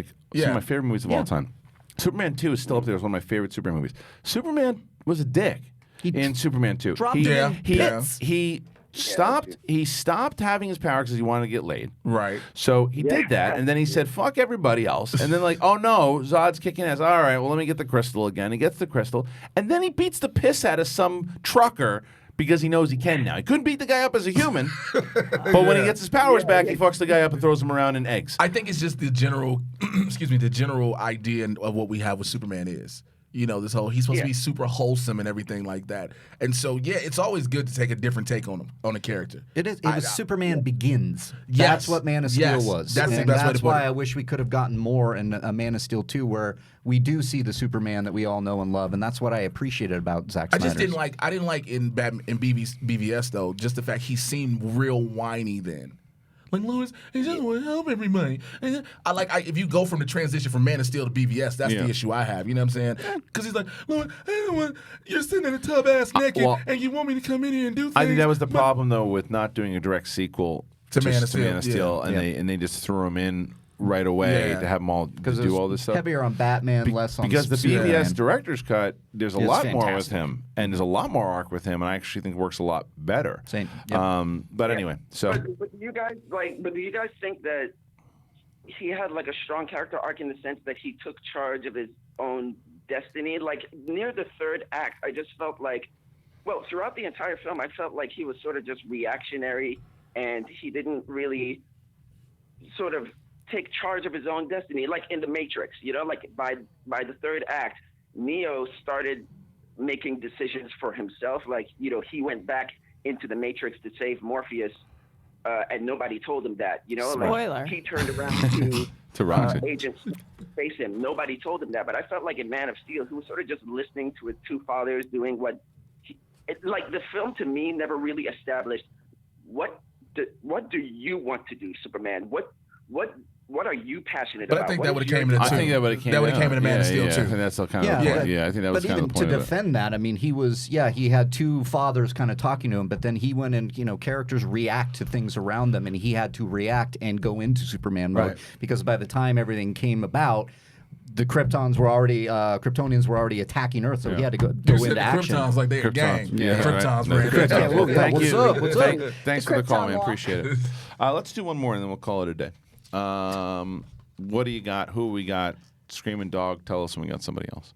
my favorite movies of all time. Superman 2 is still up there as one of my favorite Superman movies. Superman was a dick in Superman 2. He stopped having his power because he wanted to get laid. Right. So he did that, and then he said, fuck everybody else. And then like, oh no, Zod's kicking ass. All right, well, let me get the crystal again. He gets the crystal, and then he beats the piss out of some trucker because he knows he can now. He couldn't beat the guy up as a human, but when he gets his powers back, he fucks the guy up and throws him around in eggs. I think it's just the general, the general idea of what we have with Superman is. You know, this whole he's supposed to be super wholesome and everything like that. And so, yeah, it's always good to take a different take on him, on a character. It is. It was Superman Begins. Yes. That's what Man of Steel was. That's the and best way to that's put why it. I wish we could have gotten more in a Man of Steel 2, where we do see the Superman that we all know and love, and that's what I appreciated about Zack Snyder. I didn't like in BVS though, just the fact he seemed real whiny then. Like, Lois, he just want to help everybody. If you go from the transition from Man of Steel to BVS, that's the issue I have. You know what I'm saying? Because he's like, Lois, I don't want, you're sitting in the tub ass naked, and you want me to come in here and do things. I think that was the problem though with not doing a direct sequel to Man of Steel, and they just threw him in right away to have them all do all this stuff. Heavier on Batman, less on because the Superman. BVS director's cut, there's a It's lot more with fantastic. him, and there's a lot more arc with him, and I actually think it works a lot better. Same. But anyway, so But do you guys think that he had like a strong character arc in the sense that he took charge of his own destiny? Like near the third act, I just felt like, well, throughout the entire film, I felt like he was sort of just reactionary, and he didn't really sort of take charge of his own destiny, like in the Matrix. You know, like by the third act, Neo started making decisions for himself. Like, you know, he went back into the Matrix to save Morpheus, and nobody told him that. You know, Spoiler. like he turned around to Roxy. agents to face him. Nobody told him that. But I felt like in Man of Steel, he was sort of just listening to his two fathers doing what. Like the film to me never really established what do you want to do, Superman? What are you passionate But about? I think What that is would have your- came in I think that would have came in Man of Steel too. I think that's kind of the point. I think that was but kind even of the point to of it. defend that, I mean, he was, he had two fathers kind of talking to him, but then he went and, characters react to things around them, and he had to react and go into Superman mode Right. because by the time everything came about, the Kryptonians were already attacking Earth, so he had to go into action. Kryptons like they're a gang. Yeah, Kryptons, right. man. Thank What's you. up? What's up? Thanks for the call, man. Appreciate it. Let's do one more, and then we'll call it a day. What do you got? Who we got? Screaming Dog. Tell us when we got somebody else.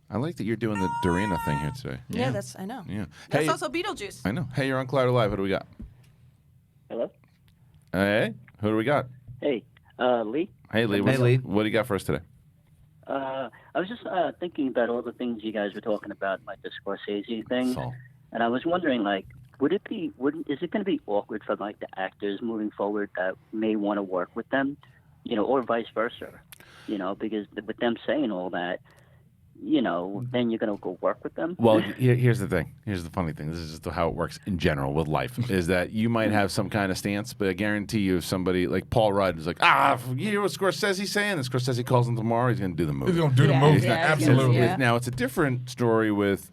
I like that you're doing the Dorina thing here today. Yeah, that's I know. Yeah. That's Hey, also Beetlejuice. I know. Hey, you're on Collider Live. What do we got? Hello? Hey, who do we got? Hey, Lee. Hey, Lee. What do you got for us today? I was just thinking about all the things you guys were talking about, like the Scorsese thing, and I was wondering, like, is it going to be awkward for like the actors moving forward that may want to work with them, or vice versa, because with them saying all that, then you're going to go work with them? Well, here's the thing. Here's the funny thing. This is just how it works in general with life, is that you might have some kind of stance, but I guarantee you if somebody like Paul Rudd is like, you hear what Scorsese's saying? And Scorsese calls him tomorrow, he's going to do the movie. He's going to do the movie. Absolutely. Now, it's a different story with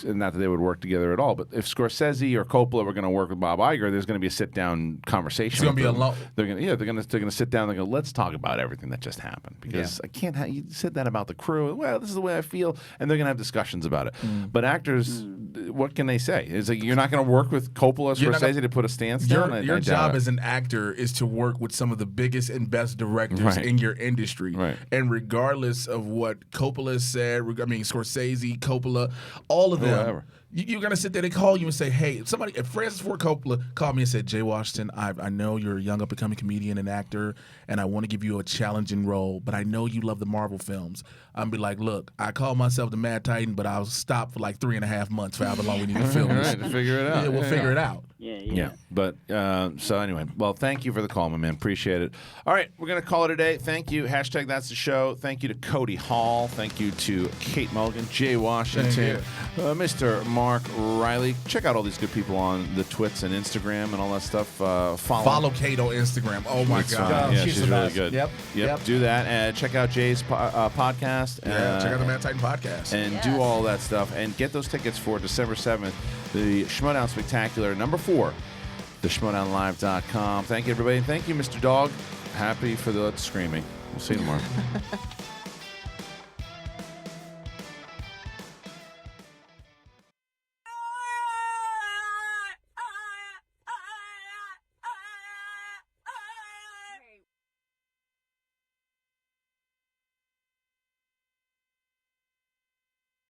not that they would work together at all, but if Scorsese or Coppola were going to work with Bob Iger, there's going to be a sit-down conversation. It's going to be a long. They're going to sit down and go, let's talk about everything that just happened, because I can't have you said that about the crew. Well, this is the way I feel, and they're going to have discussions about it. But actors, what can they say? It's like you're not going to work with Coppola or Scorsese to put a stance down. Your I job doubt it. as an actor is to work with some of the biggest and best directors in your industry. Right. And regardless of what Coppola said, Scorsese, Coppola, all of them. Whoever. You're going to sit there, they call you and say, hey, if Francis Ford Coppola called me and said, Jay Washington, I know you're a young up-and-coming comedian and actor, and I want to give you a challenging role, but I know you love the Marvel films. I'm be like, look, I call myself the Mad Titan, but I'll stop for like 3.5 months for however long we need to film this. Right, to figure it out. Yeah, we'll figure it out. Yeah. But so anyway, well, thank you for the call, my man. Appreciate it. All right, we're going to call it a day. Thank you. Hashtag That's the Show. Thank you to Cody Hall. Thank you to Kate Mulligan, Jay Washington, Mr. Mark Riley. Check out all these good people on the Twits and Instagram and all that stuff. Follow Kate on Instagram. Oh, my God. Yeah, she's really best. good. Yep. Do that. Check out Jay's podcast. Yeah, check out the Mad Titan podcast. And do all that stuff. And get those tickets for December 7th, the Schmodown Spectacular, number 4, theschmodownlive.com. Thank you, everybody. And thank you, Mr. Dog. Happy for the screaming. We'll see you tomorrow.